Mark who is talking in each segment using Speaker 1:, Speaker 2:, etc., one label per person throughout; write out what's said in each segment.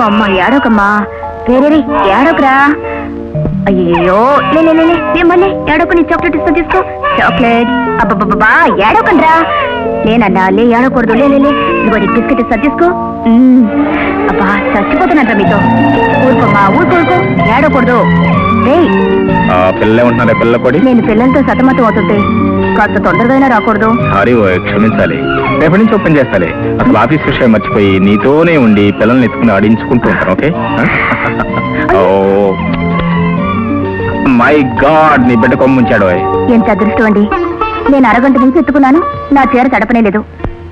Speaker 1: అమ్మ ఏడోకమ్మా, వేరే ఏడోకరా. అయ్యో మళ్ళీ ఏడోకు, నీ చాక్లెట్ ఇస్తా తీసుకో. చాక్లెట్ అబ్బబ్బబ్బా ఏడోకండి రా. నేనన్నా లే ఏడకూడదు. ఇదిగో నీ బిస్కెట్ ఇస్తా తీసుకో. అబ్బా చచ్చిపోతున్నా మీతో. ఊరుకోమ్మా ఊరుకో, ఏడకూడదు. నేను పిల్లలతో సతమతం అవుతుంటే కాస్త తొందరగా రాకూడదు.
Speaker 2: సారీ క్షమించాలి, రేపటి నుంచి ఓపెన్ చేస్తాలే. అసలు ఆఫీస్ విషయం మర్చిపోయి నీతోనే ఉండి పిల్లల్ని ఎత్తుకుని ఆడించుకుంటూ ఉంటాను. ఓకే మై గాడ్, నీ బిడ్డ కొమ్ముంచాడు.
Speaker 1: ఎంత అదృష్టం అండి, నేను అరగంట నుంచి ఎత్తుకున్నాను, నా చీర తడపనే లేదు.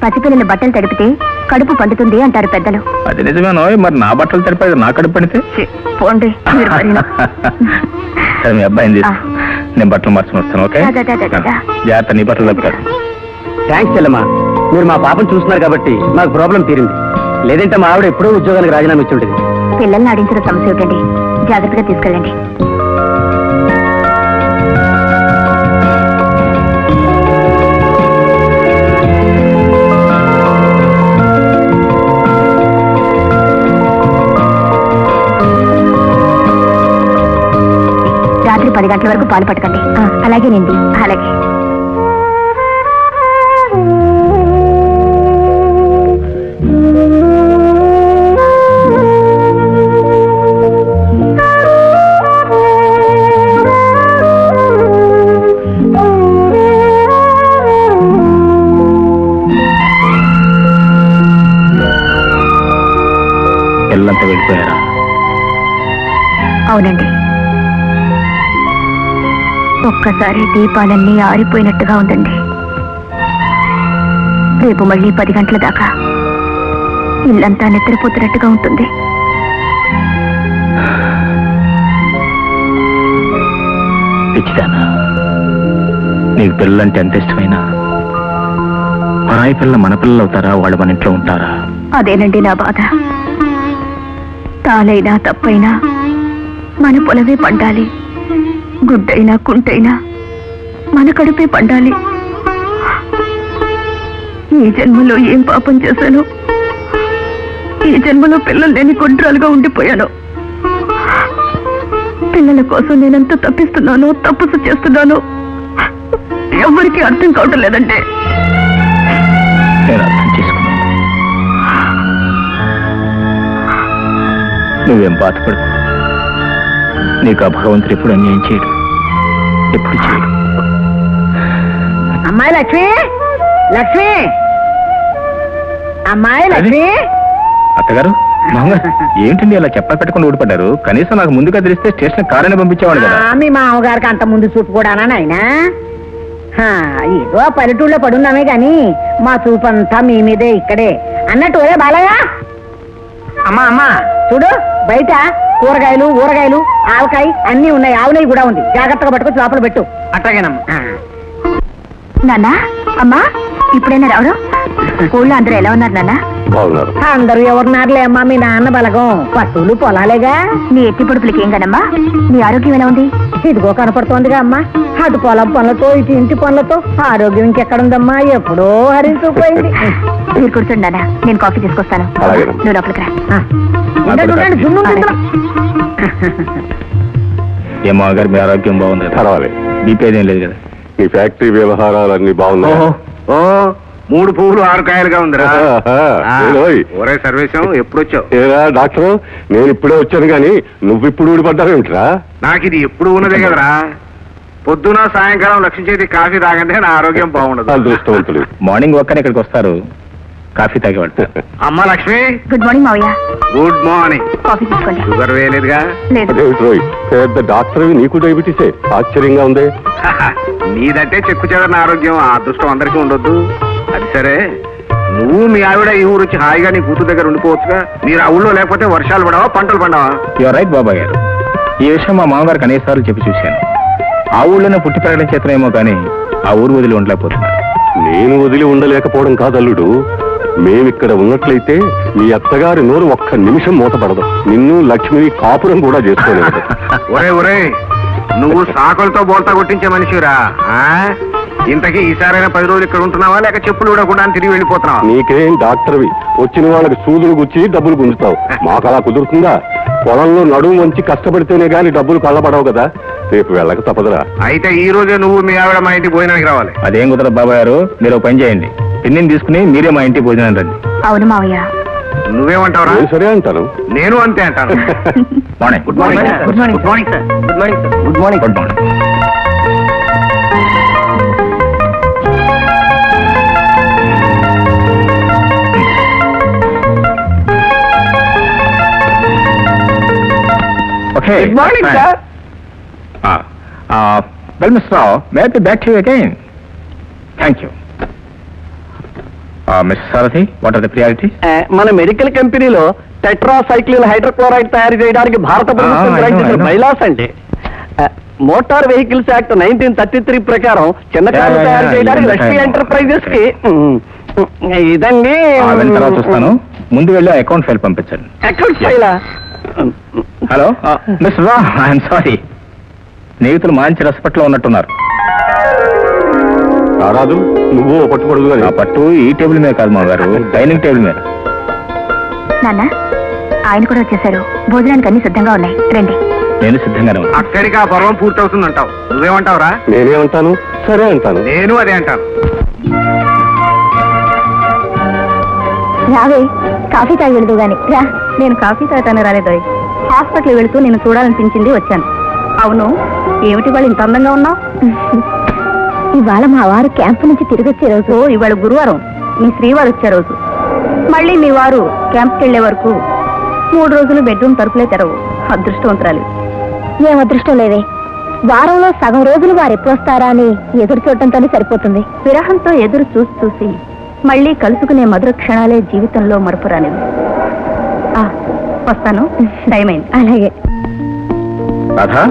Speaker 1: పసిపిల్లల బట్టలు తడిపితే కడుపు పండుతుంది అంటారు పెద్దలు.
Speaker 2: అది నిజమేనో, మరి నా బట్టలు తడిపేది నా కడుపు పండితే
Speaker 1: పోండి.
Speaker 2: సరే మీ అబ్బాయిని తీసు, నేను బట్టలు మార్చుకుని వస్తాను. ఓకే జాగ్రత్త, నీ బట్టలు తప్పుతారు.
Speaker 3: థ్యాంక్స్ చెల్లమ్మా, మీరు మా పాపను చూస్తున్నారు కాబట్టి మాకు ప్రాబ్లం తీరింది. లేదంటే మా ఆవిడ ఎప్పుడో ఉద్యోగానికి రాజీనామా ఇచ్చి ఉంటుంది.
Speaker 1: పిల్లల్ని ఆడించిన సమస్య ఏమిటండి, జాగ్రత్తగా తీసుకెళ్ళండి. రాత్రి 10 గంటల వరకు పాలు పట్టకండి. అలాగేనండి. అలాగే.
Speaker 2: పిల్లలంతా వెళ్ళిపోయారా?
Speaker 1: అవునండి. ఒక్కసారి దీపాలన్నీ ఆరిపోయినట్టుగా ఉందండి. రేపు మళ్ళీ 10 గంటల దాకా ఇల్లంతా నిద్రపోతున్నట్టుగా ఉంటుంది.
Speaker 2: పిచ్చిదానా, నీకు పిల్లలంటే ఎంత ఇష్టమైనా పరాయి పిల్ల మన పిల్లలు అవుతారా, వాళ్ళు మన ఇంట్లో ఉంటారా?
Speaker 1: అదేనండి నా బాధ. తాలైనా తప్పైనా మన పొలమే పండాలి, గుడ్డైనా కుంటైనా మన కడుపే పండాలి. ఈ జన్మలో ఏం పాపం చేశాను, ఈ జన్మలో పిల్లలు లేని గుండ్రాలుగా ఉండిపోయాను. పిల్లల కోసం నేనెంత తప్పిస్తున్నానో, తపస్సు చేస్తున్నానో ఎవరికి అర్థం కావటం లేదండి.
Speaker 2: నేను అర్థం చేసుకున్నాను. నువ్వేం బాధపడు, నీకు ఆ భగవంతుడు ఎప్పుడు అన్యాయం చేయడు, ఎప్పుడు చేయడు.
Speaker 4: అమ్మాయి లక్ష్మి, లక్ష్మి, అమ్మాయి లక్ష్మి.
Speaker 2: అత్తగారు, మామగారు ఏంటండి అలా చెప్ప పెట్టకుండా ఊడిపడ్డారు? కనీసం నాకు ముందుగా తెలిస్తే స్టేషన్ కారైనా పంపించేవాడు కదా.
Speaker 4: మీ మామగారికి అంత ముందు చూపు కూడానా నాయనా? ఏదో పల్లెటూళ్ళలో పడున్నామే గాని మా చూపు అంతా మీ మీదే ఇక్కడే అన్నట్టు. ఒరే బాలయ్య, అమ్మా అమ్మా చూడు, బయట కూరగాయలు ఊరగాయలు ఆవకాయ అన్ని ఉన్నాయి, ఆవునయ్య కూడా ఉంది. జాగ్రత్తగా పట్టుకొచ్చి లోపల పెట్టు.
Speaker 3: అట్టగేనమ్మా.
Speaker 1: నాన్న, అమ్మా ఇప్పుడైనా రావడం? ఊళ్ళో అందరూ ఎలా ఉన్నారు నాన్న?
Speaker 4: అందరూ ఎవరున్నారులే అమ్మా, మీ నాన్న బలగం పశువులు పొలాలేగా.
Speaker 1: నీ ఎత్తి పొడుపులకి ఏం కదమ్మా? నీ ఆరోగ్యం ఎలా ఉంది?
Speaker 4: ఇదిగో కనపడుతోందిగా అమ్మా, అటు పొలం పనులతో ఇటు ఇంటి పనులతో ఆరోగ్యం ఇంకెక్కడుందమ్మా, ఎప్పుడో హరించుకుపోయింది.
Speaker 1: మీరు కూర్చోండి నాన్న, నేను కాఫీ తీసుకొస్తాను. నువ్వు లోపలికి రా.
Speaker 2: ఏ మామగారు, మీ ఆరోగ్యం బాగుంది? పర్వాలేదు, బీపీ ఏదేం లేదు కదా?
Speaker 5: ఈ ఫ్యాక్టరీ వ్యవహారాలన్నీ బాగున్నాయి.
Speaker 2: 3 పువ్వులు 6 కాయలుగా ఉందిరా.
Speaker 5: ఒరే
Speaker 2: సర్వేశం, ఎప్పుడు వచ్చావు?
Speaker 5: ఏరా డాక్టర్, నేను ఇప్పుడే వచ్చాను గాని నువ్వు ఇప్పుడు ఊడిపడ్డావేమిట్రా?
Speaker 2: నాకు ఇది ఎప్పుడు ఉన్నదే కదరా. పొద్దున సాయంకాలం లక్ష్యం చేతి కాఫీ తాగంటే నా ఆరోగ్యం బాగుండదు.
Speaker 5: అదృష్టవంతులు.
Speaker 2: మార్నింగ్ ఒక్కనే ఇక్కడికి వస్తారు, కాఫీ తాగేవాడు. అమ్మా లక్ష్మి.
Speaker 1: గుడ్ మార్నింగ్ మావయ్య.
Speaker 2: Good morning.
Speaker 1: కాఫీ తీసుకోండి.
Speaker 2: షుగర్ వేయలేదుగా?
Speaker 1: లేదు.
Speaker 5: పెద్ద డాక్టర్ నీకు డయాబెటీసే, ఆశ్చర్యంగా ఉంది.
Speaker 2: నీదంటే చెక్కు చెదరని ఆరోగ్యం, ఆ అదృష్టం అందరికీ ఉండొద్దు. అది సరే, నువ్వు మీ ఆవిడ ఈ ఊరు వచ్చి హాయిగా నీ కూతురు దగ్గర ఉండిపోవచ్చుగా. మీరు ఆ ఊళ్ళో లేకపోతే వర్షాలు పడవా, పంటలు పండవా? యువర్ రైట్ బాబాయ్ గారు. ఈ విషయం మా మామగారికి అనేకసార్లు చెప్పి చూశాను. ఆ ఊళ్ళోనే పుట్టి పెరగడం చేతనేమో కానీ ఆ ఊరు వదిలి ఉండలేకపోతున్నారు.
Speaker 5: నేను వదిలి ఉండలేకపోవడం కాదల్లుడు, మేమిక్కడ ఉన్నట్లయితే మీ అత్తగారి నోరు ఒక్క నిమిషం మూతపడదు. నిన్ను లక్ష్మిని కాపురం కూడా చేసుకోలేదు.
Speaker 2: ఒరే ఒరే, నువ్వు సాకులతో బోల్తా కొట్టించే మనిషిరా. ఇంతకీ ఈసారైనా 10 రోజులు ఇక్కడ ఉంటున్నావా లేక చెప్పులు కూడా తిరిగి వెళ్ళిపోతున్నావా?
Speaker 5: నీకేం డాక్టర్వి, వచ్చిన వాళ్ళకి సూదులు గుచ్చి డబ్బులు గుంజుతావు. మాకు అలా కుదురుతుందా? పొలంలో నడుము వంచి కష్టపడితేనే గాని డబ్బులు కళ్ళబడవు కదా. రేపు వెళ్ళక తప్పదురా.
Speaker 2: అయితే ఈ రోజే నువ్వు మీ ఆవిడ మా ఇంటికి భోజనానికి రావాలి.
Speaker 3: అదేం కుదరదు బాబాయ్ గారు, మీరు ఒక పని చేయండి, పిన్నిని తీసుకుని మీరే మా ఇంటికి భోజనం రండి.
Speaker 1: అవును మావయ్య.
Speaker 2: నువ్వేమంటావురా?
Speaker 5: నేను సరే అంటాను.
Speaker 2: నేను అంతే అంటాను.
Speaker 3: Morning.
Speaker 2: Good morning sir.
Speaker 3: Good morning.
Speaker 2: Good morning sir.
Speaker 3: Good morning sir. Good morning. Good morning. Okay.
Speaker 2: Good morning,
Speaker 3: fine.
Speaker 2: sir.
Speaker 3: Well, Mr. Rao, may I be back to you again? Thank you. Mr. Sarathi, what are the priorities?
Speaker 6: మన medical కంపెనీలో tetracycline hydrochloride తయారు చేయడానికి భారత ప్రభుత్వం grant చేసిన bylaws అండి. Motor vehicles act 1933 ప్రకారం చిన్న కార్లు తయారు చేయడానికి రష్యా ఎంటర్ప్రైజెస్ కి ఇదండి.
Speaker 3: తర్వాత చూస్తాను, ముందు వెళ్ళి అకౌంట్ ఫైల్ పంపించండి.
Speaker 6: అకౌంట్ ఫైలా?
Speaker 3: హలో మిస్టర్ రా, ఐఎమ్ సారీ, స్నేహితులు మంచి రసపట్లో ఉన్నట్టున్నారు.
Speaker 5: రారాదు, నువ్వు పట్టుబడుగు.
Speaker 3: ఆ పట్టు ఈ టేబుల్ మీద కాదు మా గారు, డైనింగ్ టేబుల్ మీద.
Speaker 1: నాన్న, ఆయన కూడా వచ్చేసారు. భోజనానికి అన్ని సిద్ధంగా ఉన్నాయి, రండి.
Speaker 3: నేను సిద్ధంగానే ఉన్నాను.
Speaker 2: అక్కడికి ఆ పర్వం పూర్తవుతుందంటావు. నువ్వేమంటావురా?
Speaker 5: నేనేమంటాను, సరే అంటాను.
Speaker 2: నేను అదే అంటాను.
Speaker 1: రావే, కాఫీ తాగి వెళదు గాని రా. నేను కాఫీ తాగుతాను రాలేదు. హాస్పిటల్ వెళుతూ నేను చూడాలనిపించింది, వచ్చాను. అవును, ఏమిటి వాళ్ళు ఇంత అందంగా ఉన్నావు? ఇవాళ మా వారు క్యాంపు నుంచి తిరిగి వచ్చే రోజు. ఇవాళ గురువారం, మీ శ్రీవారు వచ్చే రోజు. మళ్ళీ మీ వారు క్యాంప్కి వెళ్లే వరకు 3 రోజులు బెడ్రూమ్ తలుపులే తెరవు. అదృష్టవంతురాలు. ఏం అదృష్టం లేవే, వారంలో సగం రోజులు వారు ఎప్పుడు వస్తారా అని ఎదురు చూడటంతోనే సరిపోతుంది. విరహంతో ఎదురు చూసి చూసి మళ్ళీ కలుసుకునే మధుర క్షణాలే జీవితంలో మరపురానివి. వస్తాను, టైం అయింది. అలాగే.
Speaker 3: Radha,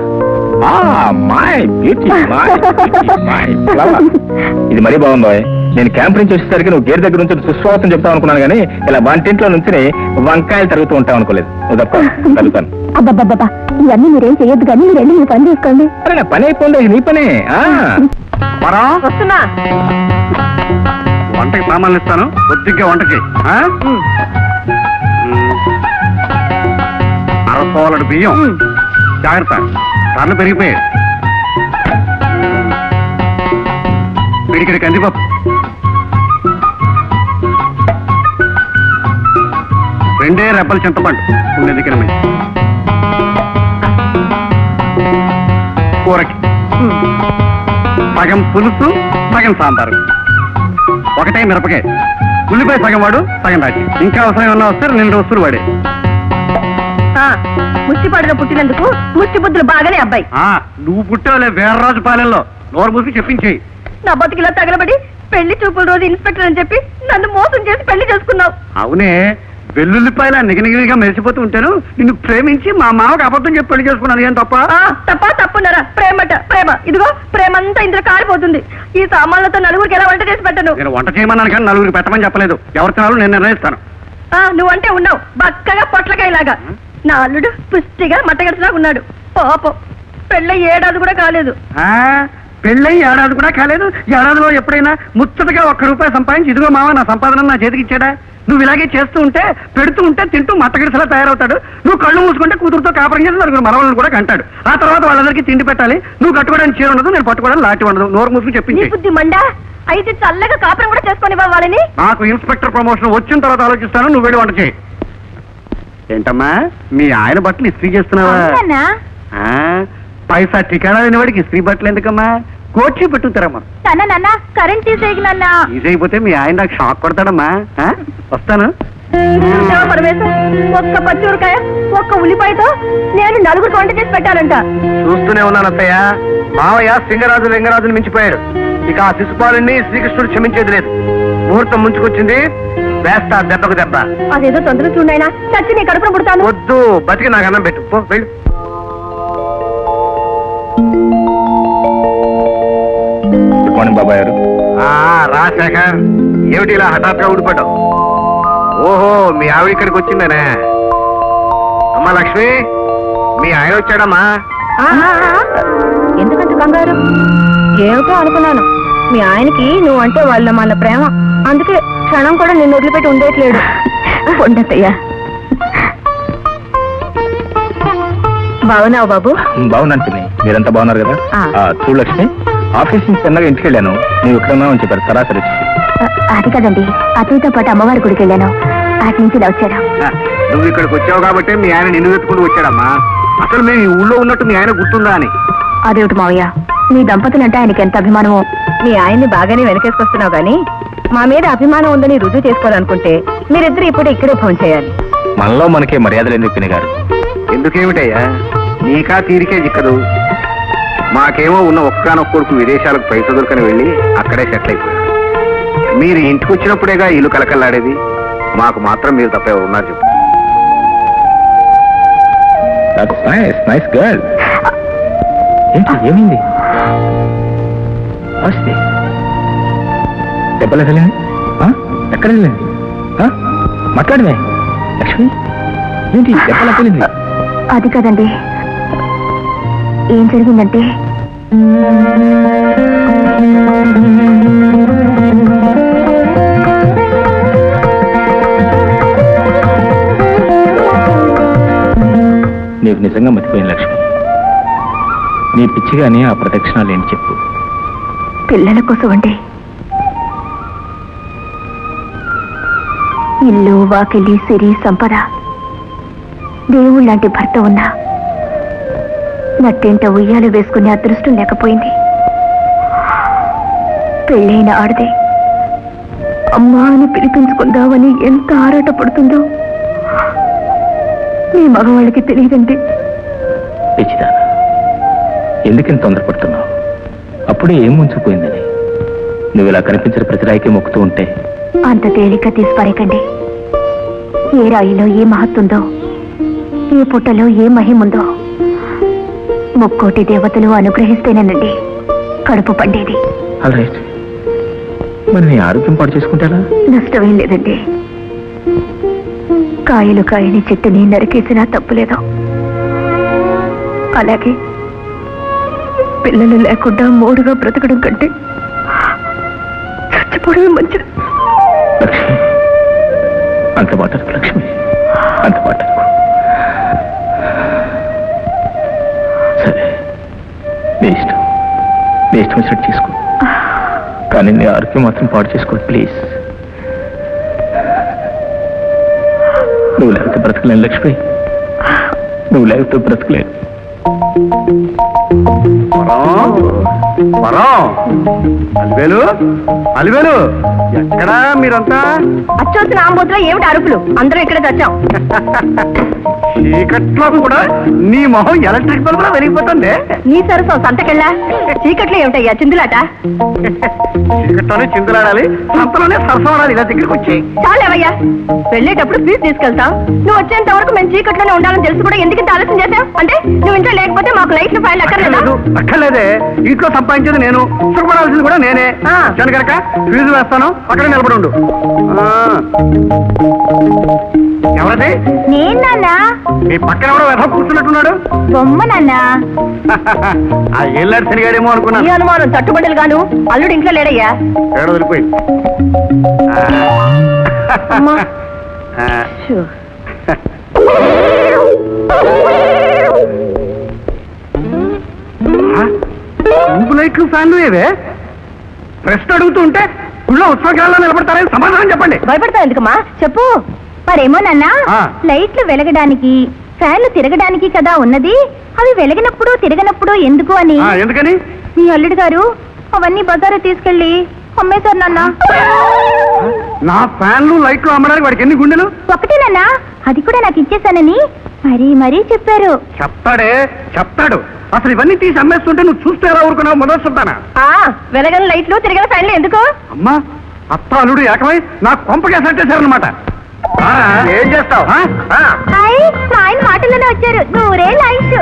Speaker 3: my beauty, my flower. ఇది మరీ బాగుంది. నేను క్యాంప్ నుంచి వచ్చేసరికి నువ్వు గేర్ దగ్గర నుంచి సుస్వాగతం చెప్తావు అనుకున్నాను, కానీ ఇలా వంటింట్లో నుంచి వంకాయలు తరుగుతూ ఉంటావు అనుకోలేదు. నువ్వు తప్ప తరుగుతాను.
Speaker 1: అబ్బాబ్బా, ఇవన్నీ మీరేం చెయ్యొద్దు కానీ మీరు వెళ్ళి మీ పని చేసుకోండి.
Speaker 3: అరే నా పని అయిపోయింది, నీ పనే.
Speaker 1: వస్తున్నా.
Speaker 2: వంటకి సామాన్లు ఇస్తాను, కొద్దిగా వంటకి. అరసోలడు బియ్యం, జాగ్రత్త, కన్ను పెరిగిపోయాయి. పిడికిడి కందిపప్పు, 2 రెబ్బల చింతపండు, ఉండేదికిన కూరకి సగం పులుసు, సగం సాంబారు, 1 మిరపకాయ, ఉల్లిపాయ సగం వాడు, సగం రాచి. ఇంకా అవసరం ఏమన్నా వస్తే 2 వస్తువులు వాడే.
Speaker 1: ముష్టిపాడులో పుట్టినందుకు ముష్టి బుద్ధులు బాగానే అబ్బాయి.
Speaker 2: నువ్వు పుట్టావులే వీర్రాజు పాలెంలో. నోరు మూసి చెప్పించేయి.
Speaker 1: నా బతికిలా తగలబడి పెళ్లి చూపుల రోజు ఇన్స్పెక్టర్ అని చెప్పి నన్ను మోసం చేసి పెళ్లి చేసుకున్నావు.
Speaker 2: అవునే, వెల్లుల్లిపాయల నిగనిగిరిగా మెరిసిపోతూ ఉంటాను. నిన్ను ప్రేమించి మా మామకు అబద్ధం చెప్పి పెళ్లి చేసుకున్నాను. ఏం తప్ప?
Speaker 1: తప్పున్నారా? ప్రేమట ప్రేమ. ఇదిగో ప్రేమంతా ఇందులో కాలిపోతుంది. ఈ సామాన్లతో నలుగురికి ఎలా వంట చేసి పెట్టను.
Speaker 2: నేను వంట చేయమన్నాను కానీ నలుగురికి పెట్టమని చెప్పలేదు. ఎవరి తినాలో నేను నిర్ణయిస్తాను.
Speaker 1: నువ్వంటే ఉన్నావు బక్కగా పొట్లకాయలాగా. నా అల్లుడు పుష్టిగా మట్టగడిచిలాగా ఉన్నాడు. పాపం, పెళ్ళ 7 ఏడాది కూడా కాలేదు.
Speaker 2: పెళ్ళై 7 ఏడాది కూడా కాలేదు. ఏడాదిలో ఎప్పుడైనా ముచ్చటగా 1 రూపాయి సంపాదించి ఇదిగో మామ నా సంపాదన నా చేతికి ఇచ్చాడా? నువ్వు ఇలాగే చేస్తూ ఉంటే, పెడుతూ ఉంటే తింటూ మట్టగడిసలా తయారవుతాడు. నువ్వు కళ్ళు మూసుకుంటే కూతురుతో కాపురం చేసి నలుగురు మనవాళ్ళని కూడా కంటాడు. ఆ తర్వాత వాళ్ళందరికీ తిండి పెట్టాలి. నువ్వు కట్టుకోవడానికి చీర ఉండదు, నేను పట్టుకోవడానికి లాంటి ఉండదు. నోరు మూసుకుని చెప్పింది.
Speaker 1: బుద్ధి మండా అయితే చల్లగా కాపురం కూడా చేసుకొని వాళ్ళని.
Speaker 2: నాకు ఇన్స్పెక్టర్ ప్రమోషన్ వచ్చిన తర్వాత ఆలోచిస్తాను. నువ్వు వెళ్ళి వంట చేయి. ఏంటమ్మా, మీ ఆయన బట్టలు ఇస్త్రీ చేస్తున్నావా? పైసా ఠికానా లేని వాడికి ఇస్త్రీ బట్టలు ఎందుకమ్మా? కోచి పెట్టుతారమ్మా.
Speaker 1: నాన్న కరెంట్ తీసేయకు నాన్న.
Speaker 2: తీసేయకపోతే మీ ఆయన నాకు షాక్ కొడతాడమ్మా. వస్తాను.
Speaker 1: ఒక్క పచ్చిమిరకాయ, ఒక్క ఉల్లిపాయతో నేను నలుగురు వంట చేసి పెట్టాలంట.
Speaker 2: చూస్తూనే ఉన్నాను అత్తయ్య. మావయ్య సింగరాజు లింగరాజుని మించిపోయాడు. ఇక ఆ శిశుపాలుని శ్రీకృష్ణుడు క్షమించేది లేదు. ముహూర్తం ముంచుకొచ్చింది, వేస్తా దెబ్బకు దెబ్బ.
Speaker 1: అదేదో తొందరగా చూడైనా చచ్చి నీ కడుపున పుడతాను.
Speaker 2: వద్దు, బతికి నాకు అన్నం పెట్టు. పో వెళ్ళు.
Speaker 3: గుడ్ మార్నింగ్ బాబాయ్ గారు.
Speaker 2: రా శేఖర్, ఏమిటి ఇలా హఠాత్తుగా ఊడిపడ్డావు? ఓహో, మీ ఆవిడ ఇక్కడికి వచ్చిందనే. అమ్మా లక్ష్మి, మీ ఆయన వచ్చాడమ్మా.
Speaker 1: ఎందుకంత కంగారు? ఏమిటో అనుకున్నాను. మీ ఆయనకి నువ్వు అంటే వాళ్ళ మన ప్రేమ, అందుకే క్షణం కూడా నిన్ను వదిలిపెట్టి ఉండేట్లేడు. ఉండతయ్యా. బాగున్నావు బాబు?
Speaker 3: బాగున్నాను పిన్ని, మీరంతా బాగున్నారు కదా? చూడు లక్ష్మి, ఆఫీస్ నుంచి చిన్నగా ఇంటికి వెళ్ళాను, నువ్వు ఇక్కడ ఉన్నావని చెప్పారు సరాసరి.
Speaker 1: అది కదండి, అతనితో పాటు అమ్మవారి గుడికి వెళ్ళాను, అటు నుంచి ఇలా వచ్చాను.
Speaker 2: నువ్వు ఇక్కడికి వచ్చావు కాబట్టి మీ ఆయన నిన్ను వెతుకుంటూ వచ్చాడమ్మా. అసలు మేము ఈ ఊళ్ళో ఉన్నట్టు మీ ఆయన గుర్తుందా అని.
Speaker 1: అదేమిటి మావయ్య, మీ దంపతులంటే ఆయనకి ఎంత అభిమానమో. మీ ఆయన్ని బాగానే వెనకేసుకొస్తున్నావు గానీ మా మీద అభిమానం ఉందని రుజువు చేసుకోవాలనుకుంటే మీరిద్దరు ఇప్పుడు ఇక్కడే ఫోన్ చేయాలి.
Speaker 3: మనలో మనకే మర్యాదలు ఎందుకు పిన్ని గారు?
Speaker 2: ఎందుకేమిటయ్యా, నీకా తీరికే చిక్కదు. మాకేమో ఉన్న ఒక్కనొక్క కొడుకు విదేశాలకు పై చదువుకని వెళ్ళి అక్కడే సెటిల్ అయిపోయాడు. మీరు ఇంటికి వచ్చినప్పుడేగా ఇల్లు కలకల్లాడేది. మాకు మాత్రం మీరు తప్ప ఎవరు ఉన్నారు చెప్పు.
Speaker 3: ఏంటి ఏమైంది? దెబ్బలు వెళ్ళింది? ఎక్కడ వెళ్ళింది? మాట్లాడమే లక్ష్మి, ఏంటి దెబ్బలు వెళ్ళింది?
Speaker 1: అది కదండి, ఏం జరిగిందంటే
Speaker 3: నీకు నిజంగా మతిపోయింది లక్ష్మి. నీ పిచ్చిగానే ఆ ప్రదక్షిణాలు ఏంటి చెప్పు.
Speaker 1: పిల్లల కోసం అండి. ఇల్లు వాకిలి సిరి సంపద, దేవుళ్ళ లాంటి భర్త ఉన్నా నట్టేంట ఉయ్యాలు వేసుకునే అదృష్టం లేకపోయింది. పెళ్ళైన ఆడదే అమ్మా అని పిలిపించుకుందామని ఎంత ఆరాట పడుతుందో మీ మగవాళ్ళకి తెలియదండి.
Speaker 3: పిచ్చిదానా, ఎందుకని తొందరపడుతున్నావు? అప్పుడే ఏం ముంచిపోయిందని. నువ్వు ఇలా కనిపించిన ప్రతి రాయికి మొక్కుతూ ఉంటే
Speaker 1: అంత తేలిక తీసిపారేకండి. ఏ రాయిలో ఏ మహత్తుందో, ఏ పుట్టలో ఏ మహిముందో ముక్కోటి దేవతలు అనుగ్రహిస్తేనేనండి కడుపు పండేది.
Speaker 3: రైట్, మరి నీ ఆరోగ్యం పాడు చేసుకుంటారా?
Speaker 1: నష్టమేం లేదండి. కాయలు కాయని చెట్టుని నరికేసినా తప్పులేదు. అలాగే పిల్లలు లేకుండా మోడుగా బ్రతకడం కంటే చచ్చిపోవడమే మంచిది.
Speaker 3: లక్ష్మి, అంత మాటకు లక్ష్మి, అంత మాటకు. సరే, నీ ఇష్టం వచ్చినట్టు చేసుకో, కానీ నీ ఆరోగ్యం మాత్రం పాడు చేసుకో ప్లీజ్. నువ్వు లేకపోతే బ్రతకలేను లక్ష్మి, నువ్వు లేకపోతే బ్రతకలేను.
Speaker 2: అలివేలు ఎక్కడా మీరంతా?
Speaker 1: అచ్చొచ్చిన ఆంబోతులో ఏమిటి అరుపులు? అందరూ ఇక్కడే తెచ్చాం.
Speaker 2: చీకట్లో కూడా నీ మొహం ఎలక్ట్రిక్ బల్బ్ లో వెలిగిపోతుంది.
Speaker 1: నీ సరసం సంతకెళ్ళా? చీకట్లో ఏమిటయ్యా చిందులాట?
Speaker 2: చీకట్లోనే చిందులాడాలి, సంతలోనే సరసం ఆడాలి. ఇలా దగ్గరికి వచ్చి
Speaker 1: చాలేవయ్యా, వెళ్ళేటప్పుడు ఫీజు తీసుకెళ్తాం. నువ్వు వచ్చేంత వరకు మేము చీకట్లోనే ఉండాలని తెలిసి కూడా ఎందుకు ఇంత ఆలోచన చేశావు? అంటే నువ్వు ఇంట్లో లేకపోతే మాకు లైట్లు ఫైల్
Speaker 2: అక్కర్లేదే. ఇంట్లో సంపాదించేది నేను, సుఖపడాల్సింది కూడా నేనే. వచ్చాను కనుక ఫీజు వేస్తాను, అక్కడే నిలబడి ఉండు. ఎవరది?
Speaker 1: నేనా?
Speaker 2: మీ పక్కన ఎవరో వెధ కూర్చున్నట్టున్నాడు.
Speaker 1: బొమ్మ నాన్న.
Speaker 2: ఆ ఏళ్ళాడు శనిగాడేమో అనుకున్నా.
Speaker 1: ఈ అనుమానం తట్టుబడులు గాను. అల్లుడు ఇంట్లో లేడయ్యా.
Speaker 2: ఏడో వదిలిపోయి. లైట్లు ఫ్యాన్లు ఏవే? ప్రశ్న అడుగుతూ ఉంటే గుళ్ళో ఉత్సవకాలలో నిలబడతారని సమాధానం చెప్పండి.
Speaker 1: భయపడతావు ఎందుకమ్మా? చెప్పు. మరేమో నాన్న, లైట్లు వెలగడానికి ఫ్యాన్లు తిరగడానికి కదా ఉన్నది. అవి వెలిగినప్పుడు తిరగనప్పుడు ఎందుకు అని.
Speaker 2: ఎందుకని?
Speaker 1: మీ అల్లుడు గారు అవన్నీ బజారు తీసుకెళ్ళి అమ్మేశారు నాన్న.
Speaker 2: నా ఫ్యాన్లు లైట్లు అమ్మడానికి వాడికి ఎన్ని గుండెలు?
Speaker 1: ఒకటేనన్నా, అది కూడా నాకు ఇచ్చేసానని మరీ చెప్పారు.
Speaker 2: చెప్తాడు. అసలు ఇవన్నీ తీసి అమ్మేస్తుంటే నువ్వు చూస్తే ఎలా ఊరుకున్నావు? మొదలు చెప్తానా?
Speaker 1: వెలగని లైట్లు తిరగని ఫ్యాన్లు ఎందుకు?
Speaker 2: అమ్మా, అత్త అల్లుడు ఏకమై నాకు కొంపకేసి అంటేశారనమాట. ఏం చేస్తావు?
Speaker 1: ఆయన మాటల్లోనే వచ్చారు. నూరే లైట్స్.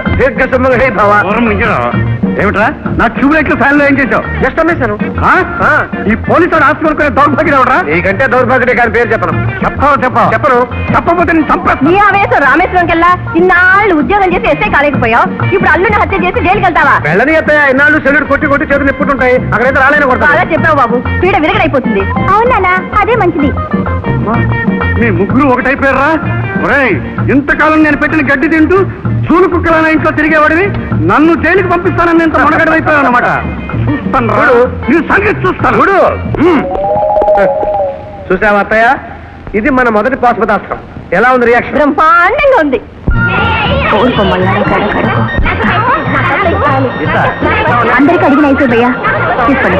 Speaker 2: ఏమిట్రా నా ట్యూబ్ లైట్ ఫ్యాన్ లో ఏం చేసావు? జస్ట్ అమ్మేశాను. ఈ పోలీసు ఆస్తులు దౌర్భాగ్యం ఎవడరా? నీకంటే దౌర్భాగ్యుడే కానీ పేరు చెప్పను. చెప్పను చెప్పకపోతే నేను చంపేస్తాను.
Speaker 1: నీ ఆవేశం రామేశ్వరం కెల్లా ఇన్నాళ్ళు ఉద్యోగం చేసి ఎస్ఐ కాలేకపోయావు, ఇప్పుడు అల్లుని హత్య చేసి జైలుకి వెళ్తావా?
Speaker 2: వెళ్ళని అత్తయ్య, ఇన్నాళ్ళు సెల్యూట్ కొట్టి కొట్టి చేతులు ఎప్పుడుంటాయి, అక్కడైతే రాలేని కొడతా.
Speaker 1: బాగా చెప్పావు బాబు, పీడ విరగడైపోతుంది. అవునా, అదే మంచిది.
Speaker 2: మీ ముగ్గురు ఒకటైపోయారా? ఒరేయ్, ఇంతకాలం నేను పెట్టిన గడ్డి తింటూ చూలు కుక్కలైన ఇంట్లో తిరిగేవాడివి నన్ను జైలుకి పంపిస్తానని ఇంత మునగడమైపోయావు అన్నమాట. చూస్తాను రాడు, నీ సంగతి చూస్తాను. చూసావా అత్తయ్య, ఇది మన మొదటి పాశుపతాస్త్రం. ఎలా ఉంది రియాక్షన్?
Speaker 1: బ్రహ్మాండంగా ఉంది. అందరికి అడిగిన అయిపోయా తీసుకోండి.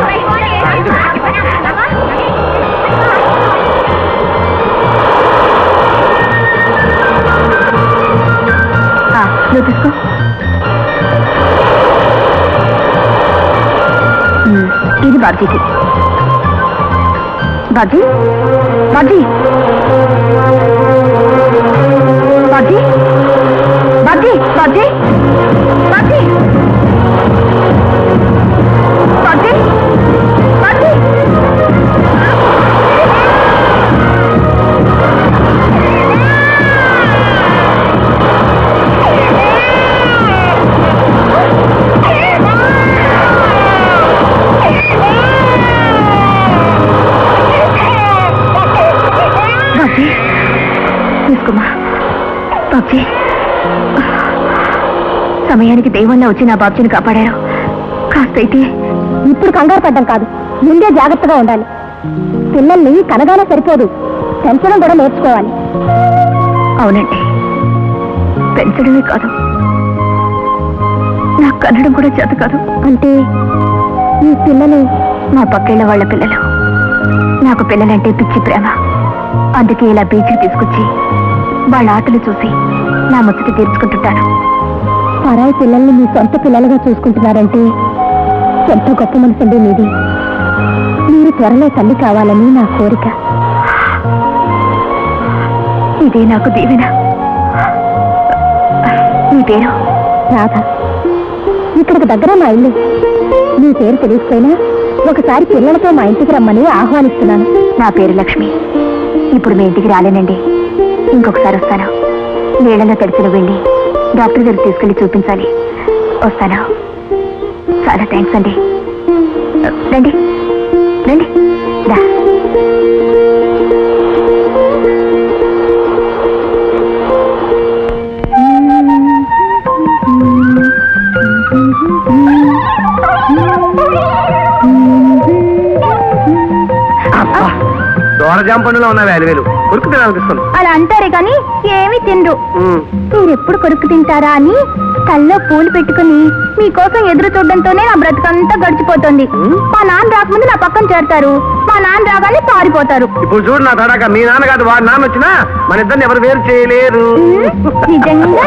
Speaker 1: నువ్వు తీసుకో. ఇది బాబ్జీకి. బాబ్జీ బాబ్జీ బాబ్జీ బాబ్జీ బాబ్జీ బాబ్జీ బాబ్జీ బాబ్జీ తీసుకోమా బాబ్జీ. సమయానికి దైవంలో వచ్చి నా బాబ్జీని కాపాడారు. కాస్తైతే ఇప్పుడు కంగారు పడ్డం కాదు, ముందే జాగ్రత్తగా ఉండాలి. పిల్లల్ని కనగానే సరిపోదు, పెంచడం కూడా నేర్చుకోవాలి. అవునండి, పెంచడమే కాదు, నాకు కనడం కూడా చేత కాదు. అంటే ఈ పిల్లలు మా పక్కేళ్ళ వాళ్ళ పిల్లలు. నాకు పిల్లలంటే పిచ్చి ప్రేమ. అందుకే ఇలా బీచ్కి తీసుకొచ్చి వాళ్ళ ఆటలు చూసి నా ముచ్చట తీర్చుకుంటుంటాను. పరాయి పిల్లల్ని మీ సొంత పిల్లలుగా చూసుకుంటున్నారంటే ఎంతో గొప్ప మనసండి మీది. మీరు త్వరలో తల్లి కావాలని నా కోరిక. ఇదే నాకు దీవెన. మీ పేరు? రాధ. ఇక్కడికి దగ్గర మా ఇల్లు. మీ పేరు తెలియకపోయినా ఒకసారి పిల్లలతో మా ఇంటికి రమ్మని ఆహ్వానిస్తున్నాను. నా పేరు లక్ష్మి. ఇప్పుడు మీ ఇంటికి రాలేనండి, ఇంకొకసారి వస్తాను. నీళ్లలో తడిచిన వెళ్ళి డాక్టర్ గారికి తీసుకెళ్లి చూపించాలి. వస్తాను. చాలా థ్యాంక్స్ అండి. రండి రండి రా.
Speaker 2: దోరజాం పండులో ఉన్న వేలు కొరుకు తినాలనిపిస్తుంది.
Speaker 1: అలా అంటారే కానీ ఏమీ తినరు. మీరెప్పుడు కొరుకు తింటారా అని తల్లో పూలు పెట్టుకుని మీకోసం ఎదురు చూడడంతోనే నా బ్రతుకంతా గడిచిపోతుంది. మా నాన్న రాకముందు నా పక్కన చేరతారు, మా నాన్న రాగానే పారిపోతారు.
Speaker 2: ఇప్పుడు చూడు నా తడాక, మీ నాన్న కాదు వాడు నాన్న వచ్చినా మన ఇద్దరిని ఎవరు వేరు చేయలేరు.
Speaker 1: నిజంగా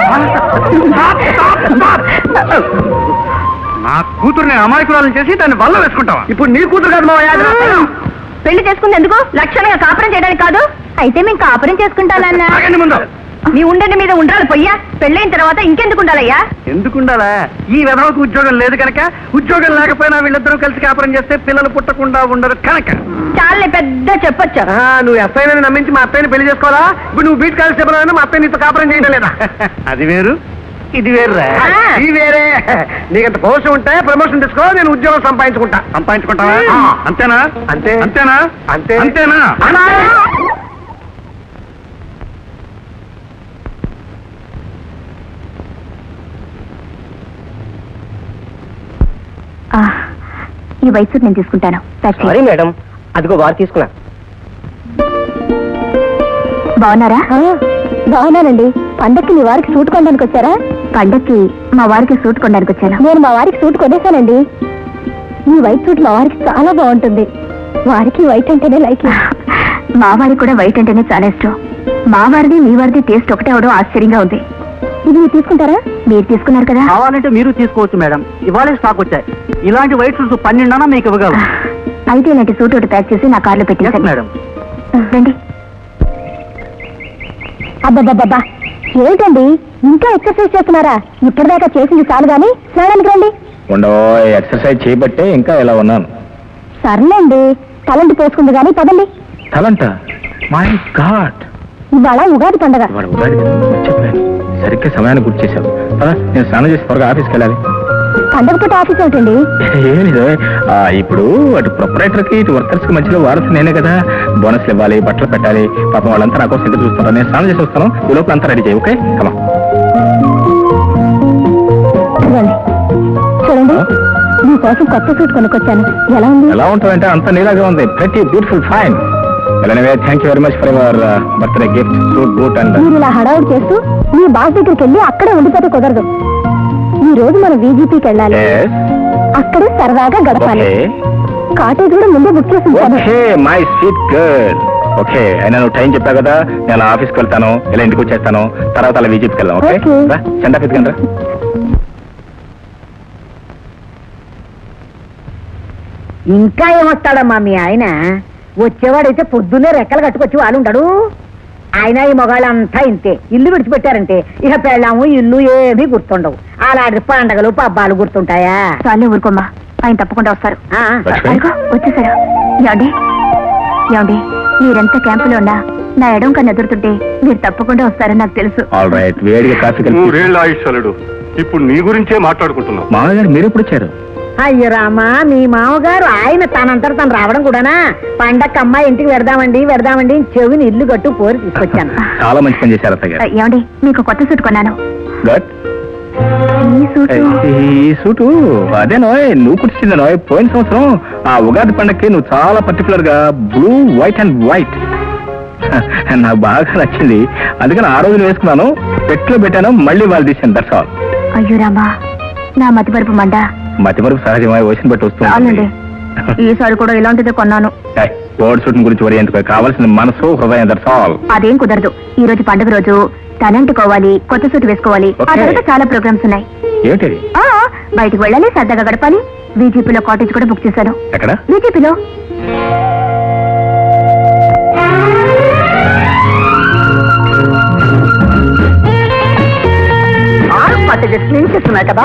Speaker 2: నా కూతురుని అమాయకురాలను చేసి దాన్ని వల్ల వేసుకుంటావా? ఇప్పుడు నీ కూతురు కాదు మా
Speaker 1: పెళ్లి చేసుకుంది ఎందుకు? లక్షణంగా కాపురం చేయడానికి కాదు. అయితే మేము కాపురం చేసుకుంటానన్నా.
Speaker 2: ముందు
Speaker 1: నీ ఉండని మీద ఉండాలి పొయ్యా. పెళ్ళైన తర్వాత ఇంకెందుకు ఉండాలయ్యా?
Speaker 2: ఎందుకుండాలా? ఈ వెధవకు ఉద్యోగం లేదు కనుక. ఉద్యోగం లేకపోయినా వీళ్ళిద్దరూ కలిసి కాపురం చేస్తే పిల్లలు పుట్టకుండా ఉండరు కనుక.
Speaker 1: చాలే పెద్ద చెప్పొచ్చా?
Speaker 2: నువ్వు ఎస్ఐని నమ్మించి మా అత్తయ్యని పెళ్లి చేసుకోవాలా? ఇప్పుడు నువ్వు బీట్ కానిస్టేబుల్ అయినా మా అత్తయ్య నీతో కాపురం చేయడం లేదా? అది వేరు, ఇది వేరురా. ఇది వేరే. నీకంత పౌరుషం ఉంటే ప్రమోషన్ తీసుకో, నేను ఉద్యోగం సంపాదించుకుంటా. సంపాదించుకుంటావా? అంతేనా? అంతే. అంతేనా? అంతే. అంతేనా?
Speaker 1: ఈ వయసు నేను తీసుకుంటాను.
Speaker 6: సారీ మేడం, అదిగో వారు తీసుకున్నా.
Speaker 1: బాగున్నారా? బాగున్నానండి. పండక్కి మీ వారికి సూట్ కొనడానికి వచ్చారా? పండక్కి మా వారికి సూట్ కొనడానికి వచ్చాను. నేను మా వారికి సూట్ కొనేశానండి. ఈ వైట్ సూట్ మా వారికి చాలా బాగుంటుంది. వారికి వైట్ అంటేనే లైక్. మా వారికి కూడా వైట్ అంటేనే చాలా ఇష్టం. మా వారిది మీ వారిది టేస్ట్ ఒకటే అవడం ఆశ్చర్యంగా ఉంది. ఇది మీరు తీసుకుంటారా? మీరు తీసుకున్నారు కదా.
Speaker 6: కావాలంటే మీరు తీసుకోవచ్చు మేడం, ఇవాళ స్టాక్ వచ్చాయి. ఇలాంటి వైట్ సూట్స్ 12 మీకు ఇవ్వగలరు.
Speaker 1: అయితే ఇలాంటి సూట్ ఒకటి ప్యాక్ చేసి నా కార్లో పెట్టేశాను
Speaker 6: మేడం.
Speaker 1: రండి. అబ్బబ్బబ్బా, ఏమిటండి ఇంకా ఎక్సర్సైజ్ చేస్తున్నారా? ఇప్పటిదాకా చేసింది చాలు గాని స్నానానికి రండి.
Speaker 3: ఉండో ఎక్సర్సైజ్ చేయబట్టే ఇంకా ఇలా ఉన్నాను.
Speaker 1: సర్లేండి, తలంటి పోసుకుంది కానీ పదండి.
Speaker 3: తలంట మై గాడ్,
Speaker 1: ఇవాళ ఉగాది పండగ.
Speaker 3: ఇవాళ ఉగాది చెప్పాను, సరిగ్గా సమయాన్ని గుర్తు చేశావు. పదా, నేను స్నానం చేసి త్వరగా ఆఫీస్కి వెళ్ళాలి.
Speaker 1: పండగ పూట ఆఫీస్ ఏమిటండి?
Speaker 3: ఏమి ఇప్పుడు అటు ప్రొపరేటర్ కి ఇటు వర్కర్స్ కి మధ్యలో వారసు నేనే కదా. బోనస్లు ఇవ్వాలి, బట్టలు పెట్టాలి. పాపం వాళ్ళంతా నా కోసం ఎదురు చూస్తున్నారు. నేను స్నానం చేసి వస్తాను, ఈ లోపల అంతా రెడీ చేయి. ఓకే కమా.
Speaker 1: చూడండి, మీకోసం కొత్త సూట్ కొనుక్కొచ్చాను. ఎలా ఉంది?
Speaker 3: ఎలా ఉంటుందంటే అంత నీలాగా ఉంది. ప్రతి beautiful fine. Thank you very much for your birthday gift, suit, boot and.
Speaker 1: మీరు ఇలా హడావుడు చేస్తూ మీ బాస్ దగ్గరికి వెళ్ళి అక్కడే ఉండిపోతే కుదరదు. ఈ రోజు మనం VGPకి వెళ్ళాలి. అక్కడే సరదాగా గడపాలి. కాటేజ్ కూడా ముందే బుక్ చేసి ఉంచాను.
Speaker 3: My sweet girl. ఓకే, అయినా నువ్వు టైం చెప్పావు కదా, నేను అలా ఆఫీస్కి వెళ్తాను, ఇలా ఇంటికి వచ్చేస్తాను, తర్వాత అలా VGPకి వెళ్దాం. ఓకే, సెండ్ ఆఫ్ ఎత్తుకండి.
Speaker 4: ఇంకా ఏమొస్తాడమ్మా మీ ఆయన? వచ్చేవాడైతే పొద్దున్నే రెక్కలు కట్టుకొచ్చి వాళ్ళు ఉంటాడు. ఆయన ఈ మొగాళ్ళంతా ఇంతే. ఇల్లు విడిచిపెట్టారంటే ఇక పెళ్ళాము ఇల్లు ఏమీ గుర్తుండవు. అలాంటి పండగలు పబ్బాలు గుర్తుంటాయా?
Speaker 1: చాలే ఊరుకోమ్మా, ఆయన తప్పకుండా వస్తారు. వచ్చేసారు. ఏమండి ఏమండి, మీరెంత క్యాంపులో ఉన్నా నా ఎడం కన్నా ఎదురుతుంటే మీరు తప్పకుండా వస్తారని నాకు తెలుసు.
Speaker 3: ఆల్ రైట్, వేడిగా కాఫీ కలిపి.
Speaker 5: 3 ఏళ్ళ ఆయుష్యుడు. ఇప్పుడు నీ గురించే మాట్లాడుకుంటున్నావు.
Speaker 3: మామగారు మీరు ఎప్పుడు వచ్చారు?
Speaker 4: అయ్యో రామా, మీ మామగారు ఆయన తనంతట తను రావడం కూడానా? పండగ అమ్మాయి ఇంటికి వెడదామండి చెవిని ఇల్లు కట్టు పోరి తీసుకొచ్చాను.
Speaker 3: చాలా మంచి పని చేశారు అత్తయ్య గారు.
Speaker 1: ఏమండి, మీకు కొత్త సూట్ కొన్నాను.
Speaker 3: గుడ్.
Speaker 1: ఈ సూటు
Speaker 3: ఈ సూటు అదే నోయ్, నువ్వు కుట్టించింది నోయ్. పోయిన సంవత్సరం ఆ ఉగాది పండగకి నువ్వు చాలా పర్టికులర్ గా బ్లూ, వైట్ అండ్ వైట్ నాకు బాగా నచ్చింది. అందుకని ఆ రోజున వేసుకున్నాను, పెట్లో పెట్టాను, మళ్ళీ వాళ్ళు తీసాను. That's all.
Speaker 1: అయ్యో రామా, నా మతిపరుపు మండ.
Speaker 3: మతిమరుపు సహజమై వచ్చిన బట్టి వస్తుంది.
Speaker 1: అవునండి, ఈసారి కూడా ఇలాంటిదే కొన్నాను.
Speaker 3: బోర్డ్ సూట్ గురించి వరి ఎందుకు, కావాల్సిన మనసు, హృదయం. That's all.
Speaker 1: అదేం కుదరదు. ఈ రోజు పండుగ రోజు తలంటుకోవాలి, కొత్త సూట్ వేసుకోవాలి. ఆ తర్వాత చాలా ప్రోగ్రామ్స్ ఉన్నాయి.
Speaker 3: ఏంటి?
Speaker 1: బయటికి వెళ్ళాలి, సరదాగా గడపాలి. VGPలో కాటేజ్ కూడా బుక్ చేశాను.
Speaker 3: ఎక్కడ?
Speaker 1: VGPలో.
Speaker 4: చేస్తున్నాయి కదా.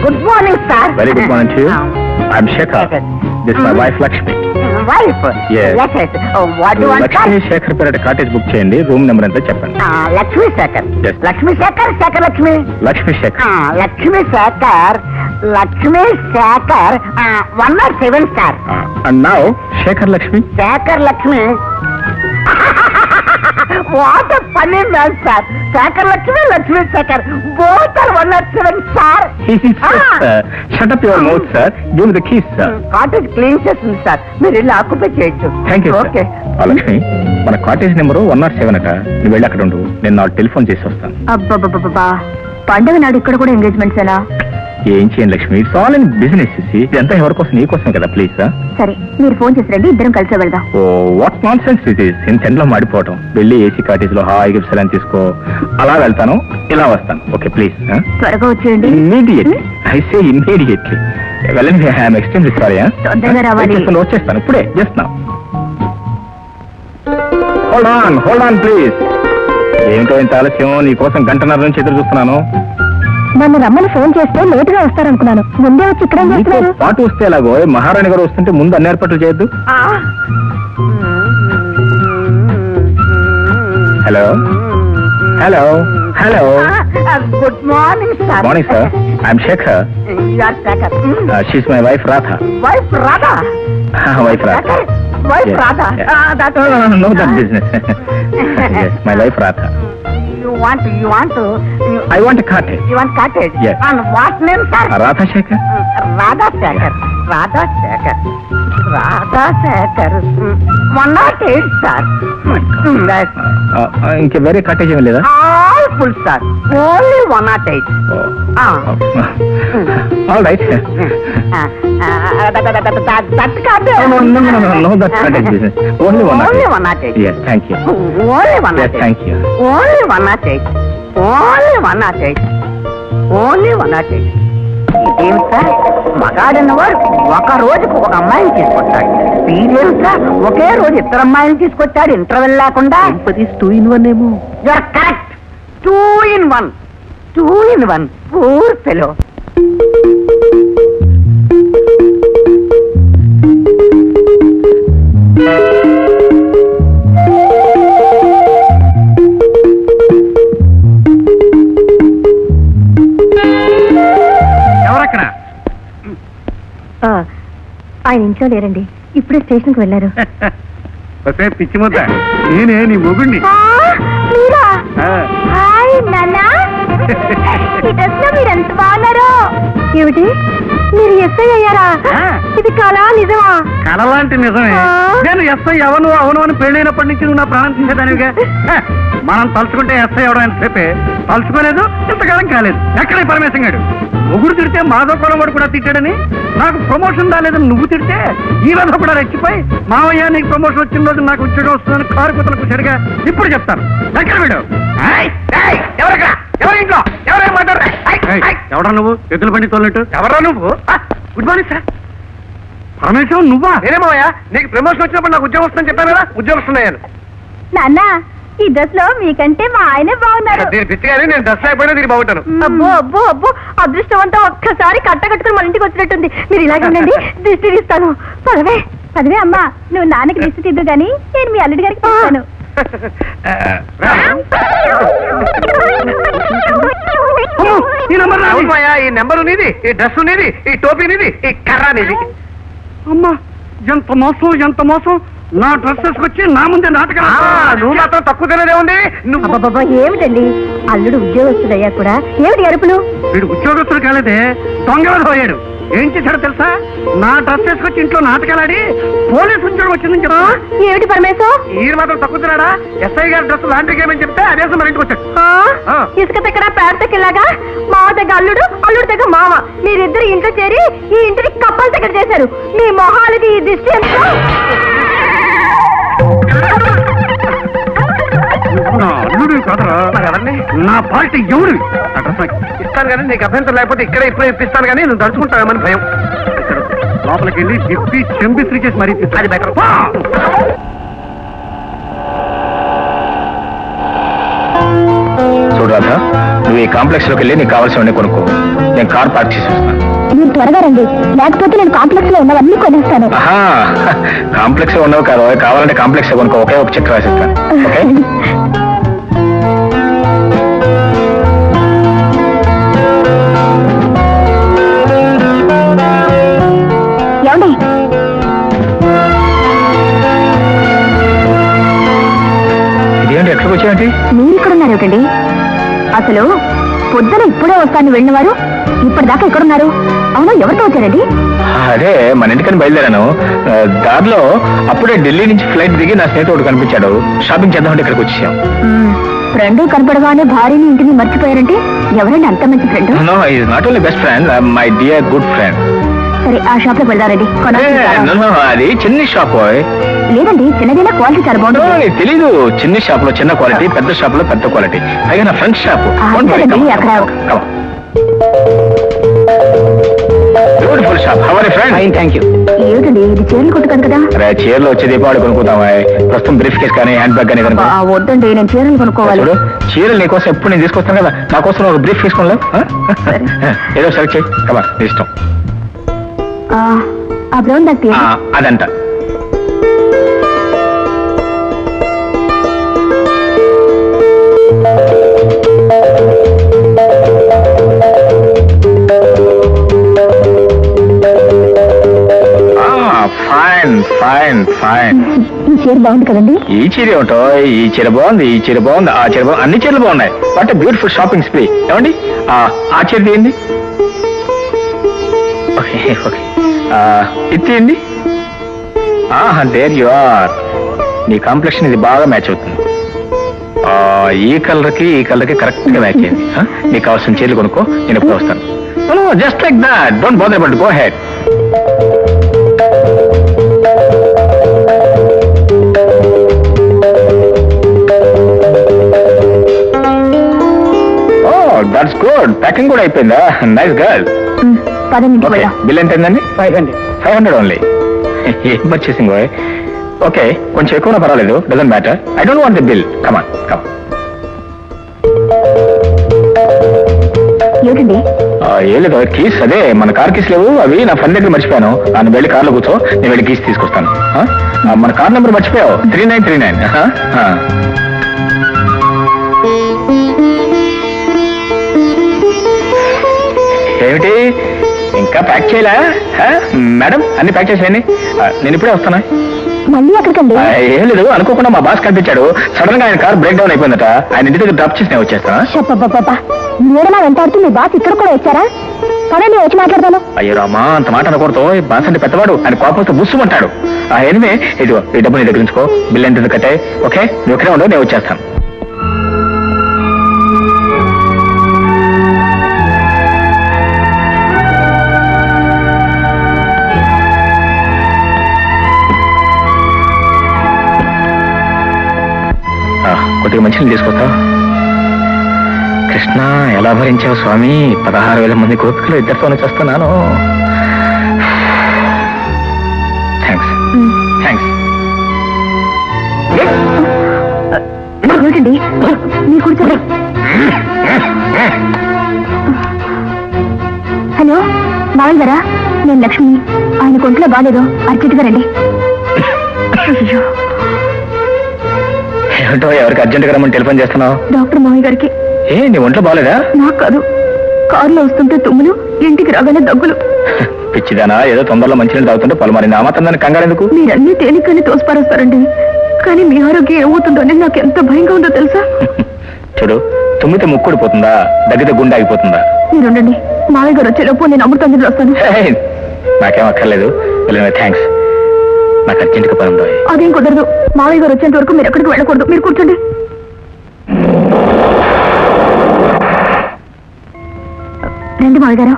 Speaker 4: Good morning sir.
Speaker 3: Very good morning to you. I'm Shekhar. This my wife Lakshmi.
Speaker 4: Wife?
Speaker 3: Yes.
Speaker 4: What do want?
Speaker 3: Lakshmi Shekhar పేరు కాటేజ్ బుక్ చేయండి. రూమ్ నెంబర్ ఎంత చెప్పండి.
Speaker 4: Lakshmi Shekhar.
Speaker 3: Yes.
Speaker 4: Lakshmi Shekhar, Shekhar Lakshmi.
Speaker 3: Lakshmi Shekhar.
Speaker 4: Lakshmi Shekhar, Lakshmi Shekhar 107 sir.
Speaker 3: And now Shekhar Lakshmi.
Speaker 4: Shekhar Lakshmi. What a funny man, sir. Shekhar Lakshmi, Lakshmi Shekhar, both are 107 sir.
Speaker 3: Shut up your mouth, sir. Give me the keys, sir.
Speaker 4: Cottage clean చేస్తుంది sir, మీరు వెళ్ళి occupy చేయొచ్చు.
Speaker 3: Thank you.
Speaker 4: Okay.
Speaker 3: Lakshmi, మన cottage number 107 అట. నువ్వు వెళ్ళి అక్కడ ఉండు, నేను నాకు టెలిఫోన్ చేసి వస్తాను.
Speaker 1: అబ్బబ్బబ్బా, పండుగ నాడు ఇక్కడ కూడా ఎంగేజ్మెంట్స్ ఏనా?
Speaker 3: ఏం చేయండి Lakshmi, it's all in business. ఇదంతా ఎవరి కోసం? నీ కోసం కదా. ప్లీజ్.
Speaker 1: సరే, మీరు ఫోన్ చేసి రండి, ఇద్దరం కలిసి వెళ్దాం.
Speaker 3: Oh what nonsense it is. ఇంత ఎండలో మాడిపోవటం. వెళ్ళి ఏసీ కాటేజ్ లో హాయిగా సెలైన్ తీసుకో. అలా వెళ్తాను, ఇలా వస్తాను. Okay please.
Speaker 1: త్వరగా వచ్చేయండి.
Speaker 3: ఇమ్మీడియట్లీ. I say immediately. వెళ్ళండి. I'm extremely sorry.
Speaker 1: తొందరగా రావాలి.
Speaker 3: వచ్చేస్తాను ఇప్పుడే. Just now. Hold on please. ఏమిటో ఇంత ఆలస్యం? నీ కోసం గంటన్నర నుంచి ఎదురు చూస్తున్నాను.
Speaker 1: నన్ను రమ్మని ఫోన్ చేస్తే లేటుగా వస్తారనుకున్నాను. ముందే వచ్చి ఇక్కడ
Speaker 3: పాటు వస్తే ఎలాగో? మహారాణి గారు వస్తుంటే ముందు అన్ని ఏర్పాట్లు చేయొద్దు. Hello hello hello.
Speaker 4: Good morning sir.
Speaker 3: Morning sir. I'm Shekhar.
Speaker 4: Shekhar.
Speaker 3: She's my wife Radha.
Speaker 4: Wife Radha?
Speaker 3: Wife Radha.
Speaker 4: Wife Radha?
Speaker 3: No, that business. Yes, my wife Radha.
Speaker 4: You want
Speaker 3: I want a cottage.
Speaker 4: You want cottage?
Speaker 3: Yes.
Speaker 4: And what name, sir?
Speaker 3: Radha Shekhar.
Speaker 4: Radha Shekhar. Radha Shekhar. Radha Shekhar. 108, sir. Yes.
Speaker 3: ఇంకే వేరే cottage ఏమి లేదా?
Speaker 4: All full, sir. Only 108.
Speaker 3: All right.
Speaker 4: That cottage?
Speaker 3: No, that's cottage business. Only 108.
Speaker 4: Only 108.
Speaker 3: Yes, thank you.
Speaker 4: Only 108.
Speaker 3: Yes, thank you.
Speaker 4: Only 108. Only 108. Only 108. ఇదేం sir, మగాడన్నవాడు ఒక రోజుకు ఒక అమ్మాయిని తీసుకొస్తాడు. వీరేం సార్, ఒకే రోజు ఇద్దరు అమ్మాయిని తీసుకొచ్చాడు ఇంటర్వెల్ లేకుండా. 2 in 1 ఏమో. You are correct. 2 in 1. 2 in 1. Poor fellow.
Speaker 1: ఆయన ఇంట్లో లేరండి, ఇప్పుడే స్టేషన్కి వెళ్ళారు.
Speaker 2: వస్తే పిచ్చి ముద్ద, నేనే నీ మొగుడిని.
Speaker 1: మీరు ఎంత బాగున్నారు. ఏమిటి, మీరు ఎస్ఐ అయ్యారా? ఇది కళ నిజమా?
Speaker 2: కళ లాంటి నిజమే. నేను ఎస్ఐ అవను అవను అని పెళ్ళైనప్పటి నుంచి నువ్వు నా ప్రాణం తీసేదానివిగా. మనం తలుచుకుంటే ఎస్ఐ అవడం ఎంతసేపే, తలుచుకోలేదు, ఇంతకాలం కాలేదు. ఎక్కడే పరమేశం గారు మొగుడు తిడితే మాధవ కులం వాడు కూడా తిట్టాడని నాకు ప్రమోషన్ రాలేదని నువ్వు తిడితే ఈ రోజు కూడా రెచ్చిపోయి మావయ్య నీకు ప్రమోషన్ వచ్చిన రోజు నాకు ఉద్యోగం వస్తుందని కారు కుతలకు సరిగా ఇప్పుడు చెప్తాను. ఎక్కడ వీడు? ఎవరింట్లో ఎవరైనా మాట్లాడరా? ఎవరా నువ్వు ఎద్దుల బండి తోలినట్టు? ఎవరా నువ్వు? Good morning sir. పరమేశ్వరం నువ్వా? నేనేమోయా, నీకు ప్రమోషన్ వచ్చినప్పుడు నాకు ఉద్యోగం వస్తుందని చెప్పాను కదా, ఉద్యోగం వస్తున్నాయని.
Speaker 1: నాన్న, ఈ డ్రెస్ లో మీకంటే మా ఆయనే బాగున్నారు.
Speaker 2: దీని పిచ్చి కానీ నేను డ్రెస్ అయిపోయినా దీనికి బాగుంటాను.
Speaker 1: అబ్బో అబ్బో అబ్బో, అదృష్టవంతం ఒక్కసారి కట్టుకుని మన ఇంటికి వచ్చినట్టుంది. మీరు ఇలాగే ఉండండి, దిష్టి తీస్తాను. పదవే పదవే అమ్మా, నువ్వు నాన్నకి దిష్టి తీద్దు గాని నేను మీ అల్లుడి గారికి తీస్తాను.
Speaker 2: ఈ నెంబర్ ఈ నెంబర్ నీది, ఈ డ్రెస్ నీది, ఈ టోపీ నీది, ఈ కర్ర నీది. అమ్మా ఎంత మోసం, ఎంత మోసం. నా డ్రెస్ వేసుకొచ్చి నా ముందే నాటకం. నువ్వు మాత్రం తక్కువ తినదే ఉంది.
Speaker 1: నువ్వు ఏమిటండి, అల్లుడు ఉద్యోగస్తుడయ్యా కూడా ఏమిటి అరుపులు?
Speaker 2: వీడు ఉద్యోగస్తుడు కాలేదే, దొంగ పోయాడు. ఏం చేశాడో తెలుసా? నా డ్రెస్ వేసుకొచ్చి ఇంట్లో నాటకాలాడి పోలీసు ఉద్యోగం వచ్చిందని చెప్పా.
Speaker 1: ఏమిటి పరమేశం,
Speaker 2: ఈ మాత్రం తక్కువ తిన్నాడా? ఎస్ఐ గారి డ్రెస్ లాంటి ఏమని చెప్తే అదేసం మన ఇంటికి వచ్చాడు.
Speaker 1: ఇసుక దగ్గర పేడ దగ్గరలాగా మావ దగ్గర అల్లుడు, అల్లుడు దగ్గర మావ, మీరిద్దరు ఇంట్లో చేరి ఈ ఇంటిని కప్పల దగ్గర చేశారు. మీ మొహాలకి ఈ దిష్టి ఎంత?
Speaker 2: అల్లుడు కాదరా, నా పార్టీ ఎవరు? ఇస్తాను కానీ నీకు అభ్యంతరం లేకపోతే ఇక్కడే ఇప్పుడే ఇప్పిస్తాను కానీ నువ్వు తడుచుకుంటావేమని భయం. లోపలికి వెళ్ళి తిప్పి చెంపిస్త్రీ చేసి మరీ అది బెటర్.
Speaker 3: చూడు రాధా, నువ్వు ఈ కాంప్లెక్స్ లోకి వెళ్ళి నీకు కావాల్సినవన్నీ కొనుక్కో. నేను కార్ పార్క్ చేసి వస్తాను.
Speaker 1: మీరు త్వరగా రండి, లేకపోతే నేను కాంప్లెక్స్ లో ఉన్నవన్నీ కొనేస్తాను.
Speaker 3: కాంప్లెక్స్ లో ఉన్నవి కాదు, కావాలంటే కాంప్లెక్స్ లో కొనుక్కో. ఒకే ఒక చెక్ రాసిస్తాను. ఓకే?
Speaker 1: ఏమండి,
Speaker 3: ఇదేంటి ఎక్కడికి వచ్చాయండి?
Speaker 1: మీరు ఇక్కడున్నారు ఏమిటండి? అసలు పొద్దున ఇప్పుడే వస్తాను వెళ్ళిన వారు ఇప్పటిదాకా ఎక్కడున్నారు? అవునా, ఎవరితో వచ్చారండి?
Speaker 3: అదే మన ఇంటికని బయలుదేరాను. దారిలో అప్పుడే ఢిల్లీ నుంచి ఫ్లైట్ దిగి నా స్నేహితుడు కనిపించాడు. షాపింగ్ చేద్దామంటే ఇక్కడికి వచ్చేసాం.
Speaker 1: ఫ్రెండ్ కనపడగానే భార్యని ఇంటిని మర్చిపోయారంటే ఎవరండి అంత మంచి friend?
Speaker 3: No, is not only best friend, my dear good friend.
Speaker 1: సరే, ఆ షాప్ లో వెళ్దారండి.
Speaker 3: అది చిన్న షాప్.
Speaker 1: లేదండి, చిన్నదైనా క్వాలిటీ చాలా బాగుంటుంది.
Speaker 3: తెలీదు, చిన్న షాప్ లో చిన్న క్వాలిటీ, పెద్ద షాప్ లో పెద్ద క్వాలిటీ. పైగా నా friend shop. Beautiful shop. How are you friend? Thank you.
Speaker 1: ఏమిటండి, ఇది చీరలు కొట్టుకాను కదా?
Speaker 3: అరే, చీరలు వచ్చే దీపావళి కొనుక్కుందామా? ప్రస్తుతం బ్రీఫ్ కేస్ కానీ హ్యాండ్ బ్యాగ్ కానీ కనుక.
Speaker 1: వద్దండి, నేను చీరలు కొనుక్కోవాలి.
Speaker 3: చీరలు నీకోసం ఎప్పుడు నేను తీసుకొస్తాను కదా, నా కోసం ఒక బ్రీఫ్ తీసుకోలే. ఏదో సెలెక్ట్ చేయి. కమా, ఇష్టం.
Speaker 1: ఆ బ్రౌన్ బ్యాగ్
Speaker 3: అదంట. Fine fine fine.
Speaker 1: ఈ చీర బాగుంది కదండి?
Speaker 3: ఈ చీర ఏమిటో, ఈ చీర బాగుంది, ఈ చీర బాగుంది, ఆ చీర బాగుంది, అన్ని చీరలు బాగున్నాయి. What a beautiful shopping spree. ఏమండి, ఆ చీర తీయండి. ఓకే ఓకే, ఇది తీయండి. There you are. నీ కాంప్లెక్షన్ ఇది బాగా మ్యాచ్ అవుతుంది. ఈ కలర్కి ఈ కలర్కి కరెక్ట్ గా మ్యాచ్ అయింది. నీకు కావాల్సిన చీరలు కొనుక్కో, నేను ఎప్పుడు వస్తాను. Just like that, don't bother about, go head. That's good. Packing కూడా అయిపోయిందా? Nice girl. బిల్ ఎంత అయిందండి? 500 ఓన్లీ. ఏం పర్చేసింగ్? ఓకే, కొంచెం ఎక్కువ పర్వాలేదు, doesn't matter. I don't want the bill. Come on come.
Speaker 1: ఏమిటండి?
Speaker 3: ఏం లేదు, కీస్ అదే మన కార్ కీస్ లేవు, అవి నా ఫ్రెండ్ దగ్గర మర్చిపోయాను. నన్ను వెళ్ళి కార్లో కూర్చో, నేను వెళ్ళి కీస్ తీసుకొస్తాను. మన కార్ నెంబర్ మర్చిపోయావు, 3939. ఏమిటి ఇంకా ప్యాక్ చేయలే మేడం అన్ని ప్యాక్ చేసేయండి నేను ఇప్పుడే వస్తాను
Speaker 1: మళ్ళీ ఎక్కడికండి?
Speaker 3: ఏం లేదు అనుకోకుండా మా బాస్ కనిపించాడు సడన్ గా ఆయన కార్ బ్రేక్ డౌన్ అయిపోయిందట ఆయన ఇంటి దగ్గర డ్రాప్ చేసి నేను వచ్చేస్తాను
Speaker 1: మీరేనా వెంటాడుతూ మీ బాస్ ఇక్కడ కూడా వచ్చారా? పదండి వచ్చి మాట్లాడతాను.
Speaker 3: అయ్యో రామా అంత మాట అనకూడదు బాస్ అంటే పెద్దవాడు ఆయన కోపంతో బుస్సుమంటాడు ఎనివే ఇదిగో ఈ డబ్బు నీ దగ్గర ఉంచుకో బిల్ ఎంత కట్టే ఓకే నువ్వు ఇక్కడే ఉండవు నేను వచ్చేస్తాను కొద్దిగా మంచిని తీసుకొస్తావు కృష్ణ ఎలా భరించావు స్వామి 16,000 మంది గోపికలు ఇద్దరితోనే చేస్తున్నాను థ్యాంక్స్ థ్యాంక్స్
Speaker 1: ఏంటండి మీరు కూర్చోండి. హలో మావయ్య గారా నేను లక్ష్మి ఆయన కొంట్లో బాగాలేదు అర్జెంటుగా రండి.
Speaker 3: ఏమిటో ఎవరికి అర్జెంట్గా రమ్మని టెలిఫోన్ చేస్తున్నావు
Speaker 1: డాక్టర్ మావయ్య గారికి.
Speaker 3: ఏ నీ ఒంట్లో బాగాలేదా?
Speaker 1: నాకు కాదు కారులో వస్తుంటే తుమ్ములు ఇంటికి రాగానే దగ్గులు.
Speaker 3: పిచ్చిదానా ఏదో తొందరలో మంచినీళ్ళు తాగుతుంటే పొలమరి నా మాత్రం దాన్ని కంగారు ఎందుకు?
Speaker 1: మీరన్నీ తేలికని తోసిపారేస్తారండి కానీ మీ ఆరోగ్యం ఏమవుతుందో అని నాకు ఎంత భయంగా ఉందో తెలుసా?
Speaker 3: చూడు తుమ్మితే ముక్కుడు పోతుందా దగ్గితే గుండె ఆగిపోతుందా?
Speaker 1: మీరుండండి మావయ్య గారు వచ్చేలోపు నేను అమృతాంజలి వస్తాను.
Speaker 3: నాకేం అక్కర్లేదు థ్యాంక్స్ నాకు అర్జెంట్గా పని ఉందో.
Speaker 1: అదేం కుదరదు మావయ్య గారు వచ్చేంత వరకు మీరు ఎక్కడికి వెళ్ళకూడదు మీరు కూర్చోండి. రండి మావయ్య గారు.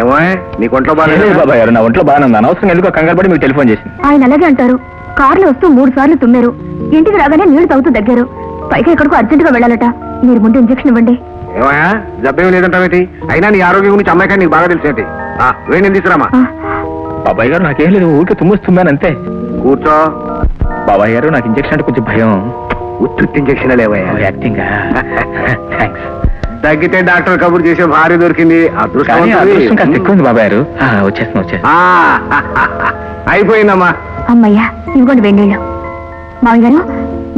Speaker 2: ఏమో నీ ఒంట్లో బాగాలేదు
Speaker 3: బాబాయ్ గారు నా ఒంట్లో బాగానే ఉంది అనవసరం ఎందుకు కంగారు పడి మీకు టెలిఫోన్ చేసింది.
Speaker 1: ఆయన అలాగే అంటారు కారులో వస్తూ 3 సార్లు తుమ్మారు ఇంటికి రాగానే నీళ్లు తాగుతూ దగ్గారు పైగా ఎక్కడికో అర్జెంటుగా వెళ్ళాలట మీరు ముందు ఇంజక్షన్ ఇవ్వండి.
Speaker 2: ఏమయ్యా జబ్బేమి లేదంటావేటి అయినా నీ ఆరోగ్యం గురించి అమ్మాయికా నీకు బాగా తెలిసేటి వేణి తీసుకురామా.
Speaker 3: బాబాయ్ గారు నాకేం లేదు ఊరికే తుమ్ముస్తున్నాను అంతే.
Speaker 2: కూర్చో.
Speaker 3: బాబాయ్ గారు నాకు ఇంజక్షన్ అంటే కొంచెం భయం.
Speaker 2: ఉత్తుత్తి ఇంజక్షన్ లేవయ్యా
Speaker 3: యాక్టింగ్ థ్యాంక్స్.
Speaker 2: తగ్గితే డాక్టర్ కబుర్ చేసే భార్య దొరికింది
Speaker 3: అదృష్టం కాస్త ఎక్కువ ఉంది బాబాయ్ గారు వచ్చేస్తాను
Speaker 2: అయిపోయిందమ్మా.
Speaker 1: అమ్మయ్యా ఇవ్వండి వేణీళ్ళు. మావయ్య గారు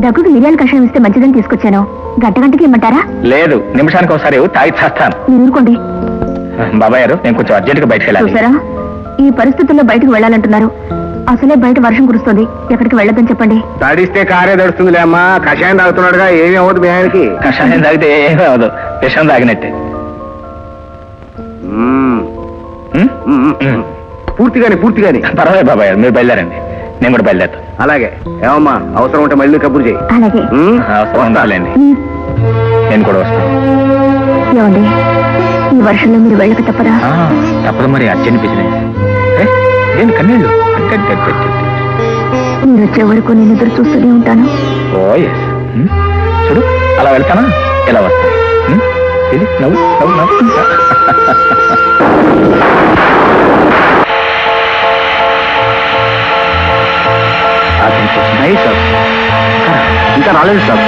Speaker 1: దగ్గుకి మిరియాల కషాయం ఇస్తే మంచిదని తీసుకొచ్చాను గంటకి ఇమ్మంటారా?
Speaker 3: లేదు నిమిషానికి ఒకసారి తాగి చేస్తాను.
Speaker 1: మీరు ఊరుకోండి.
Speaker 3: బాబాయ్ గారు నేను కొంచెం అర్జెంట్గా బయటకు వెళ్ళాలి.
Speaker 1: చూసారా ఈ పరిస్థితుల్లో బయటకు వెళ్ళాలంటున్నారు అసలే బయట వర్షం కురుస్తుంది ఎక్కడికి వెళ్ళొద్దని చెప్పండి.
Speaker 2: తడిస్తే కారే తడుస్తుందిలే అమ్మా కషాయం తాగుతున్నాడుగా ఏమి అవ్వదు మీ ఆయనకి.
Speaker 3: కషాయం తాగితే ఏమీ అవ్వదు విషం తాగినట్టే.
Speaker 2: పూర్తిగానే
Speaker 3: పర్వాలేదు బాబాయ్ గారు మీరు బయలుదేరండి నేను కూడా బయలుదేరుతాను.
Speaker 2: అలాగే ఏమమ్మా అవసరం ఉంటే మళ్ళీ కబుర్ చేయి.
Speaker 1: అలాగే
Speaker 3: అవసరం ఉండాలండి నేను కూడా వస్తాను.
Speaker 1: ఏమండి ఈ వర్షంలో మీరు వెళ్ళక తప్పదా?
Speaker 3: తప్పదు మరి అర్జెంట్ బిజినెస్ నేను కన్నీళ్ళు
Speaker 1: మీరు వచ్చే వరకు నేను ఎదురు చూస్తూనే ఉంటాను.
Speaker 3: ఓ ఎస్ చూడు అలా వెళ్తానా ఎలా వస్తాను ఇది నవ్వు నవ్వు నవ్వు.
Speaker 2: ఇంకా రాలేదు సార్.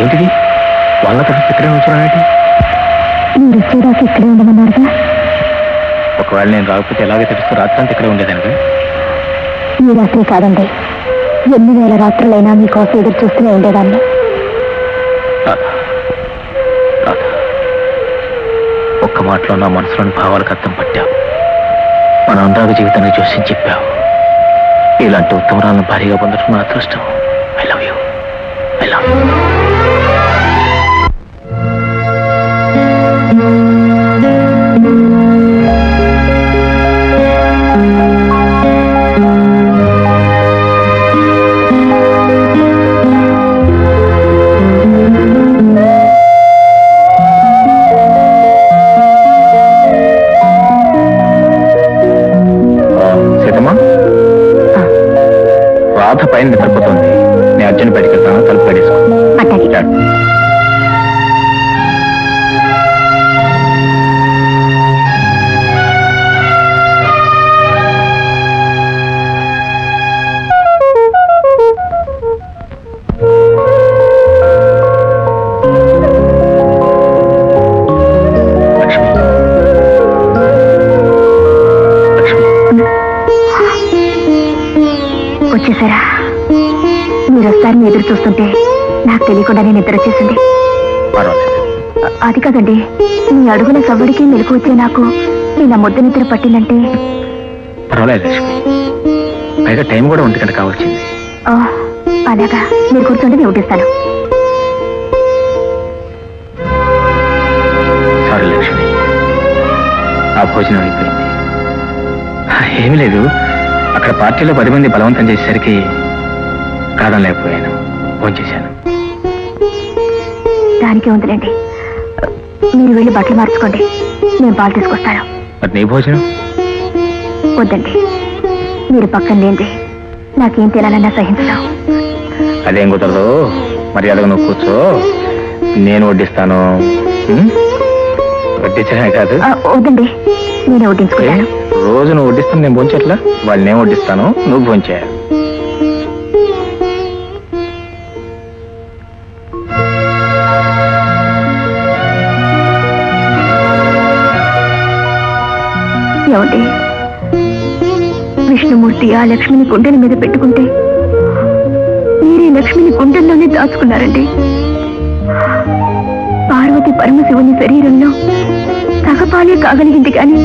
Speaker 3: ఏంటిది వాళ్ళతో ఇక్కడే ఉంచున్నానంటే
Speaker 1: మీరు వచ్చేదాకా ఇక్కడే ఉండమన్నారుగా.
Speaker 3: ఒకవేళ నేను రాకపోతే ఎలాగే తెలుస్తూ రాత్రంతా ఇక్కడే ఉండేదానికి.
Speaker 1: ఈ రాత్రి కాదండి ఎన్ని వేల రాత్రులైనా మీకోసం ఎదురు చూస్తూనే ఉండేదాన్ని.
Speaker 3: ఒక్క మాటలో నా మనసులోని భావాలకు అర్థం పట్టావు మన అనురాగ జీవితాన్ని చూసి చెప్పావు. ఇలాంటి ఉత్తమరాలను భారీగా పొందడం నా అదృష్టం. I love you I love you. Radha పైన నిద్రపోతుంది నేను అర్జెంట్ బయటకు వెళ్తాను తలుపు పడేసుకో.
Speaker 1: వచ్చేసారా? మీరు వస్తారని ఎదురు చూస్తుంటే నాకు తెలియకుండా నేను నిద్ర వచ్చేసింది. అది కాదండి, మీ అడుగుల సవ్వడికి మెలకు వచ్చే నాకు ఇలా ముద్ద నిద్ర పట్టిందంటే.
Speaker 3: పర్వాలేదు లక్ష్మి, పైగా టైం కూడా 1 గంట కావచ్చింది.
Speaker 1: అలాగా, మీరు కూర్చోండి, నేను వడ్డిస్తాను.
Speaker 3: సారీ లక్ష్మి, ఆ భోజనం అయిపోయింది. ఏమీ లేదు, అక్కడ పార్టీలో 10 మంది బలవంతం చేసేసరికి కాదనలేకపోయాను, భోంచేశాను.
Speaker 1: దానికే ఉందిలేండి, మీరు వెళ్ళి బట్టలు మార్చుకోండి, నేను పాలు తీసుకొస్తాను.
Speaker 3: మరి నీ భోజనం?
Speaker 1: వద్దండి, మీరు పక్కన లేండి, నాకేం తినాలన్నా సహించడం.
Speaker 3: అదేం కుదరదు, మర్యాదగా నువ్వు కూర్చో, నేను వడ్డిస్తాను. వడ్డించడమే కాదు.
Speaker 1: వద్దండి, నేనే వడ్డించుకుంటాను.
Speaker 3: రోజు నువ్వు వడ్డిస్తాను, నేను భోంచేట్లా? వాళ్ళు నేను వడ్డిస్తాను, నువ్వు భోంచేయాలి.
Speaker 1: ఏమండి, విష్ణుమూర్తి ఆ లక్ష్మిని గుండెల మీద పెట్టుకుంటే మీరే లక్ష్మిని గుండెల్లోనే దాచుకున్నారండి. పార్వతి పరమశివుని శరీరంలో సగపాలే కాగలిగింది, కానీ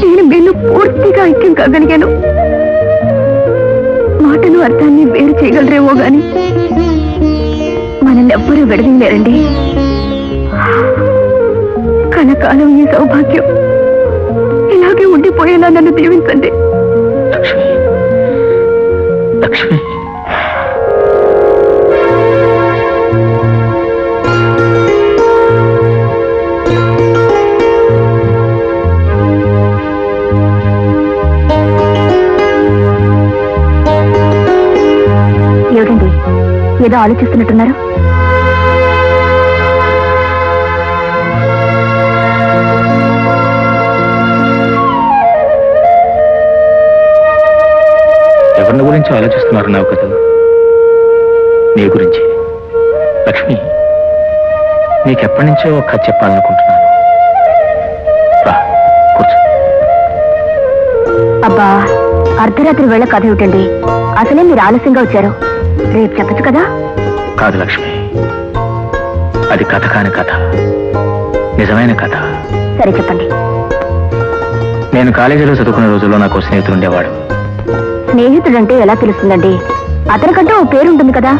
Speaker 1: నేను మీలో పూర్తిగా ఐక్యం కాగలిగాను. మాటను అర్థాన్ని వేరు చేయగలరేమో గాని మనల్ని ఎవ్వరూ విడదీయలేరండి. కనకాలం ఈ సౌభాగ్యం ఇలాగే ఉండిపోయేలా నన్ను దీవించండి.
Speaker 3: లక్ష్మి, లక్ష్మి,
Speaker 1: ఏమిటండి, ఏదో ఆలోచిస్తున్నట్టున్నారు?
Speaker 3: ఎవరిని గురించి ఆలోచిస్తున్నారు నాకు కదా? నీ గురించి. లక్ష్మి, నీకెప్పటి నుంచో ఒక కథ చెప్పాలనుకుంటున్నాను. రా కూర్చో.
Speaker 1: అబ్బా, అర్ధరాత్రి వేళ కథ ఏమిటండి? అసలే మీరు ఆలస్యంగా వచ్చారు, రేపు చెప్పచ్చు కదా.
Speaker 3: కాదు లక్ష్మి, అది కథ కాని కథ, నిజమైన కథ.
Speaker 1: సరే చెప్పండి.
Speaker 3: నేను కాలేజీలో చదువుకునే రోజుల్లో నాకు స్నేహితుడు ఉండేవాడు.
Speaker 1: స్నేహితుడంటే ఎలా తెలుస్తుందండి? అతనికంటే ఓ పేరుంటుంది కదా.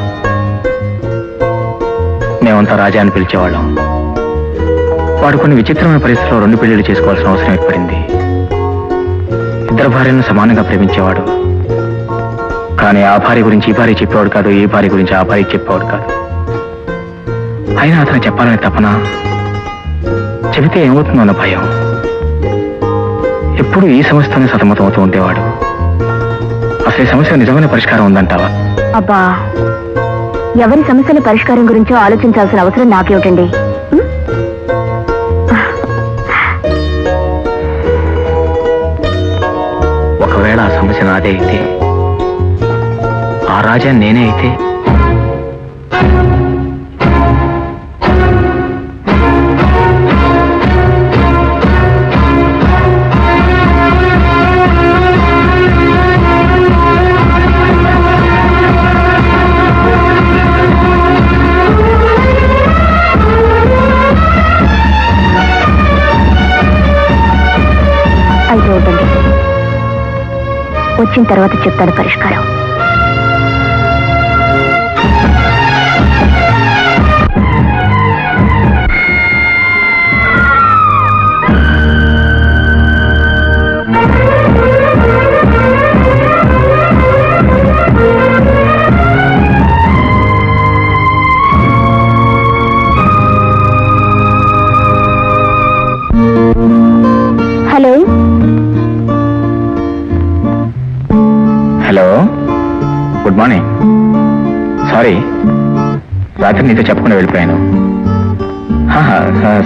Speaker 3: మేమంతా రాజా అని పిలిచేవాళ్ళం. వాడు కొన్ని విచిత్రమైన పరిస్థితుల్లో 2 పెళ్లిళ్ళు చేసుకోవాల్సిన అవసరం ఏర్పడింది. 2 భార్యలను సమానంగా ప్రేమించేవాడు. కానీ ఆ భార్య గురించి ఈ భార్య చెప్పేవాడు కాదు, ఈ భార్య గురించి ఆ భార్య చెప్పేవాడు కాదు. అయినా అతను చెప్పాలని తపన, చెబితే ఏమవుతుందో అన్న భయం. ఎప్పుడు ఈ సమస్యతోనే సతమతమవుతూ ఉండేవాడు. అసలు ఈ సమస్య నిజమైన పరిష్కారం ఉందంటావా?
Speaker 1: అబ్బా, ఎవరి సమస్యల పరిష్కారం గురించో ఆలోచించాల్సిన అవసరం నాకేమిటండి?
Speaker 3: ఒకవేళ ఆ సమస్య నాదే అయితే, ఆ రాజా నేనే అయితే,
Speaker 1: అయితే వద్దండి, వచ్చిన తర్వాత చెప్తాను పరిష్కారం. Hello
Speaker 3: hello, good morning. Sorry, రాత్రి నీతో చెప్పకుండా వెళ్ళిపోయాను.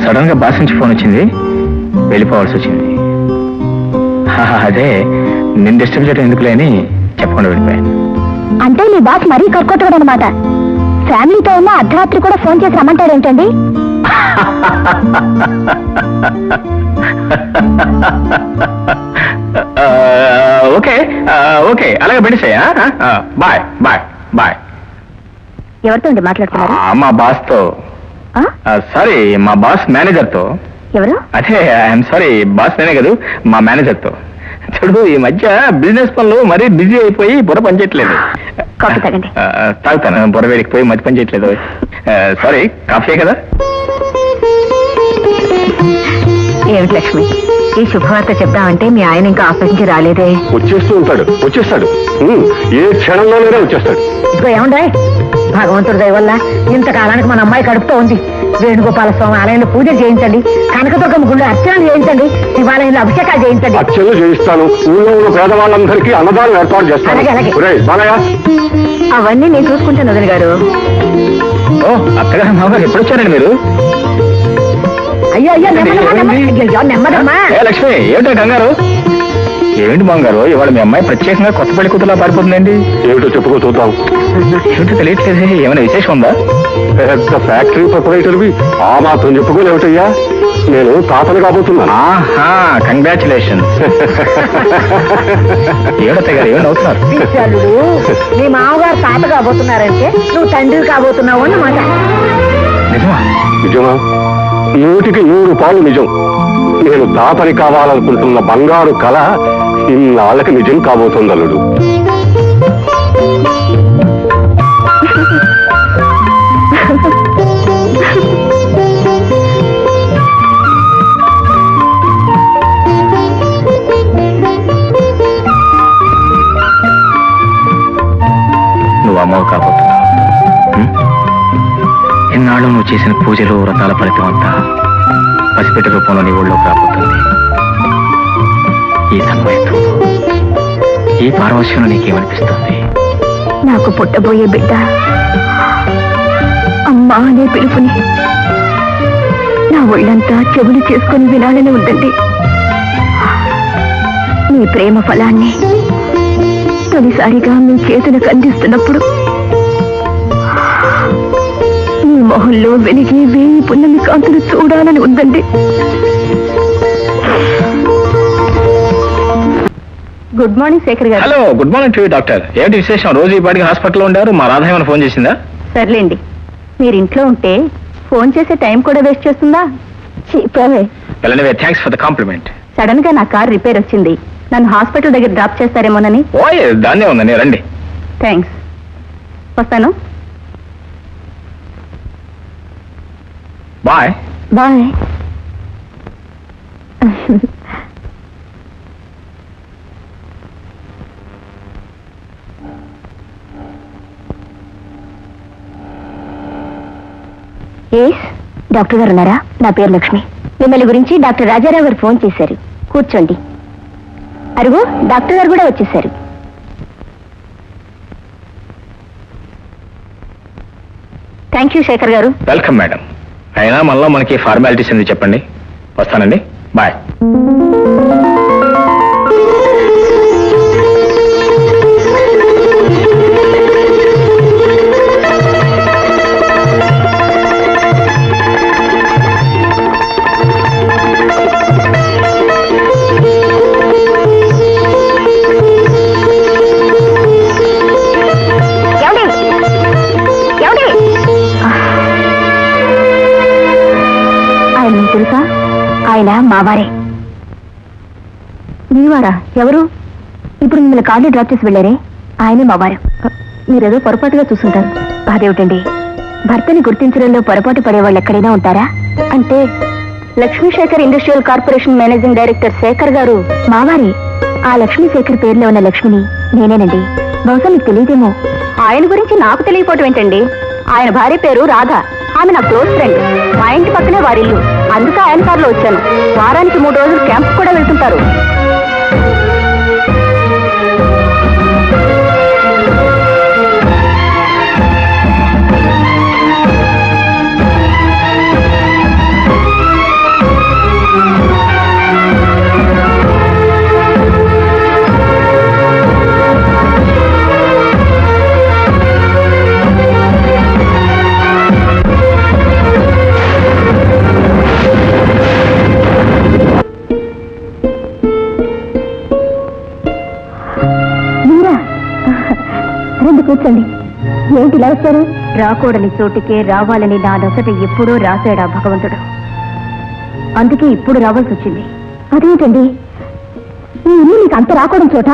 Speaker 3: సడన్ గా బాస్ నుంచి ఫోన్ వచ్చింది, వెళ్ళిపోవాల్సి వచ్చింది. అదే నిన్ను డిస్టర్బ్ చేయడం ఎందుకులే అని చెప్పకుండా వెళ్ళిపోయాను.
Speaker 1: అంటే మీ బాస్ మరీ కర్కోటకుడు అనమాట. ఫ్యామిలీతో ఉన్న అర్ధరాత్రి కూడా ఫోన్ చేసి రమ్మంటాడు ఏంటండి?
Speaker 3: ఓకే ఓకే అలాగే పెట్టేసాయా. Bye bye bye.
Speaker 1: ఎవరితో అండి మాట్లాడుతున్నారు?
Speaker 3: మా బాస్ తో. సారీ, మా బాస్ మేనేజర్ తో.
Speaker 1: ఎవరు?
Speaker 3: అదే ఐఎమ్ సారీ, బాస్ నేనే కదా, మా మేనేజర్ తో. చూడు, ఈ మధ్య బిజినెస్ పనులు మరీ బిజీ అయిపోయి బుర్ర పనిచేయట్లేదు.
Speaker 1: కాఫీ తాగండి.
Speaker 3: తాగుతాను, బుర్ర వేడికి పోయి మధ్య పనిచేయట్లేదు. సారీ, కాఫీ కదా.
Speaker 1: ఏమిటి లక్ష్మి, ఈ శుభవార్త చెప్దామంటే మీ ఆయన ఇంకా ఆఫీస్ నుంచి రాలేదే?
Speaker 5: వచ్చేస్తాడు. ఏ క్షణంలోనే వచ్చేస్తాడు.
Speaker 4: ఇదిగో ఏముండే, భగవంతుడి దయ వల్ల ఇంతకాలానికి మన అమ్మాయి కడుపుతో ఉంది. వేణుగోపాల స్వామి ఆలయంలో పూజలు చేయించండి, కనకదుర్గమ్మ గుళ్ళు అర్చనలు చేయించండి, శివాలయంలో అభిషేకాలు చేయించండి.
Speaker 5: అర్చనలు చేయిస్తాను, ఊళ్ళో ఉన్న పేదవాళ్ళందరికీ అన్నదానం ఏర్పాటు చేస్తాను.
Speaker 1: అవన్నీ నేను చూసుకుంటాను వదిన గారు.
Speaker 3: ఓ అత్తగారు మామగారు ఎప్పుడు వచ్చారండి మీరు?
Speaker 4: అయ్యో నెమ్మదమ్మా.
Speaker 3: లక్ష్మి, ఏమిటో కంగారు? ఏంటి మామగారు, ఇవాళ మీ అమ్మాయి ప్రత్యేకంగా కొత్త పెళ్లి కూతురులా పారిపోతుందండి.
Speaker 5: ఏమిటో చెప్పుకో చూద్దాం.
Speaker 3: ఏమిటో తెలియట్లేదు, ఏమైనా విశేషం ఉందా?
Speaker 5: పెద్ద ఫ్యాక్టరీ ప్రొపరేటర్వి, ఆ మాత్రం చెప్పుకోలేమిటయ్యా? నేను తాతను కాబోతున్నాను.
Speaker 3: కంగ్రాచులేషన్స్. ఏడత గారు ఏమైనా అవుతున్నారు?
Speaker 4: మీ మామగారు తాత కాబోతున్నారంటే నువ్వు తండ్రి కాబోతున్నావు అన్నమాట.
Speaker 5: నిజమా? 100కి 100 పాలు నిజం. నేను తాతని కావాలనుకుంటున్న బంగారు కళ ఇన్నాళ్ళకి నిజం కాబోతుంది అల్లుడు.
Speaker 3: నువ్వు అమ్మవు కాబోతున్నావు. ఇన్నాళ్ళు నువ్వు చేసిన పూజలు వ్రతాల ఫలితం అంతా పసిపెట్ట రూపంలో నీ ఊళ్ళోకి రాబోతుంది. ఈ తన్మయత్వం, ఈ పారవశ్యంలో నీకేమనిపిస్తుంది?
Speaker 1: నాకు పుట్టబోయే బిడ్డ అమ్మా అనే పిలుపుని నా ఒళ్ళంతా చెవులు చేసుకుని వినాలని ఉందండి. మీ ప్రేమ ఫలాన్ని తొలిసారిగా మీ చేతులకు అందిస్తున్నప్పుడు మీ మొహంలో వెలిగి వేయి పున్నమి కాంతులు చూడాలని ఉందండి. గుడ్ మార్నింగ్ శేఖర్ గారు.
Speaker 3: Hello, good morning to you doctor. ఏంటి విశేషం? రోజు ఈ పాటికి హాస్పిటల్లో ఉండారు. మా రాధ ఏమైనా ఫోన్ చేసిందా?
Speaker 1: సర్లేండి, మీరు ఇంట్లో ఉంటే ఫోన్ చేసే టైం కూడా వేస్ట్ చేస్తుందా?
Speaker 3: Thanks for the complement.
Speaker 1: Sudden గా నా కార్ రిపేర్ వచ్చింది, నన్ను హాస్పిటల్ దగ్గర డ్రాప్ చేస్తారేమోనని.
Speaker 3: ఓయ్, దాన్నే ఉందండి, రండి.
Speaker 1: థ్యాంక్స్, వస్తాను.
Speaker 3: Bye
Speaker 1: bye. డాక్టర్ గారు ఉన్నారా? నా పేరు లక్ష్మి. మిమ్మల్ని గురించి డాక్టర్ రాజారావు గారు ఫోన్ చేశారు. కూర్చోండి. అరుగు, డాక్టర్ గారు కూడా వచ్చేశారు. థ్యాంక్ యూ శేఖర్ గారు.
Speaker 3: Welcome madam. అయినా మనలో మనకి ఫార్మాలిటీస్ ఎందుకు చెప్పండి. వస్తానండి, బాయ్.
Speaker 1: తెలుసా? ఆయన మావారే. మీవారా? ఎవరు? ఇప్పుడు మిమ్మల్ని కార్డు డ్రాప్ చేసి వెళ్ళారే, ఆయనే మావారు. మీరేదో పొరపాటుగా చూసుంటారు. అదేమిటండి, భర్తని గుర్తించడంలో పొరపాటు పడేవాళ్ళు ఎక్కడైనా ఉంటారా? అంటే Lakshmishekar industrial corporation managing director Shekhar గారు మావారి. ఆ లక్ష్మీశేఖర్ పేరులో ఉన్న లక్ష్మిని నేనేనండి. బహుశా మీకు తెలియదేమో. ఆయన గురించి నాకు తెలియకపోవటం ఏంటండి? ఆయన భార్య పేరు రాధ, ఆమె నా క్లోజ్ ఫ్రెండ్. మా ఇంటి పక్కనే వారిల్లు, అందుకే ఆయన కార్లో వచ్చాను. వారానికి 3 రోజులు క్యాంప్ కూడా వెళ్తుంటారు. కూర్చోండి. ఏంటి ఇలా వచ్చారు? రాకూడని చోటుకే రావాలని నా నొసట ఎప్పుడూ రాశాడా భగవంతుడు. అందుకే ఇప్పుడు రావాల్సి వచ్చింది. అదేంటండి, ఈ ఇల్లు నీకు అంత రాకూడని చోట?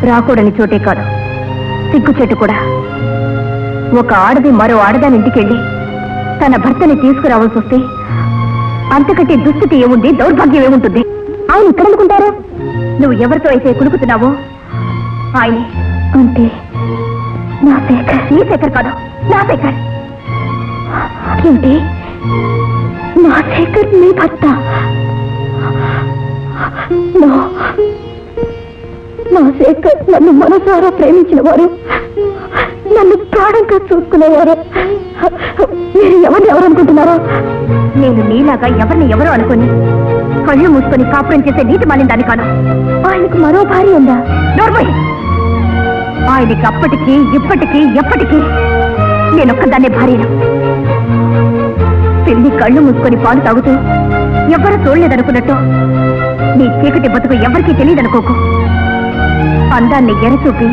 Speaker 1: రాకూడని చోటే కాదు, సిగ్గు చెట్టు కూడా. ఒక ఆడది మరో ఆడదాని ఇంటికెళ్ళి తన భర్తని తీసుకురావాల్సి వస్తే అంతకంటే దుస్థితి ఏముంది, దౌర్భాగ్యం ఏముంటుంది? ఆయన ఇక్కడ అనుకుంటారు. నువ్వు ఎవరితో అయితే కులుకుతున్నావో ఆయనే. అంటే నా శేఖర్? నీ శేఖర్ కాదు, నా శేఖర్. ఏంటి, నా శేఖర్ నీ భర్త? నా శేఖర్ నన్ను మనసారా ప్రేమించిన వారు, నన్ను ప్రాణంగా చూసుకునేవారు. మీరు ఎవరిని ఎవరనుకుంటున్నారో? నేను నీలాగా ఎవరిని ఎవరో అనుకుని కళ్ళు మూసుకొని కాపురం చేసే నీటి మాలిందాన్ని కాను. ఆయనకు మరో భార్య ఉందా? నోర్మోయ్, ఆయనకి అప్పటికీ ఇప్పటికీ ఎప్పటికీ నేనొక్కదాన్నే భార్యను. పిల్లి కళ్ళు మూసుకొని పాలు తాగుతూ ఎవరు చూడలేదనుకున్నట్టు నీ చీకటి బతుకు ఎవరికీ తెలియదనుకోకు. అందాన్ని ఎరచూపి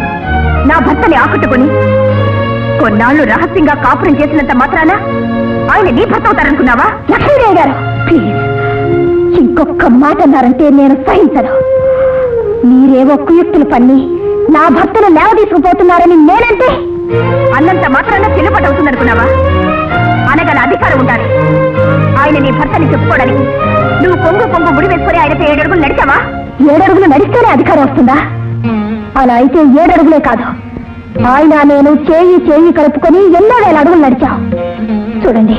Speaker 1: నా భర్తని ఆకట్టుకుని కొన్నాళ్లు రహస్యంగా కాపురం చేసినంత మాత్రాన ఆయన నీ భర్త అవుతారనుకున్నావా? లక్ష్మీదేవి గారు, ప్లీజ్, ఇంకొక మాట అన్నారంటే నేను సహించను. మీరేవో కుయుక్తులు పన్ని నా భర్తను లేవ తీసుకుపోతున్నారని నేనంటే అన్నంత మాత్రాన చెల్లుబాటు అవుతుందనుకున్నావా? అనగల అధికారం ఉండాలి. ఆయన నీ భర్తని చెప్పుకోవడానికి నువ్వు కొంగు కొంగు ముడి వేసుకుని ఆయనతో 7 అడుగులు నడిచావా? 7 అడుగులు నడిస్తేనే అధికారం వస్తుందా? అలా అయితే 7 అడుగులే కాదు, ఆయన నేను చేయి చేయి కలుపుకొని ఎన్నో వేల అడుగులు నడిచావు. చూడండి,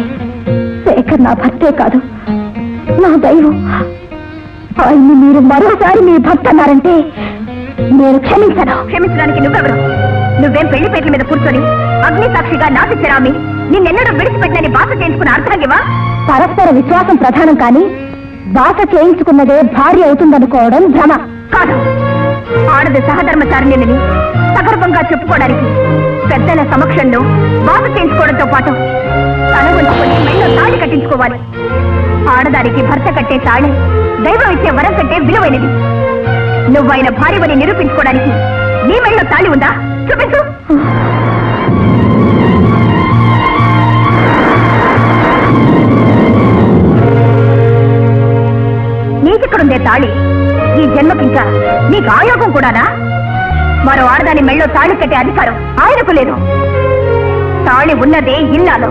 Speaker 1: శేఖర్ నా భర్తే కాదు, నా దైవం. ఆయన్ని మీరు మరోసారి మీ భర్త అన్నారంటే నేను క్షమించను. క్షమించడానికి నువ్వెవరు? నువ్వేం పెళ్లి పేట్ల మీద కూర్చొని అగ్ని సాక్షిగా నాటించరామి నిన్నెన్నడూ విడిచిపెట్టినని బాస చేయించుకున్న అర్థంగివా? పరస్పర విశ్వాసం ప్రధానం కానీ బాస చేయించుకున్నదే భార్య అవుతుందనుకోవడం భ్రమ. కాదు, ఆడది సహధర్మచారిణిని సగర్భంగా చెప్పుకోవడానికి పెద్దల సమక్షంలో బాస చేయించుకోవడంతో పాటు తల వంచుకొని మెళ్ళో తాళి కట్టించుకోవాలి. ఆడదానికి భర్త కట్టే తాళి దైవం ఇచ్చే వరం కంటే విలువైనది. నువ్వైన భార్యవని నిరూపించుకోవడానికి నీ మెళ్ళో తాళి ఉందా? చూపించు. నీకిక్కడుందే తాళి. ఈ జన్మకింకా నీకు ఆయోగం కూడానా? మరో ఆడదాని మెళ్ళో తాళి కట్టే అధికారం ఆయనకు లేదు. తాళి ఉన్నదే ఇల్లాలో,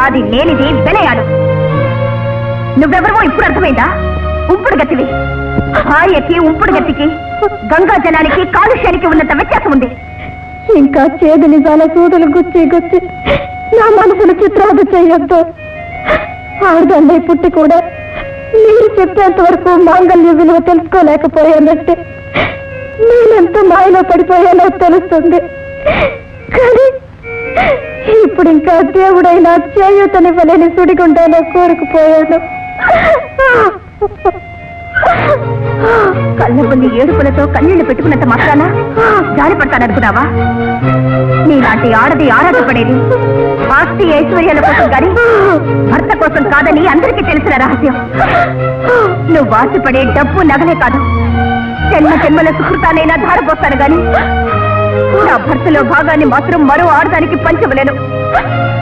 Speaker 1: అది లేనిది బెలయాడు. నువ్వెవరో ఇప్పుడు అర్థమైందా? ఉంపుడు గతివి. భార్యకి ఉంపుడు గతికి గంగా జలానికి కాలుష్యానికి ఉన్నంత వ్యత్యాసం ఉంది. ఇంకా చేదు నిజాల సూదులు గుచ్చి గుచ్చి నా మనసును చిత్రాలు చేయొద్దు. ఆడదాన్ని పుట్టి కూడా మీరు చెప్పేంత వరకు మాంగళ్య విలువ తెలుసుకోలేకపోయానంటే నేనెంత మాయలో పడిపోయానో తెలుస్తుంది. కానీ ఇప్పుడు ఇంకా దేవుడైనా చేయూతనివ్వలేని సుడిగుండాలో కోరుకుపోయాను. కళ్ళ కొన్ని ఏడుపులతో కన్నీళ్లు పెట్టుకున్నంత మాత్రాన జారి పడతాననుకున్నావా? నీలాంటి ఆడది ఆరాటపడేది ఆస్తి ఐశ్వర్యాల కోసం కానీ భర్త కోసం కాదని అందరికీ తెలిసిన రహస్యం. నువ్వు ఆశపడే డబ్బు నగలే కాదు, జన్మ జన్మల సుకృతానైనా ధారపోస్తాను గాని నా భర్తలో భాగాన్ని మాత్రం మరో ఆడదానికి పంచవలేను.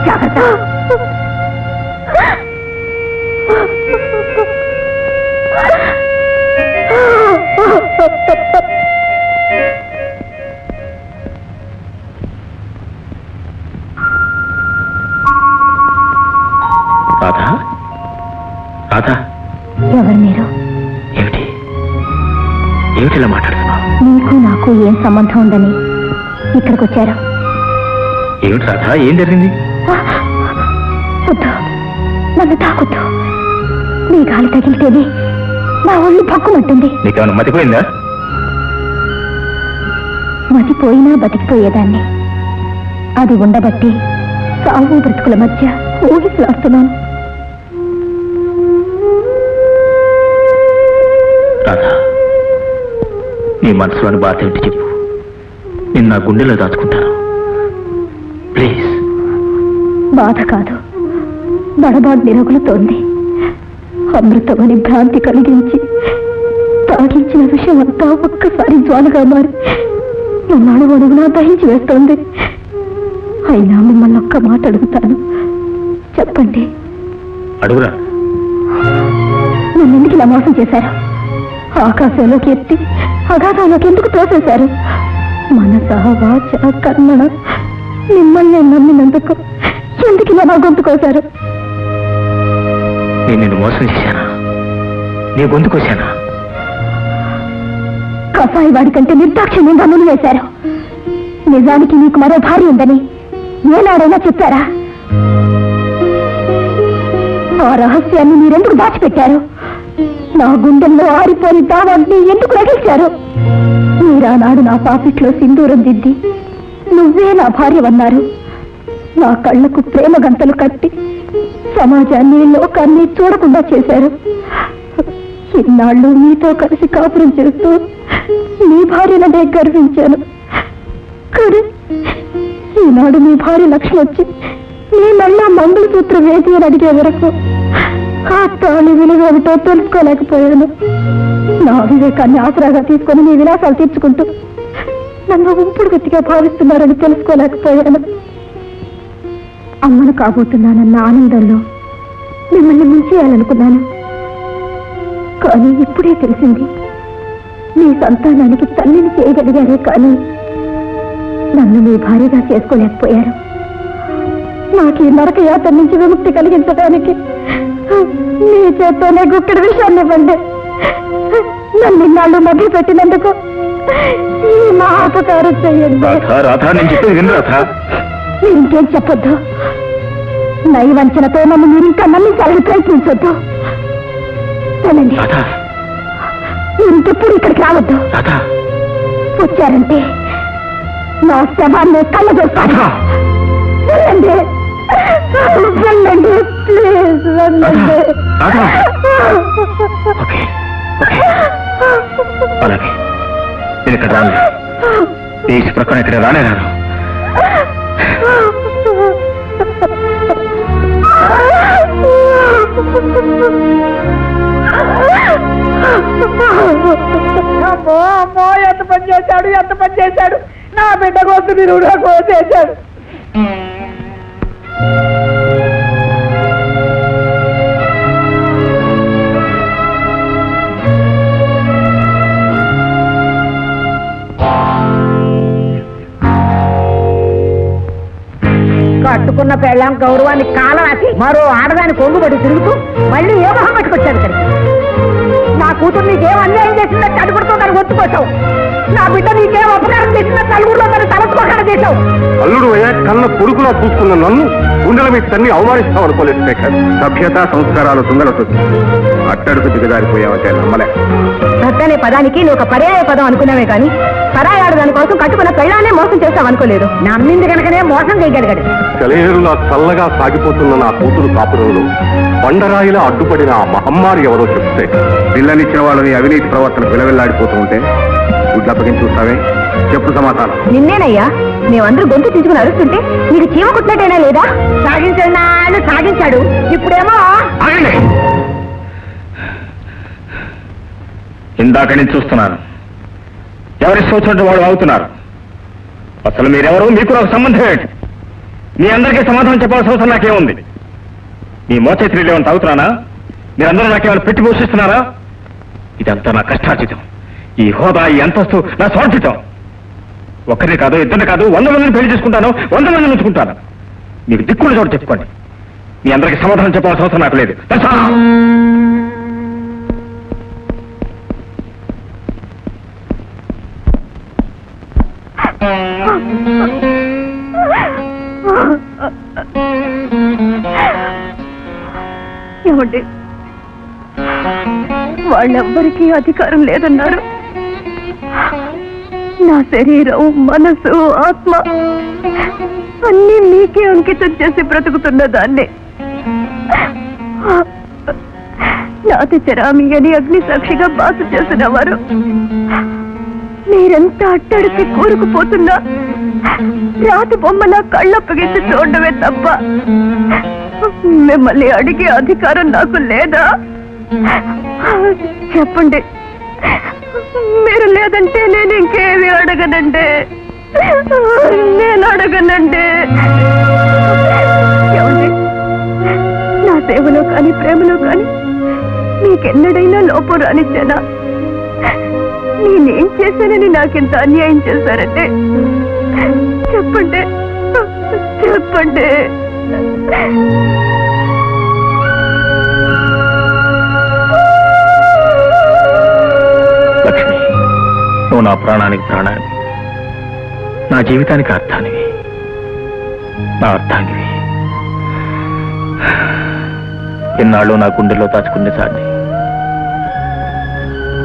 Speaker 1: జాగ్రత్త.
Speaker 3: రాధా, రాధా,
Speaker 1: ఎవరు మీరు?
Speaker 3: ఏమిటి ఏమిటిలా మాట్లాడుతున్నావు?
Speaker 1: నీకు నాకు ఏం సంబంధం ఉందని ఇక్కడికి వచ్చారు?
Speaker 3: ఏమిటి రాధా, ఏం జరిగింది?
Speaker 1: వద్దు, నన్ను తాకొద్దు. నీ గాలి తగిలితేనే నా ఒళ్ళు పక్కుమంటుంది.
Speaker 3: నీకేమైనా మతిపోయిందా?
Speaker 1: మతిపోయినా బతికిపోయేదాన్ని. అది ఉండబట్టి సాగు బ్రతుకుల మధ్య ఊగిసలాడుతున్నాను.
Speaker 3: రాధా, నీ మనసులోని బాధ ఏంటి చెప్పు. నేను నా గుండెలో దాచుకుంటాను. ప్లీజ్.
Speaker 1: బాధ కాదు, బడబాటు నిరగులుతోంది. అమృతమని భ్రాంతి కలిగించి తాగించిన విషయం అంతా ఒక్కసారి జ్వాలగా మారి నన్ను అడుగునా దహించి వేస్తోంది. అయినా మిమ్మల్ని ఒక్క మాట అడుగుతాను, చెప్పండి.
Speaker 3: అడుగురా.
Speaker 1: నన్ను ఎందుకు ఇలా మోసం చేశారు? ఆకాశంలోకి ఎత్తి అగాధంలోకి ఎందుకు తోసేశారు? మనస వాచ కర్మణ మిమ్మల్ని నమ్మినందుకు ఎందుకు ఇలా నా గొంతు కోశారు?
Speaker 3: నేను నిన్ను మోసం చేశానా? నీ గొంతు కోశానా?
Speaker 1: కసాయి వాడి కంటే నిర్దాక్షిణ్యంగా మునివేశారు. నిజానికి మీకు మరో భార్య ఉందని ఏనాడైనా చెప్పారా? ఆ రహస్యాన్ని మీరెందుకు దాచిపెట్టారు? నా గుండెల్లో ఆరిపోని దావాన్ని ఎందుకు రగిల్చారు? మీరానాడు నా పాపిట్లో సింధూరం దిద్ది నువ్వే నా భార్యవన్నారు. నా కళ్లకు ప్రేమ గంతలు కట్టి సమాజాన్ని లోకాన్ని చూడకుండా చేశారు. ఇన్నాళ్ళు మీతో కలిసి కాపురం చేస్తూ మీ భార్యలనే గర్వించాను. కానీ ఈనాడు మీ భార్య లక్ష్మి వచ్చి మీ మళ్ళా మంగళసూత్రం వేసి అని అడిగే వరకు ఆ తాళి విలువ ఏమిటో తెలుసుకోలేకపోయాను. నా వివేకాన్ని ఆసరాగా తీసుకొని మీ విలాసాలు తీర్చుకుంటూ నన్ను ఉంపుడు గట్టిగా భావిస్తున్నారని తెలుసుకోలేకపోయాను. అమ్మను కాబోతున్నానన్న ఆనందంలో మిమ్మల్ని ముంచేయాలనుకున్నాను. కానీ ఇప్పుడే తెలిసింది, మీ సంతానానికి తల్లిని చేయగలిగారే కానీ నన్ను మీ భార్యగా చేసుకోలేకపోయారు. నాకు ఈ నరక యాత్ర నుంచి విముక్తి కలిగించడానికి మీ చేత్తోనే గుక్కడి విషయాన్ని ఇవ్వండి. నన్ను ఇన్నాళ్ళు మధ్య పెట్టినందుకు ఈ మహాపకారం చెయ్యండి. మీరు ఇంకేం చెప్పొద్దు. నైవంచనతో నన్ను మీరు ఇంకా నమ్మించాలని ప్రయత్నించొద్దు. వెళ్ళండి. మీరు ఇంకెప్పుడు ఇక్కడికి రావద్దు. వచ్చారంటే నా శవాన్ని కళ్ళజోస్తాను. వెళ్ళండి, వెళ్ళండి, ప్లీజ్ వెళ్ళండి.
Speaker 3: అలాగే నేను ఇక్కడ రాను. ఈ ప్రక్కన ఇక్కడ రానే రాను.
Speaker 4: అమ్మో ఎంత పని చేశాడు, ఎంత పని చేశాడు. నా బిడ్డ కోసం మీరు కోసేశాడు. కట్టుకున్న పెళ్ళాం గౌరవాన్ని కాలరాసి మరో ఆడదాని కొంగుబడి తిరుగుతూ మళ్ళీ ఏ మొహం పట్టుకొచ్చాడు ఇక్కడికి. నా కూతురు నీకేం అన్యాయం చేసిందని అడుగుడుతో దాన్ని ఒత్తుకొచ్చావు. నా బిడ్డ నీకేం అపకారం చేసిందని నలుగురిలో దాన్ని తలస్పోకడ చేశావు.
Speaker 5: అల్లుడు అయ్యా కన్న కొడుకులా చూస్తున్న నన్ను గుండెల మీద తన్ని అవమానిస్తావు అనుకోలేదు శేఖర్.
Speaker 2: సభ్యత సంస్కారాలు తుంగలొస్తుంది. అట్టడుకు దిగజారిపోయావంటే నమ్మలే.
Speaker 1: భర్త అనే పదానికి నువ్వు ఒక పర్యాయ పదం అనుకున్నావే కానీ పరాయాడు దాని కోసం కట్టుకున్న పెళ్ళానే మోసం చేస్తావు అనుకోలేదు. నమ్మింది కనుకనే మోసం చేయగలిగాడు.
Speaker 5: కలేరులా చల్లగా సాగిపోతున్న నా కూతురు కాపురంలో బండరాయిలా అడ్డుపడిన ఆ మహమ్మారి ఎవరో చెప్తే
Speaker 2: పిల్లనిచ్చిన వాళ్ళని అవినీతి ప్రవర్తన విలవిల్లాడిపోతూ ఉంటే గుడ్లప్పగించి చూస్తావే. చెప్పు సమాధానం.
Speaker 1: నిన్నేనయ్యా, మేమందరూ గొంతు తీసుకుని అరుస్తుంటే నీకు చీమ కుట్టినట్టేనా లేదా? సాగించాడు నాన్న, సాగించాడు. ఇప్పుడేమో
Speaker 3: ఇందాక నేను చూస్తున్నాను, ఎవరి సోచంటే వాళ్ళు అవుతున్నారు. అసలు మీరెవరు, మీకు నాకు సంబంధం ఏంటి? మీ అందరికీ సమాధానం చెప్పాల్సిన అవసరం నాకేముంది? మీ మోచేతులు ఏమైనా తాగుతున్నానా? మీరందరూ నాకేమైనా పెట్టి పోషిస్తున్నారా? ఇదంతా నా కష్టార్జితం. ఈ హోదా, ఈ అంతస్తు నా స్వార్జితం. ఒక్కరిని కాదు, ఇద్దరిని కాదు, 100 మందిని పెళ్లి చేసుకుంటాను, 100 మందిని ఉంచుకుంటాను. మీకు దిక్కులు చోటు చెప్పుకోండి. మీ అందరికీ సమాధానం చెప్పాల్సిన అవసరం నాకు లేదు.
Speaker 1: ఏమండి, వాళ్ళెవ్వరికీ అధికారం లేదన్నారు. నా శరీరం, మనసు, ఆత్మ అన్నీ మీకే అంకితం చేసి బ్రతుకుతున్న దాన్ని. నాతి చరామి అని అగ్ని సాక్షిగా బాధ చేసిన వారు మీరెంత అట్టడికి కూరుకుపోతున్నా రాతి బొమ్మలా కళ్ళప్పగించి చూడడమే తప్ప మిమ్మల్ని అడిగే అధికారం నాకు లేదా? చెప్పండి, మీరు లేదంటే నేను ఇంకేమీ అడగనండి. నేను అడగనండి. నా సేవలో కానీ ప్రేమలో కానీ మీకెన్నడైనా లోపం రానిచ్చానా? నేనేం చేశానని నాకింత అన్యాయం చేశారంటే చెప్పండి, చెప్పండి.
Speaker 3: లక్ష్మి, నువ్వు నా ప్రాణానికి ప్రాణాన్ని, నా జీవితానికి అర్థానివి, నా అర్థానివి. ఎన్నాళ్ళు నా గుండెల్లో దాచుకునే సార్ని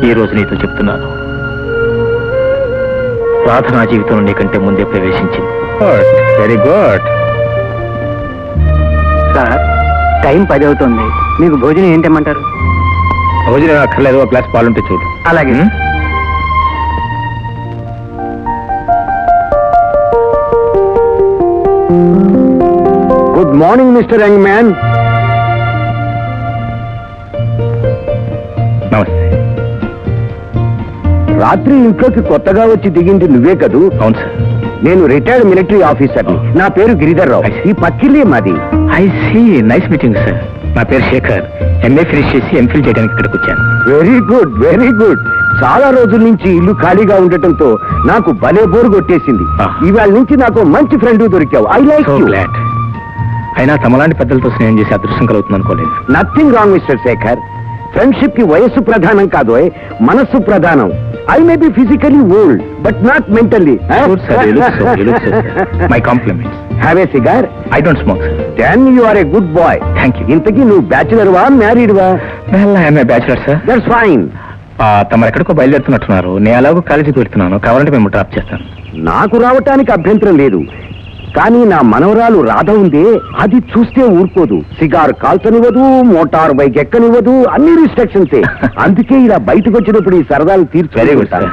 Speaker 3: ఈ రోజు నీతో చెప్తున్నాను. రాధ నా జీవితంలో నీకంటే ముందే ప్రవేశించింది. Very good.
Speaker 6: సార్, టైం 10 అవుతుంది. మీకు భోజనం ఏంటమ్మంటారు?
Speaker 3: భోజనం అక్కర్లేదు, ఒక గ్లాస్ పాలుంటే చూడు.
Speaker 6: అలాగే.
Speaker 2: Good morning mister young man.
Speaker 3: నమస్తే.
Speaker 2: రాత్రి ఇంట్లోకి కొత్తగా వచ్చి దిగింది నువ్వే కదూ?
Speaker 3: అవును సార్.
Speaker 2: నేను రిటైర్డ్ మిలిటరీ ఆఫీసర్ని. నా పేరు గిరిధర్ రావు. ఈ పక్కిల్లే మాది.
Speaker 3: I see. Nice meeting sir. నా పేరు శేఖర్. ఎంఏ ఫినిష్ చేసి ఎంఫిల్ చేయడానికి ఇక్కడికి వచ్చాను.
Speaker 2: Very good, very good. చాలా రోజుల నుంచి ఇల్లు ఖాళీగా ఉండటంతో నాకు భలే బోరు కొట్టేసింది. ఇవాళ నుంచి నాకు మంచి ఫ్రెండ్ దొరికావు. I like you.
Speaker 3: అయినా తమలాంటి పెద్దలతో స్నేహం చేసి అదృష్టం కలుగుతుంది అనుకోలేదు.
Speaker 2: Nothing wrong mister Shekhar. Friendship కి వయస్సు ప్రధానం కాదు, మనస్సు ప్రధానం. I may be physically old, but not mentally.
Speaker 3: Good, sir. You look so. You look so, sir. My compliments.
Speaker 2: Have a cigar?
Speaker 3: I don't smoke, sir.
Speaker 2: Then you are a good boy.
Speaker 3: Thank you.
Speaker 2: ఇంతకీ నువ్వు bachelor వా, married వా?
Speaker 3: Well, I am a bachelor, sir.
Speaker 2: That's fine.
Speaker 3: తమరు ఎక్కడికో బయలుదేరుతున్నట్టున్నారు. నేను అలాగో కాలేజీకి వెళ్తున్నాను. కావాలంటే మేము డ్రాప్ చేస్తాను.
Speaker 2: నాకు రావటానికి అభ్యంతరం లేదు, కానీ నా మనవరాలు రాధ ఉందే, అది చూస్తే ఊరుకోదు. సిగార్ కాల్చనివ్వదు, మోటార్ బైక్ ఎక్కనివ్వదు, అన్ని రిస్ట్రిక్షన్సే. అందుకే ఇలా బయటకు వచ్చినప్పుడు ఈ సరదాలు తీర్చుకుంటాను.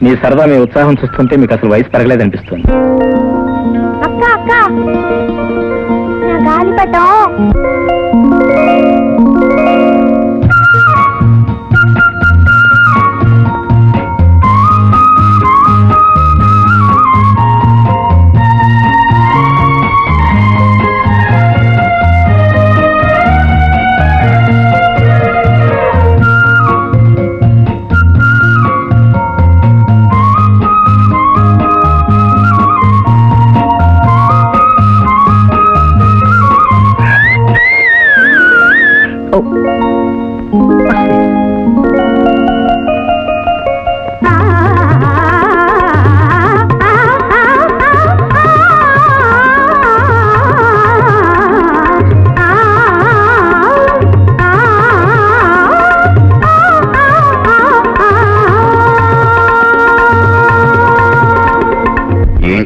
Speaker 3: నీ సరదా, మీ ఉత్సాహం చూస్తుంటే మీకు అసలు వయసు పెరగలేదనిపిస్తుంది.
Speaker 1: అక్క అక్క, నా గాలిపటం.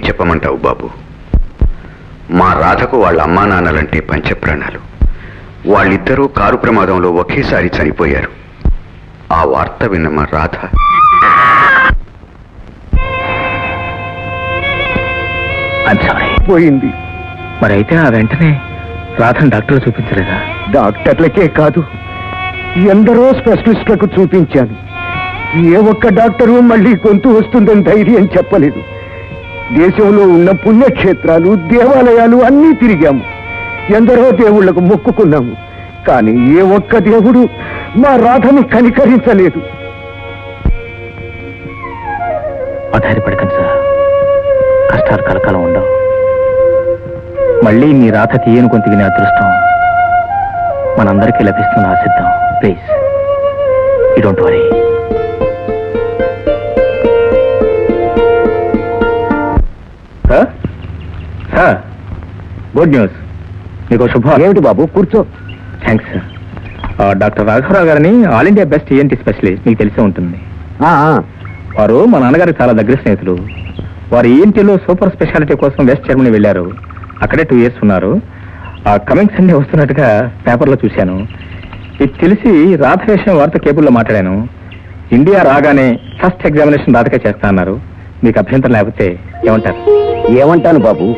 Speaker 2: చెప్పమంటావు బాబు? మా రాధకు వాళ్ళ అమ్మా నాన్నలంటే పంచప్రాణాలు. వాళ్ళిద్దరూ కారు ప్రమాదంలో ఒకేసారి చనిపోయారు. ఆ వార్త విన్న మా రాధ
Speaker 3: పోయింది. మరైతే ఆ వెంటనే రాధను డాక్టర్లు చూపించలేదా?
Speaker 2: డాక్టర్లకే కాదు, ఎందరో స్పెషలిస్టులకు చూపించాను. ఏ ఒక్క డాక్టరు మళ్ళీ గొంతు వస్తుందని ధైర్యం చెప్పలేదు. దేశంలో ఉన్న పుణ్యక్షేత్రాలు, దేవాలయాలు అన్నీ తిరిగాము. ఎందరో దేవుళ్లకు మొక్కుకున్నాము. కానీ ఏ ఒక్క దేవుడు మా రాధని కనికరించలేదు.
Speaker 3: ఆధారపడకండి సార్, కష్టాలు కలకాలం ఉండవు. మళ్ళీ మీ రాధ తీయను కొంత వినే అదృష్టం మనందరికీ లభిస్తుంది ఆశిద్దాం. Please, you don't worry. Sir, good news. మీకు శుభం.
Speaker 2: ఏమిటి బాబు? కూర్చో.
Speaker 3: Thanks sir. డాక్టర్ రాఘవరావు గారిని all India best ENT specialist, మీకు తెలిసే ఉంటుంది. వారు మా నాన్నగారికి చాలా దగ్గర స్నేహితులు. వారు ఈఎన్టీలో సూపర్ స్పెషాలిటీ కోసం వెస్ట్ జర్మనీ వెళ్ళారు. అక్కడే 2 years ఉన్నారు. కమింగ్ సండే వస్తున్నట్టుగా పేపర్లో చూశాను. ఇది తెలిసి రాధ విషయం వారితో కేబుల్లో మాట్లాడాను. ఇండియా రాగానే ఫస్ట్ ఎగ్జామినేషన్ రాధకే చేస్తా అన్నారు. మీకు అభ్యంతరం లేకపోతే ఏమంటారు?
Speaker 2: ఏమంటాను బాబు,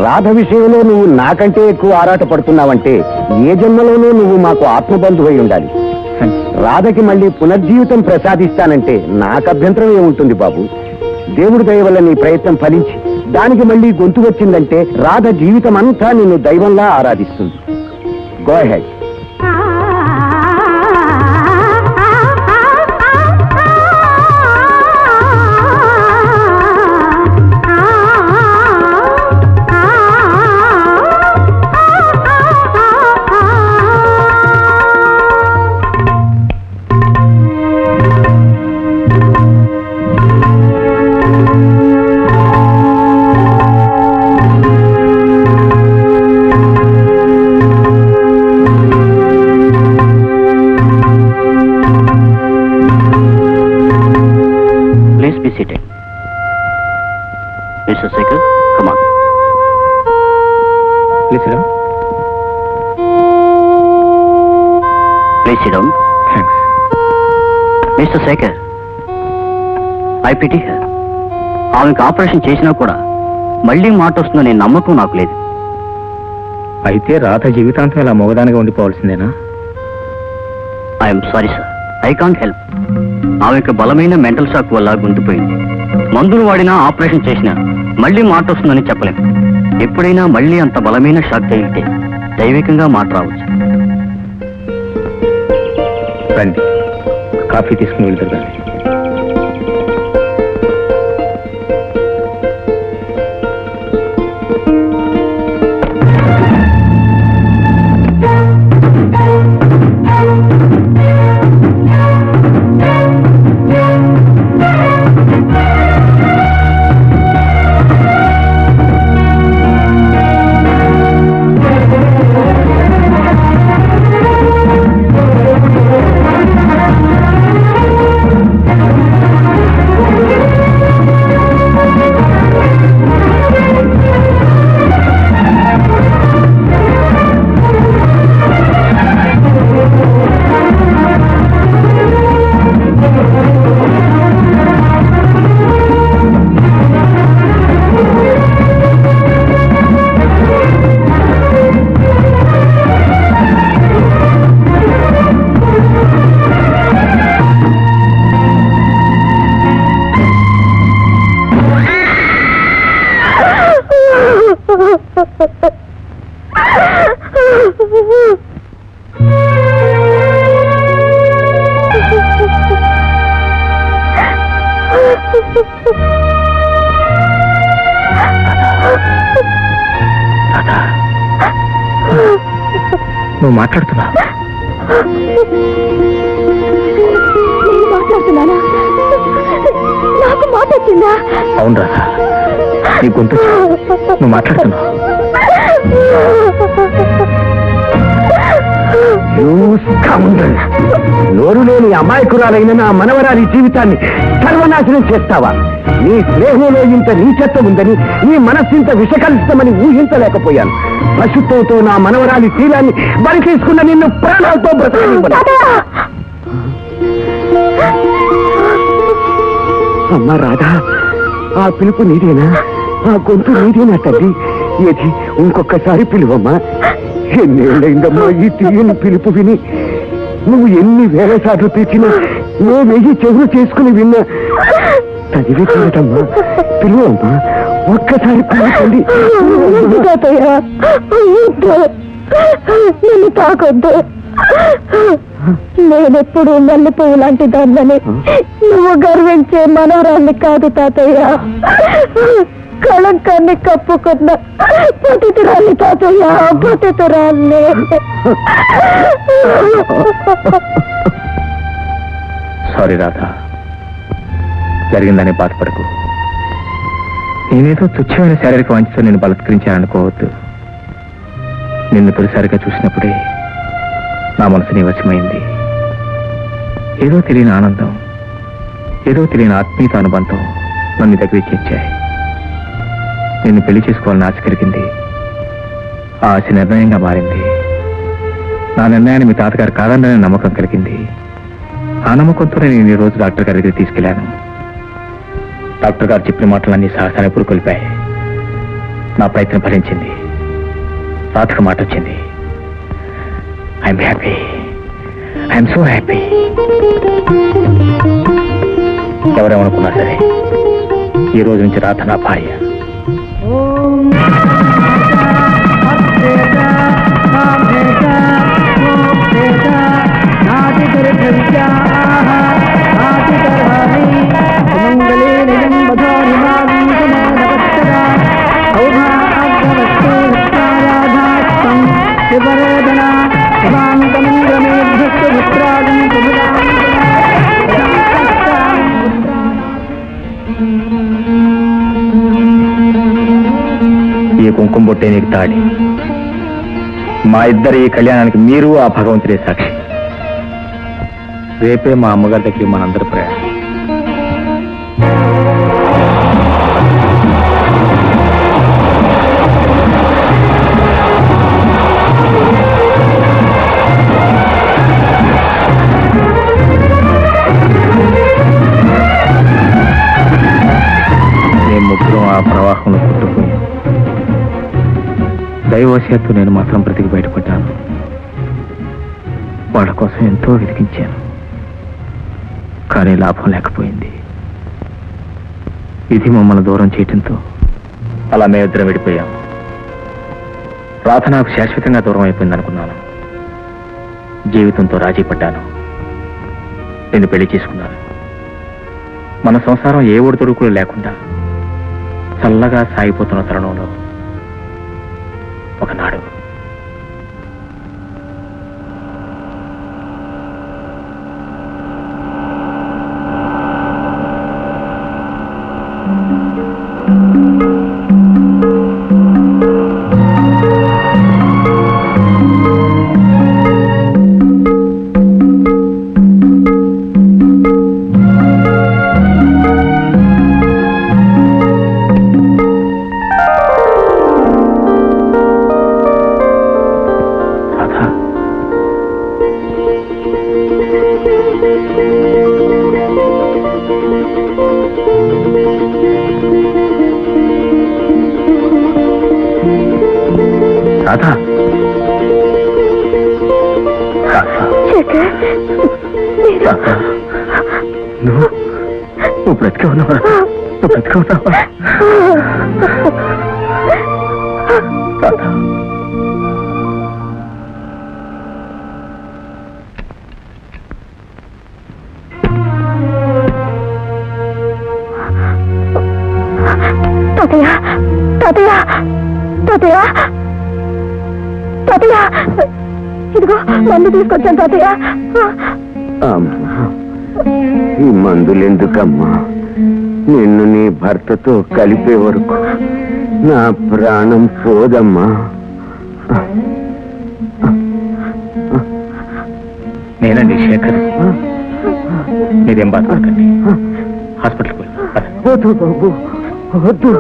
Speaker 2: రాధ విషయంలో నువ్వు నాకంటే ఎక్కువ ఆరాట పడుతున్నావంటే ఏ జన్మలోనూ నువ్వు మాకు ఆత్మబంధువై ఉండాలి.
Speaker 5: రాధకి మళ్ళీ పునర్జీవితం ప్రసాదిస్తానంటే నాకు అభ్యంతరం ఏముంటుంది బాబు? దేవుడి దయ వల్ల నీ ప్రయత్నం ఫలించి దానికి మళ్ళీ గొంతు వచ్చిందంటే రాధ జీవితం అంతా నిన్ను దైవంలా ఆరాధిస్తుంది. Go ahead.
Speaker 6: Mister Shekhar, I pity her. ఆమెకు ఆపరేషన్ చేసినా కూడా మళ్ళీ మాట వస్తుందనే నమ్మకం నాకు లేదు.
Speaker 3: అయితే రాధ జీవితాంతం ఇలా మగదానిగా ఉండిపోవాల్సిందేనా?
Speaker 6: I'm sorry sir, I can't help. ఆమెకు బలమైన మెంటల్ షాక్ వల్ల గుంతుపోయింది. మందులు వాడినా ఆపరేషన్ చేసినా మళ్ళీ మాట వస్తుందని చెప్పలేం. ఎప్పుడైనా మళ్ళీ అంత బలమైన షాక్ తగిలితే దైవికంగా మాట రావచ్చు.
Speaker 3: రండి, కాఫీ తీసుకుని వెళ్తారు. నువ్వు మాట్లాడుతున్నా?
Speaker 1: మాట్లాడుతున్నానా? నాకు మాట వచ్చిందా?
Speaker 3: అవును రాధా, నీ గొంతు నువ్వు మాట్లాడుతున్నావు.
Speaker 5: నోరు లేని అమాయకురాలైన నా మనవరాలి జీవితాన్ని సర్వనాశనం చేస్తావా? నీ స్నేహంలో ఇంత నీచత్వం ఉందని, నీ మనస్సు ఇంత విషకలిస్తమని ఊహించలేకపోయాను. పశుత్వంతో నా మనవరాలి శీలాన్ని బలి తీసుకున్న నిన్ను ప్రాణాలతో బ్రతకనివ్వను. అమ్మా రాధా, ఆ పిలుపు నీదేనా? ఆ గొంతు నీదేనా తల్లి? ఏది ఇంకొకసారి పిలువమ్మా. ఎన్నేళ్ళైందమ్మా ఈ తీయని పిలుపు విని. నువ్వు ఎన్ని వేల సార్లు పిలిచినా నే వెయ్యి చెవులు చేసుకుని విన్నా చదివి తీరటమ్మా. పిలువమ్మా, ఒక్కసారి పిలువండి.
Speaker 1: నిన్ను తాకొద్దు. నేనెప్పుడు మల్లెపువ్వు లాంటి దాన్నని, నువ్వు గర్వించే మనవరాన్ని కాదు తాతయ్య. కళంకాన్ని కప్పుకున్న పతితురాన్ని తాతయ్య, పతితురాన్ని.
Speaker 3: సారీ రాధా, జరిగిందని బాధపడకు. నేనేదో తుచ్చమైన శారీరక వాంఛతో నేను బలత్కరించాననుకోవద్దు. నిన్ను తొలిసారిగా చూసినప్పుడే నా మనసు నీ వశమైంది. ఏదో తెలియని ఆనందం, ఏదో తెలియని ఆత్మీయత అనుబంధం నన్ను దగ్గరికి చేర్చాయి. నిన్ను పెళ్లి చేసుకోవాలని ఆశ కలిగింది. ఆ ఆశ నిర్ణయంగా మారింది. నా నిర్ణయాన్ని మీ తాతగారు కాదన్న నమ్మకం కలిగింది. ఆ నమ్మకంతోనే నేను ఈ రోజు డాక్టర్ గారి దగ్గర తీసుకెళ్లాను. డాక్టర్ గారు చెప్పిన మాటలన్నీ సహసాన్ని పురుకొల్పాయి. నా ప్రయత్నం ఫలించింది. రాత్రికి మాట వచ్చింది. I'm happy. I'm so happy. ఎవరేమనుకున్నా సరే ఈ రోజు నుంచి రాధ నా భార్య. ఈ కుంకుమ బొట్టే నీకు తాడి. మా ఇద్దరి ఈ కళ్యాణానికి మీరు ఆ భగవంతుడే సాక్షి. రేపే మా అమ్మగారి దగ్గరికి మనందరి ప్రయాణం. మేము ముగ్గురం ఆ ప్రవాహంలో కొట్టుకుని దైవవశాత్తు నేను మాత్రం బ్రతికి బయటపడ్డాను. వాళ్ళ కోసం ఎంతో వెతికించాను, కానీ లాభం లేకపోయింది. ఇది మమ్మల్ని దూరం చేయటంతో అలా మేమిద్దరం విడిపోయాం. రాధ నాకు శాశ్వతంగా దూరం అయిపోయింది అనుకున్నాను. జీవితంతో రాజీ పడ్డాను. నేను పెళ్లి చేసుకున్నాను. మన సంసారం ఏ ఒడిదొడుకులు లేకుండా చల్లగా సాగిపోతున్న తరుణంలో ఒకనాడు రాధా, నువ్వు బ్రతికే ఉన్నావా? నువ్వు బ్రతికే ఉన్నావా? రాధా,
Speaker 1: తాతయ్య తాతయ్య తాతయ్య తాతయ్య, ఇదిగో మందు తీసుకొచ్చాను తాతయ్య.
Speaker 5: అమ్మా, ఈ మందులెందుకమ్మా? నిన్ను నీ భర్తతో కలిపే వరకు నా ప్రాణం పోదమ్మా.
Speaker 3: నేనండి శేఖర్. మీరేం బాధపడకండి, హాస్పిటల్కి వెళ్ళి.
Speaker 5: వద్దు బాబు, వద్దు.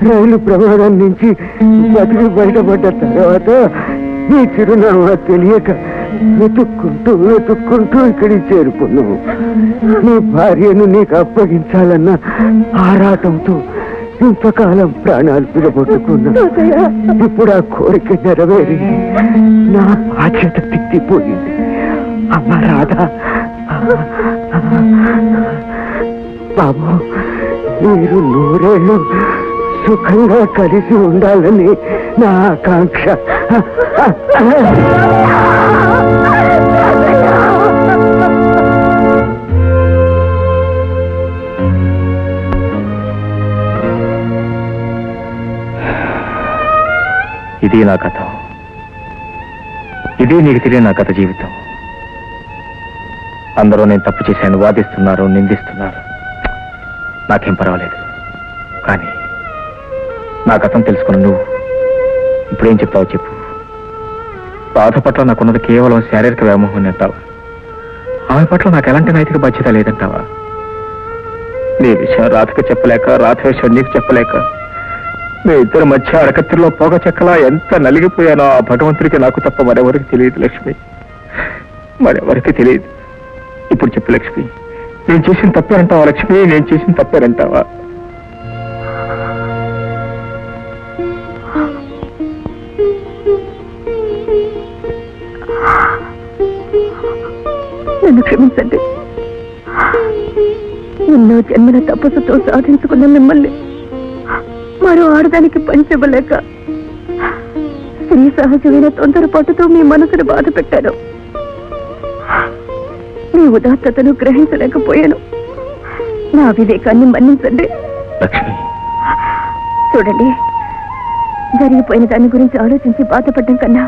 Speaker 5: రైలు ప్రమాదం నుంచి బతికి బయటపడ్డ తర్వాత నీ చిరునామా తెలియక వెతుక్కుంటూ ఇక్కడికి చేరుకున్నావు. నీ భార్యను నీకు అప్పగించాలన్న ఆరాటంతో ఇంతకాలం ప్రాణాలు పిలబొట్టుకున్నా. ఇప్పుడు ఆ కోరిక నెరవేరి నా బాధ్యత తిట్టిపోయింది. అమ్మ రాధా, బాబు, మీరు 100 ఏళ్ళు సుఖంగా కలిసి ఉండాలని నా ఆకాంక్ష.
Speaker 3: ఇది నా కథ. ఇది నీకు తెలియని నా కథ జీవితం. అందరూ నేను తప్పు చేశాను వాదిస్తున్నారు, నిందిస్తున్నారు. నాకేం పర్వాలేదు. కానీ నా కథను తెలుసుకుని నువ్వు ఇప్పుడేం చెప్తావో చెప్పు. బాధ పట్ల నాకున్నది కేవలం శారీరక వ్యామోహం అంటావా? ఆమె పట్ల నాకు ఎలాంటి నైతిక బాధ్యత లేదంటావా? నీ విషయం రాధకు చెప్పలేక, రాధ విషయం నీకు చెప్పలేక, మీ ఇద్దరి మధ్య అరకత్తిలో పొగ చెక్కలా ఎంత నలిగిపోయానో ఆ భగవంతుడికి నాకు తప్ప మరెవరికి తెలియదు లక్ష్మి, మరెవరికి తెలియదు. ఇప్పుడు చెప్పు లక్ష్మి, నేను చేసిన తప్పేనంటావా? లక్ష్మి, నేను చేసిన తప్పేనంటావా?
Speaker 1: నన్ను క్షమించు. ఎన్నో జన్మల తపస్సుతో సాధించుకున్న మిమ్మల్ని మరో ఆడదానికి పంచబలేక స్త్రీ సహజమైన తొందరపాటుతో మీ మనసును బాధ పెట్టాను. మీ ఉదాత్తతను గ్రహించలేకపోయాను. నా వివేకాన్ని మన్నించండి. చూడండి, జరిగిపోయిన దాని గురించి ఆలోచించి బాధపడడం కన్నా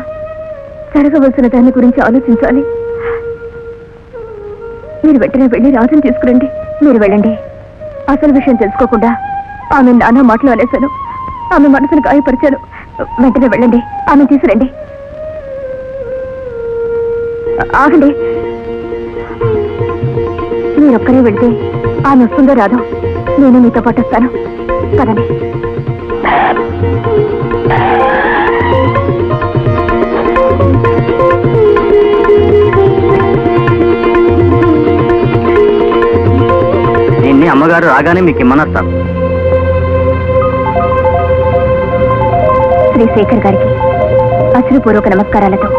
Speaker 1: జరగవలసిన దాని గురించి ఆలోచించాలి. మీరు వెంటనే వెళ్ళి రాజుని తీసుకురండి. మీరు వెళ్ళండి. అసలు విషయం తెలుసుకోకుండా ఆమె నానా మాటలు అనేశాను. ఆమె మనసును గాయపరిచాను. వెంటనే వెళ్ళండి, ఆమె తీసుకురండి. ఆగండి, మీరొక్కరే వెళ్తే ఆమె వస్తుందో రాదో నేను మీతో పాటు వస్తాను. పదండి.
Speaker 6: దీన్ని అమ్మగారు రాగానే మీకు ఇమ్మనొస్తాను.
Speaker 1: శ్రీ శేఖర్ గారికి అశ్రుపూర్వక నమస్కారాలతో.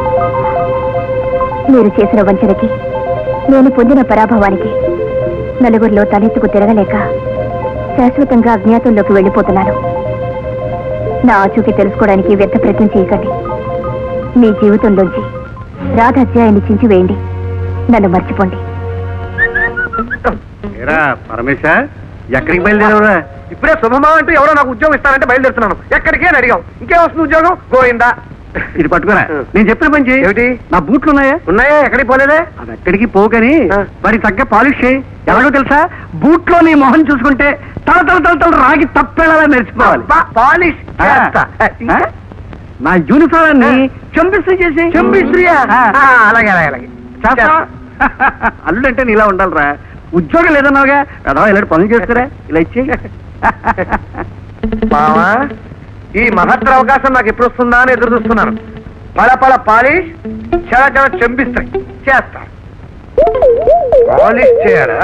Speaker 1: మీరు చేసిన వంచనకి, నేను పొందిన పరాభవానికి నలుగురిలో తలెత్తుకు తిరగలేక శాశ్వతంగా అజ్ఞాతంలోకి వెళ్ళిపోతున్నాను. నా ఆచూకీ తెలుసుకోవడానికి వ్యర్థ ప్రయత్నం చేయకండి. మీ జీవితంలోంచి రాధ అధ్యాయాన్ని చించివేయండి. నన్ను మర్చిపోండి.
Speaker 2: పరమేశ, ఎక్కడికి బయలుదేరవురా? ఇప్పుడే శుభమా అంటూ ఎవరో నాకు ఉద్యోగం ఇస్తానంటే బయలుదేరుతున్నాను. ఎక్కడికి అని అడిగావు. ఇంకేం వస్తుంది ఉద్యోగం? గోయిందా.
Speaker 6: ఇది పట్టుకురా. నేను చెప్పిన పని చేయి.
Speaker 2: ఏమిటి?
Speaker 6: నా బూట్లు ఉన్నాయా?
Speaker 2: ఉన్నాయా? ఎక్కడికి పోలేదే?
Speaker 6: అది ఎక్కడికి పోగని వారికి తగ్గ పాలిష్ చేయి. ఎలాగో తెలుసా, బూట్లో నీ మొహం చూసుకుంటే తల తల తల తల రాగి తప్పేలా మెరిచిపోవాలి.
Speaker 2: పాలిష్
Speaker 6: చేస్తా. నా యూనిఫామ్ చంపిస్త్రీ చేసి.
Speaker 2: చంపిస్త్రీయా? అలాగే అలాగే అలాగే
Speaker 6: చేస్తా. అల్లుడంటే నీలా ఉండాలిరా. ఉద్యోగం లేదన్నావుగా, కదా ఇలాంటి పనులు చేస్తారా? ఇలా ఇచ్చి
Speaker 2: మావా, ఈ మహత్తర అవకాశం నాకు ఎప్పుడు వస్తుందా అని ఎదురు చూస్తున్నాను. పల పాలిష్, చాలా చాలా చంపిస్తాయి. చేస్తా. పాలిష్ చేయడా?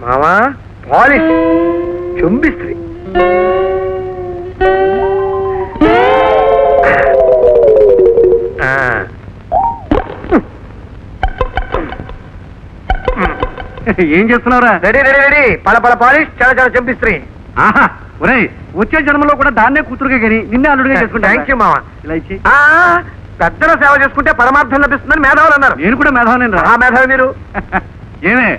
Speaker 2: మావా, పాలిష్ చంపిస్త్రీ.
Speaker 6: ఏం చేస్తున్నావురా?
Speaker 2: Ready ready ready. పల పాలిష్, చాలా చాలా చంపిస్త్రీ.
Speaker 6: ఆహా, ఒరేయ్, వచ్చే జన్మలో కూడా దాన్నే కూతురుగా కానీ నిన్నే అల్లుడిగా చేసుకుంటా.
Speaker 2: థ్యాంక్ యూ మావా.
Speaker 6: ఇలా ఇచ్చి.
Speaker 2: పెద్దల సేవ చేసుకుంటే పరమార్థం లభిస్తుందని మేధావులు అన్నారు.
Speaker 6: నేను కూడా మేధావనేను రా.
Speaker 2: మేధావి మీరు.
Speaker 6: ఏమే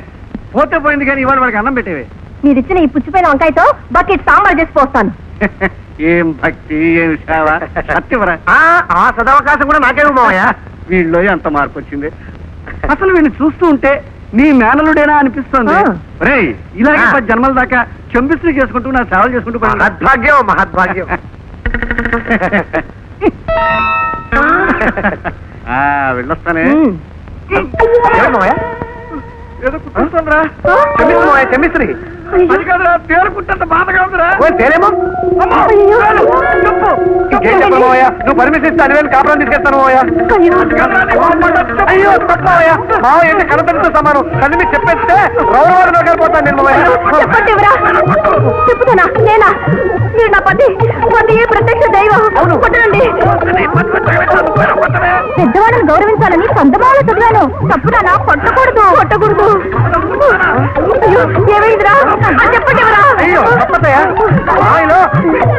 Speaker 6: పోతే పోయింది కానీ ఇవాళ వాడికి అన్నం పెట్టేవే.
Speaker 1: మీరిచ్చిన ఈ పుచ్చిపోయిన వంకాయతో బకెట్ సాంబార్ చేసి పోస్తాను.
Speaker 6: ఏం భక్తి, ఏం సేవ. సత్యవరా,
Speaker 2: ఆ సదవకాశం కూడా నాకేమో మావయ్య.
Speaker 6: వీళ్ళలో ఎంత మార్పు వచ్చింది. అసలు వీడిని చూస్తూ ఉంటే నీ మేనలుడేనా అనిపిస్తుంది. రేయ్, ఇలాగే 10 జన్మల దాకా చంపిస్త్రీ చేసుకుంటూ నా సేవలు చేసుకుంటూ
Speaker 2: మహద్భాగ్యం మహద్భాగ్యం.
Speaker 6: వెళ్ళొస్తానే.
Speaker 2: ఏదో కుట్టుంటుందిరా. చంపిస్త్రీ
Speaker 6: అది కాదురా, తేలుకుంటంత బాధగా ఉందిరా.
Speaker 2: తేలేమో. ఇంకేం చెప్పమోయా? నువ్వు పర్మిషన్ ఇస్తే అనివేలు కాపురం తీసుకెళ్తాను మోయా. అయ్యో తప్పమోయా, మావయ్య అంటే కనపడితో సమానం. కళ్ళు మీకు చెప్పేస్తే రౌరవాడు నగలిపోతాను నేను మోయా.
Speaker 1: చెప్పుతానా? నేనా? మీరు నా పతి ప్రత్యక్ష దైవం. కొట్టండి. పెద్దవాళ్ళని గౌరవించాలని సందమాలు చదివాను. తప్పునా? కొట్టకూడదు. కొట్టకూడదు. ఏమైందిరా? చెప్పండి.
Speaker 2: అయ్యో తప్పతయా, మావయ్యలో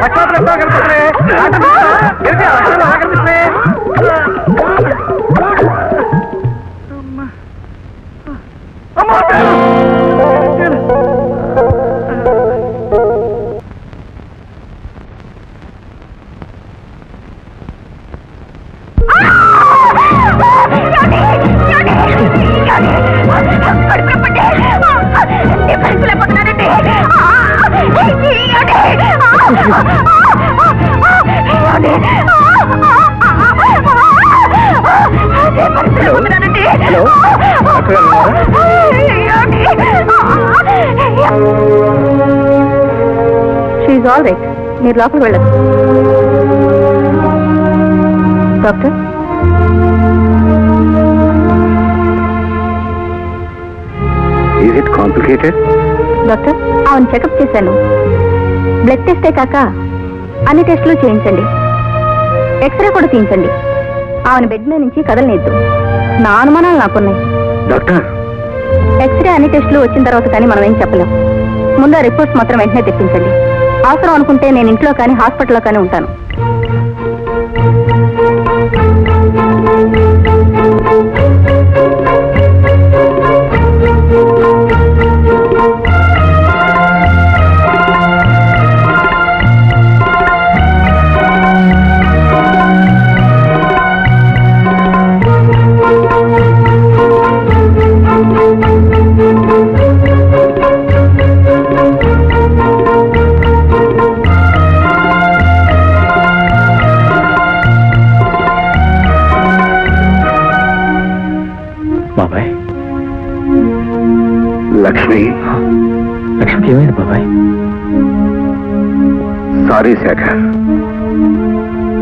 Speaker 2: లక్షాలు కనిపిస్తున్నాయి. కనిపిస్తున్నాయి.
Speaker 1: షీఈ్ ఆల్ రైట్. మీరు లోపలికి వెళ్ళదు. Doctor,
Speaker 2: is it complicated?
Speaker 1: Doctor, అవును, చెకప్ చేశాను. బ్లడ్ టెస్టే కాక అన్ని టెస్టులు చేయించండి. ఎక్స్రే కూడా తీయించండి. ఆమెను బెడ్ మీద నుంచి కదలనిద్దు. నా అనుమానాలు నాకున్నాయి.
Speaker 2: డాక్టర్,
Speaker 1: ఎక్స్రే అన్ని టెస్టులు వచ్చిన తర్వాత కానీ మనం ఏం చెప్పలేం. ముందు రిపోర్ట్స్ మాత్రం వెంటనే తెప్పించండి. అవసరం అనుకుంటే నేను ఇంట్లో కానీ హాస్పిటల్లో కానీ ఉంటాను.
Speaker 2: లక్ష్మి,
Speaker 3: లక్ష్మికి ఏమైంది బాబాయ్?
Speaker 2: Sorry Shekhar,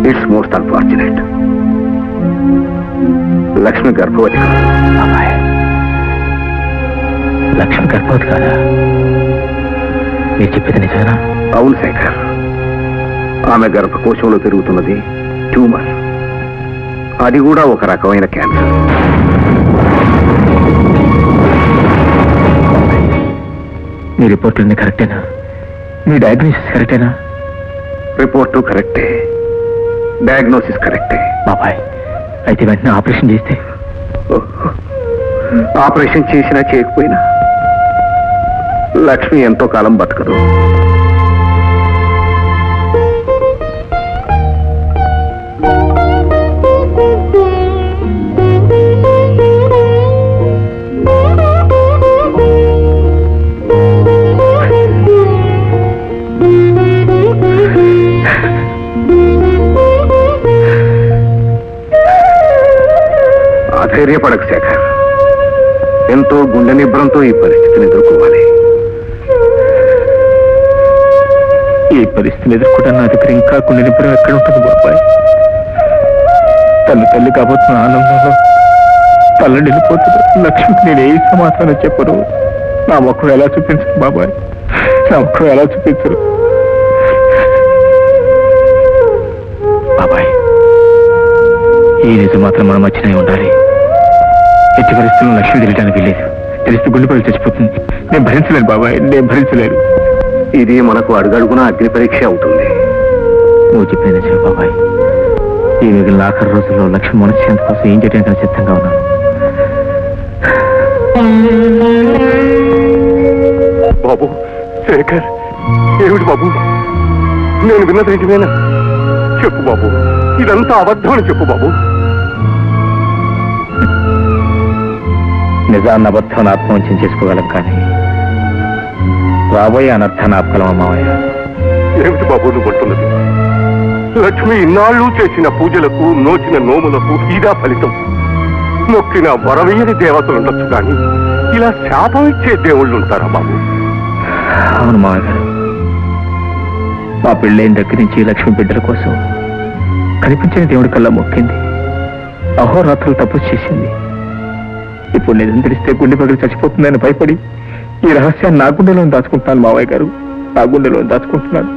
Speaker 2: it's most unfortunate. Lakshmi గర్భవతి కాదు.
Speaker 3: బాబాయ్, లక్ష్మి గర్భవతి కాదా? మీరు చెప్పేది నిజమేనా?
Speaker 2: అవును శేఖర్, ఆమె గర్భకోశంలో పెరుగుతున్నది ట్యూమర్. అది కూడా ఒక రకమైన క్యాన్సర్.
Speaker 3: మీ రిపోర్ట్లన్నీ కరెక్టేనా? మీ డయాగ్నోసిస్ కరెక్టేనా?
Speaker 2: రిపోర్టు కరెక్టే, డయాగ్నోసిస్ కరెక్టే.
Speaker 3: బాబాయ్, అయితే వెంటనే ఆపరేషన్ చేస్తే?
Speaker 2: ఆపరేషన్ చేసినా చేయకపోయినా లక్ష్మి ఎంతో కాలం బతకదు. ధైర్యపడకు శేఖర్, ఎంతో గుండె నిబ్రంతో ఈ పరిస్థితిని ఎదుర్కోవాలి.
Speaker 3: ఈ పరిస్థితిని ఎదుర్కొంటే నా దగ్గర ఇంకా గుండె నిబ్రం ఎక్కడ ఉంటుంది బాబాయ్? తల్లి తల్లి కాబోతున్న ఆనందంలో తల్లి వెళ్ళిపోతుంది. లక్ష్మికి నేను ఏ సమాధానం చెప్పను. నా ముఖం ఎలా చూపించరు బాబాయ్? నా ముఖం ఎలా చూపించరు బాబాయ్? ఈ నిజం మాత్రం మనం మధ్యనే ఉండాలి. ఎట్టి పరిస్థితుల్లో లక్ష్మి తెలియడానికి వీలేదు. తెలిస్తే గుండెపల్లి చచ్చిపోతుంది. నేను భరించలేను బాబాయ్, నేను భరించలేను.
Speaker 2: ఇది మనకు అడుగడుగున అగ్ని పరీక్ష అవుతుంది.
Speaker 3: నువ్వు చెప్పేది నిజమే బాబాయ్. ఈ మిగిలిన ఆఖరి రోజుల్లో లక్ష్మి మనశ్శాంతి కోసం ఏం చేయడానికి సిద్ధంగా ఉన్నాను.
Speaker 5: బాబు శేఖర్, ఏమిటి బాబు నేను విన్నది ఏంటివేనా? చెప్పు బాబు, ఇదంతా అబద్ధం అని చెప్పు బాబు.
Speaker 3: నిజాన్ని అబద్ధాన్ని ఆత్మవంచం చేసుకోగలం, కానీ రాబోయే అనర్థాన్ని ఆపగలమా మావయ్య?
Speaker 5: ఏమిటి బాబు నువ్వు అంటున్నది? లక్ష్మి ఇన్నాళ్ళు చేసిన పూజలకు, నోచిన నోములకు ఇదా ఫలితం? మొక్కిన వరవేయని దేవతలు ఉండొచ్చు, కానీ ఇలా శాపం ఇచ్చే దేవుళ్ళు ఉంటారా బాబు?
Speaker 3: అవును మావయ్య గారు, మా పెళ్ళైన దగ్గర నుంచి లక్ష్మి బిడ్డల కోసం కనిపించిన దేవుడి కల్లా మొక్కింది. అహోరాత్రులు తపస్సు చేసింది. ఇప్పుడు నిజం తెలిస్తే గుండె పగిలి చచ్చిపోతుందని భయపడి ఈ రహస్యాన్ని నా గుండెలో దాచుకుంటున్నాను మావయ్య గారు, నా గుండెలో దాచుకుంటున్నాను.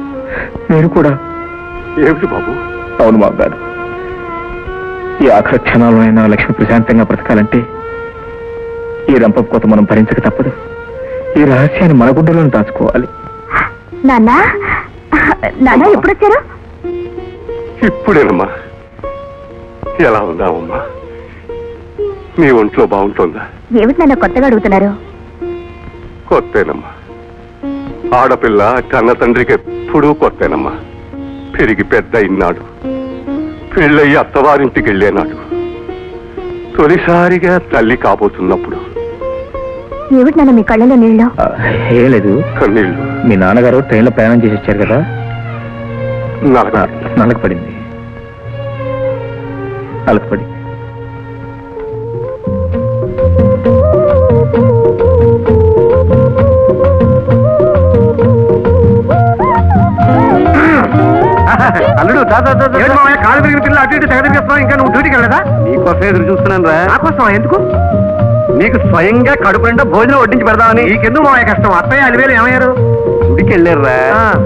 Speaker 3: నేను కూడా.
Speaker 5: ఏమిటి బాబు?
Speaker 3: అవును మావ గారు, ఈ ఆఖరి క్షణాల్లోనైనా లక్ష్మి ప్రశాంతంగా బ్రతకాలంటే ఈ రంపపు కోత మనం భరించక తప్పదు. ఈ రహస్యాన్ని మన గుండెలో దాచుకోవాలి.
Speaker 1: నాన్న, నాన్న ఎప్పుడొచ్చారు?
Speaker 5: ఇప్పుడేనమ్మా. ఎలా ఉందామమ్మా? మీ ఒంట్లో బాగుంటుందా?
Speaker 1: ఏమిటి నాన్న కొత్తగా అడుగుతున్నారు?
Speaker 5: కొత్తేనమ్మా. ఆడపిల్ల కన్న తండ్రికి ఎప్పుడూ కొత్తేనమ్మా. పెరిగి పెద్ద ఇన్నాడు, పెళ్ళయి అత్తవారింటికి వెళ్ళేనాడు, తొలిసారిగా తల్లి కాబోతున్నప్పుడు.
Speaker 1: ఏమిటి నాన్న మీ కళ్ళలో నీళ్ళు?
Speaker 3: ఏం లేదు,
Speaker 5: కన్నీళ్ళు.
Speaker 3: మీ నాన్నగారు ట్రైన్లో ప్రయాణం చేసి వచ్చారు కదా, నలక పడింది. నలక పడింది.
Speaker 2: అల్లుడు కాలు తిరిగిన పిల్లలు అటు ఇటు సెగదిరిగేస్తున్నావు. ఇంకా నువ్వు డ్యూటీకి వెళ్ళదా? నీకోసం ఎదురు చూస్తున్నాను రా. నాకోసం ఎందుకు?
Speaker 6: నీకు స్వయంగా కడుపు నిండా భోజనం వడ్డించి పెడదామని.
Speaker 2: నీకెందుకు మావయ్య కష్టం? అత్తయ్య అలివేలు ఏమయ్యారు?
Speaker 6: గుడికి వెళ్ళారా?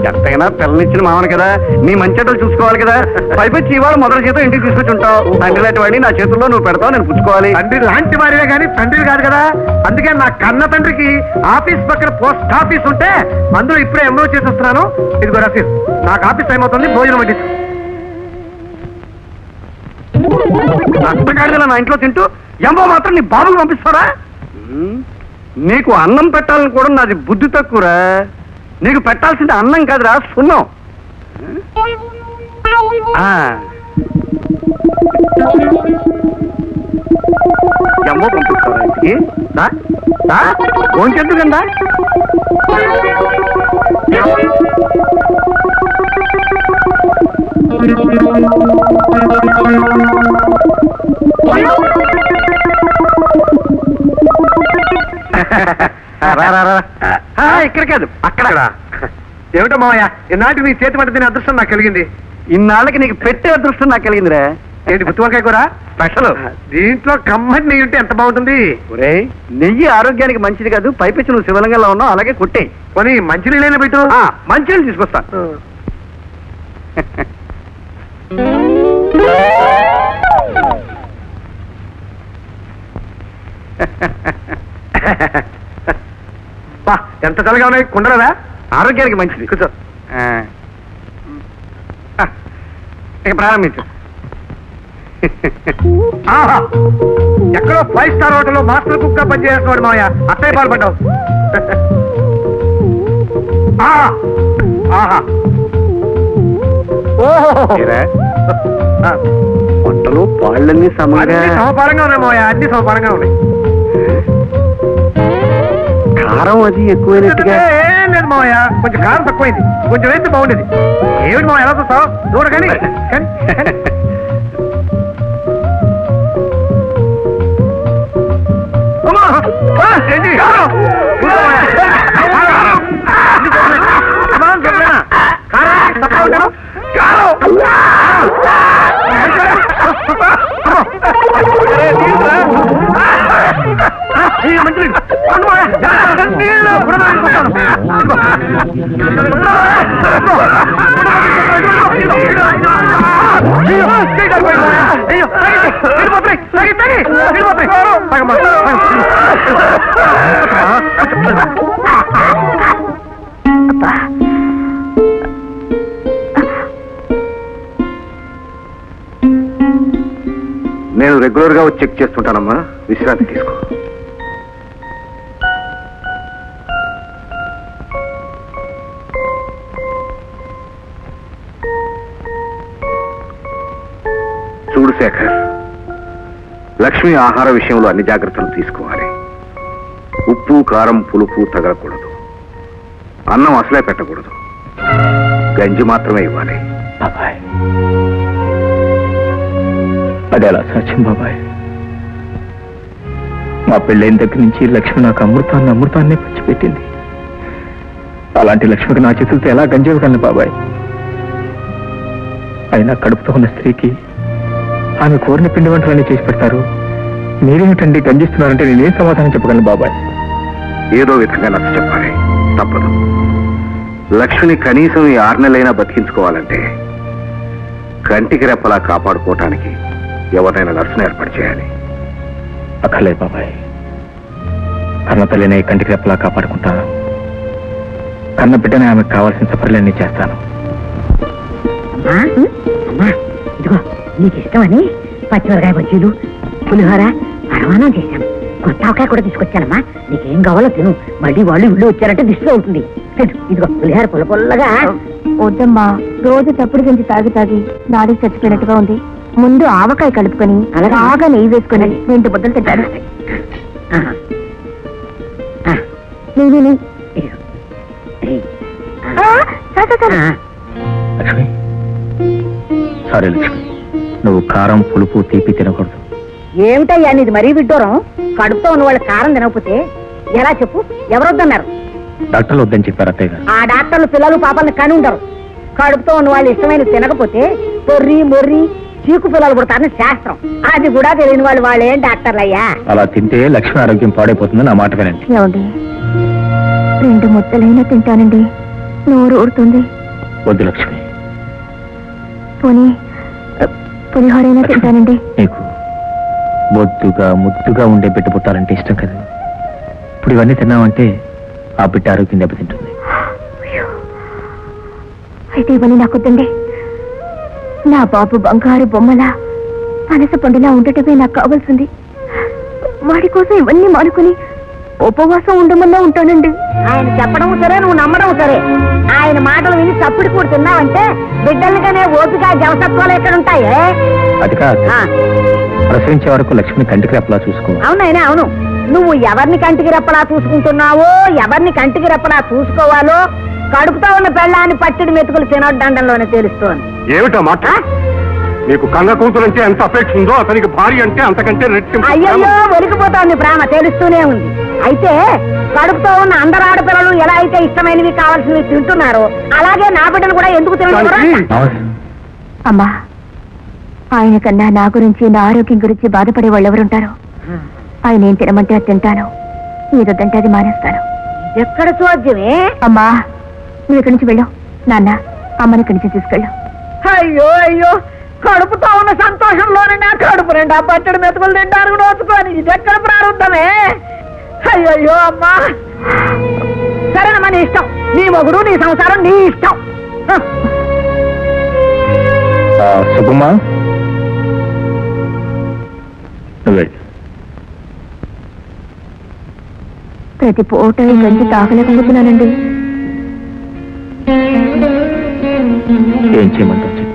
Speaker 6: ఎంతైనా పిల్లనిచ్చిన మామను కదా, నీ మంచెటలు చూసుకోవాలి కదా. పైపొచ్చి ఇవాళ మొదటి చేత ఇంటికి తీసుకొచ్చి ఉంటావు. తండ్రి లాంటి వాడిని నా చేతుల్లో నువ్వు పెడతావు, నేను పుచ్చుకోవాలి.
Speaker 2: తండ్రి లాంటి వారివే కానీ తండ్రి కాదు కదా. అందుకే నా కన్న తండ్రికి ఆఫీస్ పక్కన పోస్ట్ ఆఫీస్ ఉంటే అందులో ఇప్పుడే ఎంఓ చేసి వస్తున్నాను. ఇదిగో రసీదు. నాకు ఆఫీస్ టైం అవుతుంది, భోజనం వడ్డించు.
Speaker 6: కష్టకాడిదలా నా ఇంట్లో తింటూ ఎంబో మాత్రం నీ బాబుకు పంపిస్తారా? నీకు అన్నం పెట్టాలని కూడా నాది బుద్ధి తక్కువరా. నీకు పెట్టాల్సింది అన్నం కాదురా, సున్నం. ఎంబో పంపిస్తారా ఇంటికి? భోంచెద్దు కదా. ఇక్కడ కాదు, అక్కడ.
Speaker 2: ఏమిటో మావయ్య, ఈనాటి నీ చేతి వంట తినే అదృష్టం నాకు కలిగింది.
Speaker 6: ఇన్నాళ్ళకి నీకు పెట్టే అదృష్టం నాకు కలిగిందిరా.
Speaker 2: ఏంటి గుత్తి వంకాయ కూర స్పెషల్? దీంట్లో కమ్మటి నెయ్యి ఉంటే ఎంత బాగుంటుంది.
Speaker 6: ఒరే, నెయ్యి ఆరోగ్యానికి మంచిది కాదు. పైపెచ్చి నువ్వు శివలింగంలో ఉన్నావు, అలాగే కొట్టే.
Speaker 2: కొని మంచినీళ్ళైనా పెట్టు.
Speaker 6: మంచినీళ్ళు తీసుకొస్తా.
Speaker 2: ఎంత చల్లగా ఉన్నాయి. కుండలదా?
Speaker 6: ఆరోగ్యానికి మంచిది.
Speaker 2: కూర్చో.
Speaker 6: ఇక ప్రారంభించు.
Speaker 2: ఎక్కడో 5 స్టార్ హోటల్లో మాస్టర్ కుక్ గా పనిచేస్తున్నాడు మావయ్య. అత్తయ్య పాల్పడ్డావు.
Speaker 6: వంటలు పాళ్ళన్నీ
Speaker 2: సమపారంగా ఉన్నాయి మావయ్య, అన్ని సమపారంగా ఉన్నాయి.
Speaker 6: కారం అది ఎక్కువైనట్టుగా
Speaker 2: ఏం లేదు మావయ్య, కొంచెం కారం తక్కువైంది. కొంచెం వేస్తే బాగుండేది. ఏమిటి మావయ్య ఎలా చూస్తావు? దూర కానీ నేను రెగ్యులర్ గా వచ్చి చెక్ చేస్తుంటానమ్మా, విశ్రాంతి తీసుకో. చూడు శేఖర్, లక్ష్మి ఆహార విషయంలో అన్ని జాగ్రత్తలు తీసుకోవాలి. ఉప్పు కారం పులుపు తగలకూడదు. అన్నం అసలే పెట్టకూడదు. గంజి మాత్రమే ఇవ్వాలి.
Speaker 3: బాబాయ్, అది ఎలా సాధ్యం బాబాయ్? మా పెళ్ళైన దగ్గర నుంచి లక్ష్మి నాకు అమృతాన్ని పంచిపెట్టింది. అలాంటి లక్ష్మికి నా చేతులతో ఎలా గంజి ఇవ్వగలను బాబాయ్? అయినా కడుపుతో ఉన్న స్త్రీకి ఆమె కోరిన పిండి వంటలన్నీ చేసి పెడతారు. మీరేమిటండి గంజిస్తున్నారంటే నేనేం సమాధానం చెప్పగలను బాబాయ్?
Speaker 2: ఏదో విధంగా నచ్చ చెప్పాలి, తప్పదు. లక్ష్మిని కనీసం ఈ 6 నెలలైనా బతికించుకోవాలంటే కంటికి రెప్పలా కాపాడుకోవటానికి ఎవరైనా నర్సును ఏర్పాటు చేయాలి.
Speaker 3: అక్కర్లేదు బాబాయ్, కన్న తల్లిని కంటికి రెప్పలా కాపాడుకుంటాను. కన్న బిడ్డనే ఆమెకు కావాల్సిన సఫర్లన్నీ చేస్తాను.
Speaker 4: ఇదిగో నీకు ఇష్టమని పచ్చిమిరకాయ బజ్జీలు, పులిహోర పరమానం చేశాను. కొత్త ఆవకాయ కూడా తీసుకొచ్చానమ్మా. నీకేం కావాలో తిను. మళ్ళీ వాళ్ళు ఇల్లు వచ్చారంటే దిష్టిలో ఉంటుంది. ఇదిగో పులిహోర పుల్ల పుల్లగా.
Speaker 1: వద్దమ్మా, రోజు తప్పుడు గంజి తాగి నాడి చచ్చిపోయినట్టుగా ఉంది. ముందు ఆవకాయ కలుపుకొని బాగా నెయ్యి వేసుకొని 2 ముద్దలు తింటాను.
Speaker 3: లక్ష్మి, సారీ లక్ష్మి, నువ్వు కారం పులుపు తీపి తినకూడదు.
Speaker 4: ఏమిటయ్యా నీది మరీ విడ్డూరం? కడుపుతో ఉన్న వాళ్ళు కారం తినకపోతే ఎలా చెప్పు? ఎవరొద్దన్నారు?
Speaker 3: డాక్టర్లు వద్దని చెప్పారు అత్తయ్య గారు.
Speaker 4: ఆ డాక్టర్లు పిల్లలు పాపల్ని కని ఉండరు. కడుపుతో ఉన్న వాళ్ళు ఇష్టమైన తినకపోతే పొర్రి మొర్రి చీకు పిల్లలు పుడతారని శాస్త్రం. అది కూడా తెలియని వాళ్ళు వాళ్ళేం డాక్టర్లయ్యా.
Speaker 3: అలా తింటే లక్ష్మి ఆరోగ్యం పాడైపోతుంది నా మాట వినండి.
Speaker 1: ఏమండి 2 ముద్దలైనా తింటానండి, నోరు ఊరుతుంది.
Speaker 3: వద్దు లక్ష్మి,
Speaker 1: పోనీ పులిహోరైనా తింటానండి.
Speaker 3: నీకు బొద్దుగా ముద్దుగా ఉండే బిడ్డ పుట్టాలంటే ఇష్టం కదా. ఇప్పుడు ఇవన్నీ తిన్నామంటే ఆ బిడ్డ ఆరోగ్యం దెబ్బతింటుంది.
Speaker 1: అయితే ఇవన్నీ నాకొద్దండి. నా బాబు బంగారు బొమ్మలా పనస పండులా ఉండటమే నాకు కావాల్సింది. వాడి కోసం ఇవన్నీ మానుకుని ఉపవాసం ఉండమన్నా ఉంటానండి.
Speaker 4: ఆయన చెప్పడం సరే, నువ్వు నమ్మడం సరే. ఆయన మాటలు విని తప్పుడు కూడా తిన్నావంటే బిడ్డలుగానే ఓపిక జవసత్వాలు ఎక్కడ ఉంటాయే.
Speaker 3: అది కాదు, ప్రసవించే వరకు లక్ష్మిని కంటికి రెప్పలా చూసుకో.
Speaker 4: అవునైనా అవును. నువ్వు ఎవరిని కంటికి రెప్పలా చూసుకుంటున్నావో, ఎవరిని కంటికి రెప్పలా చూసుకోవాలో కడుపుతో ఉన్న పెళ్ళాన్ని పచ్చడి మెతుకులు తినొద్దండంలోనే తెలుస్తోంది.
Speaker 2: ఏమిటో మాట? మీకు కన్న కూతురు అంటే ఎంత అపేక్ష ఉందో అతనికి భార్య అంటే అంతకంటే రెట్టింపు.
Speaker 4: అయ్యయ్యో ఒలికిపోతోంది ప్రేమ, తెలుస్తూనే ఉంది. అయితే కడుపుతో ఉన్న అందరు ఆడపిల్లలు ఎలా అయితే ఇష్టమైనవి కావాల్సినవి తింటున్నారో అలాగే నా బిడ్డలు కూడా ఎందుకు తినరు?
Speaker 1: అమ్మా, ఆయన కన్నా నా గురించి, నా ఆరోగ్యం గురించి బాధపడే వాళ్ళు ఎవరుంటారు? ఆయన ఏం తినమంటే అది తింటాను, ఏదొద్దంటే అది మానేస్తాను.
Speaker 4: ఎక్కడ చూద్యమే?
Speaker 1: అమ్మా, నువ్వు ఇక్కడి నుంచి వెళ్ళు. నాన్న, అమ్మని ఇక్కడి నుంచి తీసుకెళ్ళు.
Speaker 4: అయ్యో అయ్యో, కడుపుతో ఉన్న సంతోషంలోనే నా కడుపు నిండా పచ్చడి మెతుకులు తింటారు నోచుకొని. ఇది ఎక్కడ ప్రారంభమే? అయ్యో అమ్మా. సరేనమ్మా, నీ ఇష్టం. నీ మొగుడు, నీ సంసారం, నీ ఇష్టం.
Speaker 3: సుబ్బమ్మ, నువ్వే.
Speaker 1: ప్రతి పూట ఈ గంజి తాగలేకపోతున్నానండి.
Speaker 3: ఏం చేయమంటావు చెప్పు.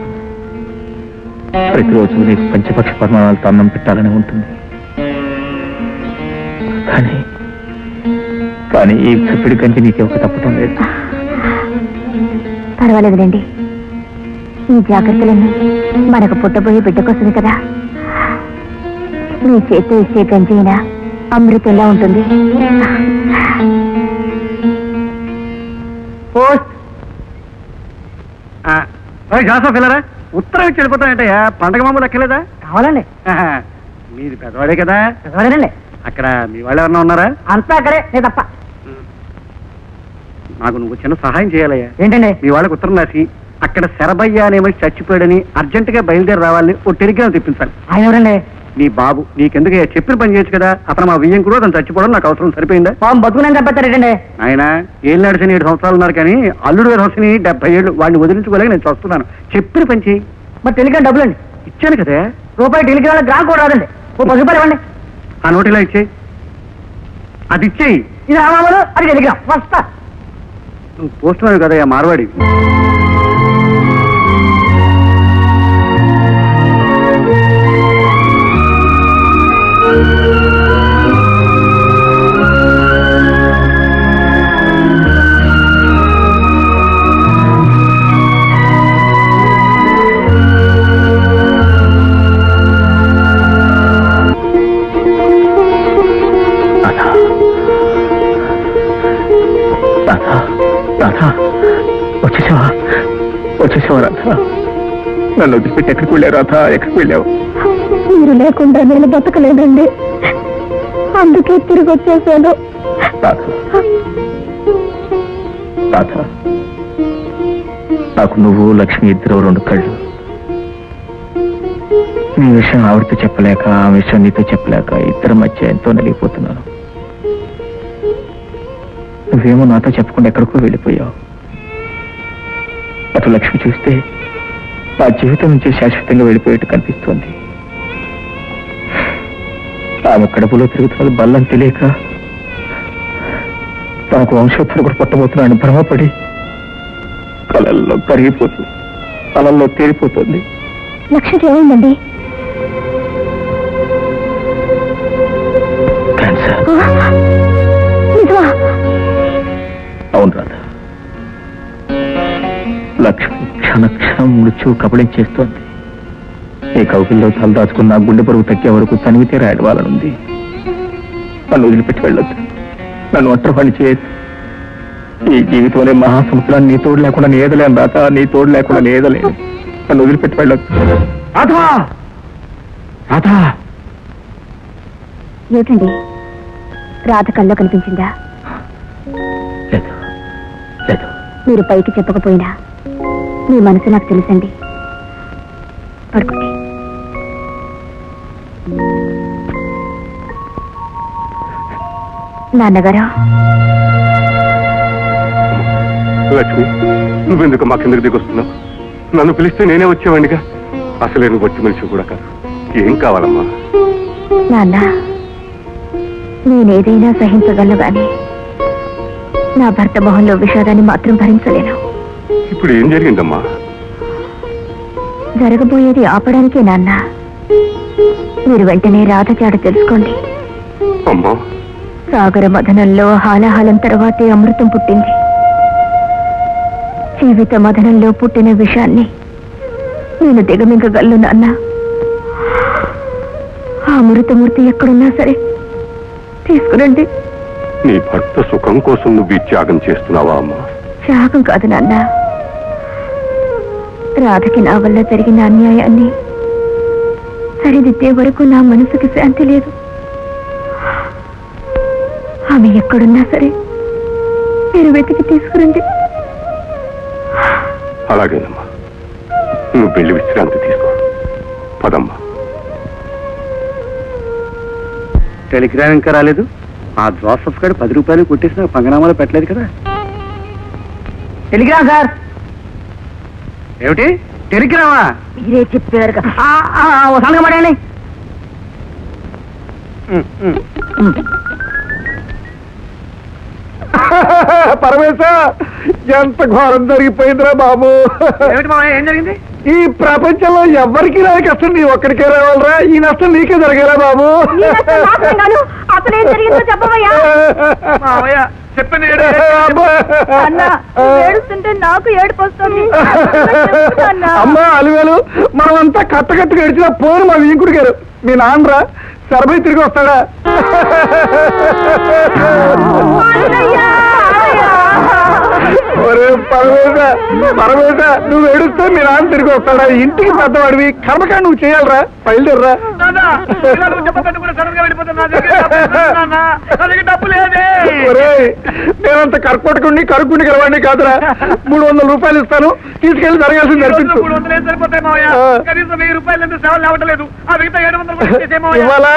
Speaker 3: ప్రతిరోజు నీకు పంచపక్ష పరిమాణాలతో అన్నం పెట్టాలని ఉంటుంది. కానీ ఈ చప్పిడి గంజి నీకే ఒక తప్పటం లేదు.
Speaker 1: పర్వాలేదులేండి, ఈ జాగ్రత్తలన్నీ మనకు పుట్టబోయే బిడ్డ కోసమే కదా. మీ చేతితో ఇచ్చే గంజి అయినా అమృతంలా ఉంటుంది.
Speaker 6: పిల్లరా ఉత్తరం ఇచ్చి వెళ్ళిపోతాయంటయ్యా. పండగ మామూలు ఎక్కలేదా? కావాలండి. మీది పెద్దవాడే కదా? పెద్దవాడేనండి. అక్కడ మీ వాళ్ళు ఎవరన్నా ఉన్నారా? అంతా అక్కడే, నేను తప్ప. నాకు నువ్వు చిన్న సహాయం చేయాలయ్యా. ఏంటండి? మీ వాళ్ళకి ఉత్తరం రాసి అక్కడ శరభయ్య అనే మనిషి చచ్చిపోయాడని అర్జెంట్ గా బయలుదేరి రావాలని ఓ టెలిగ్రామ్ తెప్పించాలి. ఆయన ఎవరండి? నీ బాబు. నీకెందుకు చెప్పిన పని చేయొచ్చు కదా. అతను మా వియ్యం కూడా అతను చచ్చిపోవడం నాకు అవసరం సరిపోయిందా? బతుకునే చెప్పారండి ఆయన. ఏళ్ళు నడిచిన 7 సంవత్సరాలు ఉన్నారు కానీ అల్లుడు హౌస్ని 70 ఏళ్ళు వాడిని వదిలించుకోలేక నేను చూస్తున్నాను. చెప్పిన పని చేయి. మరి టెలిగ్రామ్ డబ్బులు అండి ఇచ్చాను కదా. రూపాయి టెలిగ్రామ్ గ్రామ్ కూడా రాదండి. ఓ 10 రూపాయలు ఇవ్వండి. ఆ నోటిలా ఇచ్చేయి. అది ఇచ్చేయి. ఇది రామాలు, అది టెలిగ్రామ్. వస్తా. నువ్వు పోస్ట్ మ్యాన్ కదా మార్వాడి.
Speaker 3: వచ్చేసావా రాధా? నన్ను వదిలిపెట్టి ఎక్కడికి వెళ్ళావు రాధా? ఎక్కడికి వెళ్ళావు?
Speaker 1: మీరు లేకుండా నేను బతకలేదండి, అందుకే తిరిగి వచ్చేసాను.
Speaker 3: రాధా, నాకు నువ్వు లక్ష్మి ఇద్దరు 2 కళ్ళు. నీ విషయం ఆవిడతో చెప్పలేక, ఆ విషయం నీతో చెప్పలేక ఇద్దరి మధ్య ఎంతో నలిగిపోతున్నాను. నువ్వేమో నాతో చెప్పకుండా ఎక్కడికో వెళ్ళిపోయావు. అటు లక్ష్మి చూస్తే నా జీవితం నుంచి శాశ్వతంగా వెళ్ళిపోయేట్టు కనిపిస్తోంది. ఆమె కడుపులో తిరుగుతున్నది బల్లని తెలియక తనకు వంశోత్తరం కూడా పుట్టబోతున్నాను భ్రమపడి కళల్లో కరిగిపోతూ కళల్లో తేలిపోతుంది.
Speaker 1: లక్ష్మికి ఏమైందండి?
Speaker 3: క్యాన్సర్. అవును రాధా, లక్ష్మి క్షణక్షణం మృత్యువు కబళించేస్తోంది. ఈ కౌకిల్లో తలదాచుకున్న గుండె పరుగు తగ్గే వరకు తనివితే రాయడవాలనుంది. నన్ను వదిలిపెట్టి వెళ్ళొద్దు, నన్ను ఒంటరి చేయదు. ఈ జీవితంలో మహాసముద్రాన్ని నీ తోడు లేకుండా నేదలేను రాత, నీ తోడు లేకుండా నేదలేను. నన్ను వదిలిపెట్టి వెళ్ళొద్దు.
Speaker 5: రాధా రాధా
Speaker 1: ఏమిటండి రాధ కల్లో కనిపించిందా?
Speaker 3: లేదు లేదు.
Speaker 1: మీరు పైకి చెప్పకపోయినా మీ మనసు నాకు తెలుసండి. పడుకోండి. నాన్నగారు,
Speaker 5: లక్ష్మి, నువ్వెందుకు మా కిందకి దిగొస్తున్నావు? నన్ను పిలిస్తే నేనే వచ్చేవాడిగా. అసలే నువ్వు వచ్చి మనిషి కూడా కాదు. ఏం కావాలమ్మా?
Speaker 1: నాన్న, నేనేదైనా సహించగలను గాని నా భర్త మొహంలో విషాదాన్ని మాత్రం భరించలేను.
Speaker 5: ఇప్పుడు ఏం జరిగిందమ్మా?
Speaker 1: జరగబోయేది ఆపడానికే నాన్న. మీరు వెంటనే రాధ జాడ తెలుసుకోండి.
Speaker 5: అమ్మా,
Speaker 1: సాగర మథనంలో హాలాహలం తర్వాతే అమృతం పుట్టింది. జీవిత మథనంలో పుట్టిన విషాన్ని నేను దిగమింగగలను నాన్న. ఆ అమృతమూర్తి ఎక్కడున్నా సరే తీసుకురండి.
Speaker 5: నీ భర్త సుఖం కోసం నువ్వు ఈ త్యాగం చేస్తున్నావా అమ్మా?
Speaker 1: త్యాగం కాదు నాన్న. రాధకి నా వల్ల జరిగిన అన్యాయాన్ని సరిదిద్దే వరకు నా మనసుకి శాంతి లేదు. ఆమె ఎక్కడున్నా సరే మీరు వెతికి తీసుకురండి.
Speaker 5: అలాగేనమ్మా, నువ్వు వెళ్ళి విశ్రాంతి తీసుకో. పదమ్మా.
Speaker 6: టెలిగ్రామ్ ఇంకా రాలేదు. ఆ జోసఫ్ గారు 10 రూపాయలు కొట్టేసిన పంగనామాలో పెట్టలేదు కదా. Telegram sir. ఏమిటి టెలిగ్రామా?
Speaker 4: మీరే చెప్పారు కదా.
Speaker 6: ఓ సంగ పడండి.
Speaker 5: పరమేశ, ఎంత ఘోరం జరిగిపోయిందిరా బాబు.
Speaker 6: ఏమిటి మామయ్య, ఏం జరిగింది?
Speaker 5: ఈ ప్రపంచంలో ఎవరికి రాని కష్టం నీ ఒక్కడికే రావాలరా. ఈ నష్టం నీకే జరగాలా బాబు?
Speaker 1: అసలు ఏం జరిగిందో చెప్పవయ్యా.
Speaker 6: మామయ్య చెప్పండి.
Speaker 1: ఏడుస్తుంటే నాకు ఏడుపు వస్తుంది.
Speaker 5: అమ్మా అలివేలు, మనమంతా కట్టకట్టుకు ఏడ్చినా పోను మా వీంకుడు గారు. మీ నాన్నరా సర్భై తిరిగి వస్తాడా? ఒరే పరమేశ, పరమేశ, నువ్వు ఏడుస్తే మీ నాన్న తిరిగి వస్తాడా? ఇంటికి పెద్దవాడివి, కర్మకాండ నువ్వు చేయాలరా. బయలుదేరరా. నేనంత కర్కోటకుడిని కరుక్కుని గెలవాడిని కాదురా. 300 రూపాయలు ఇస్తాను, తీసుకెళ్లి జరగాల్సింది జరిపించు. ఇవ్వాలా?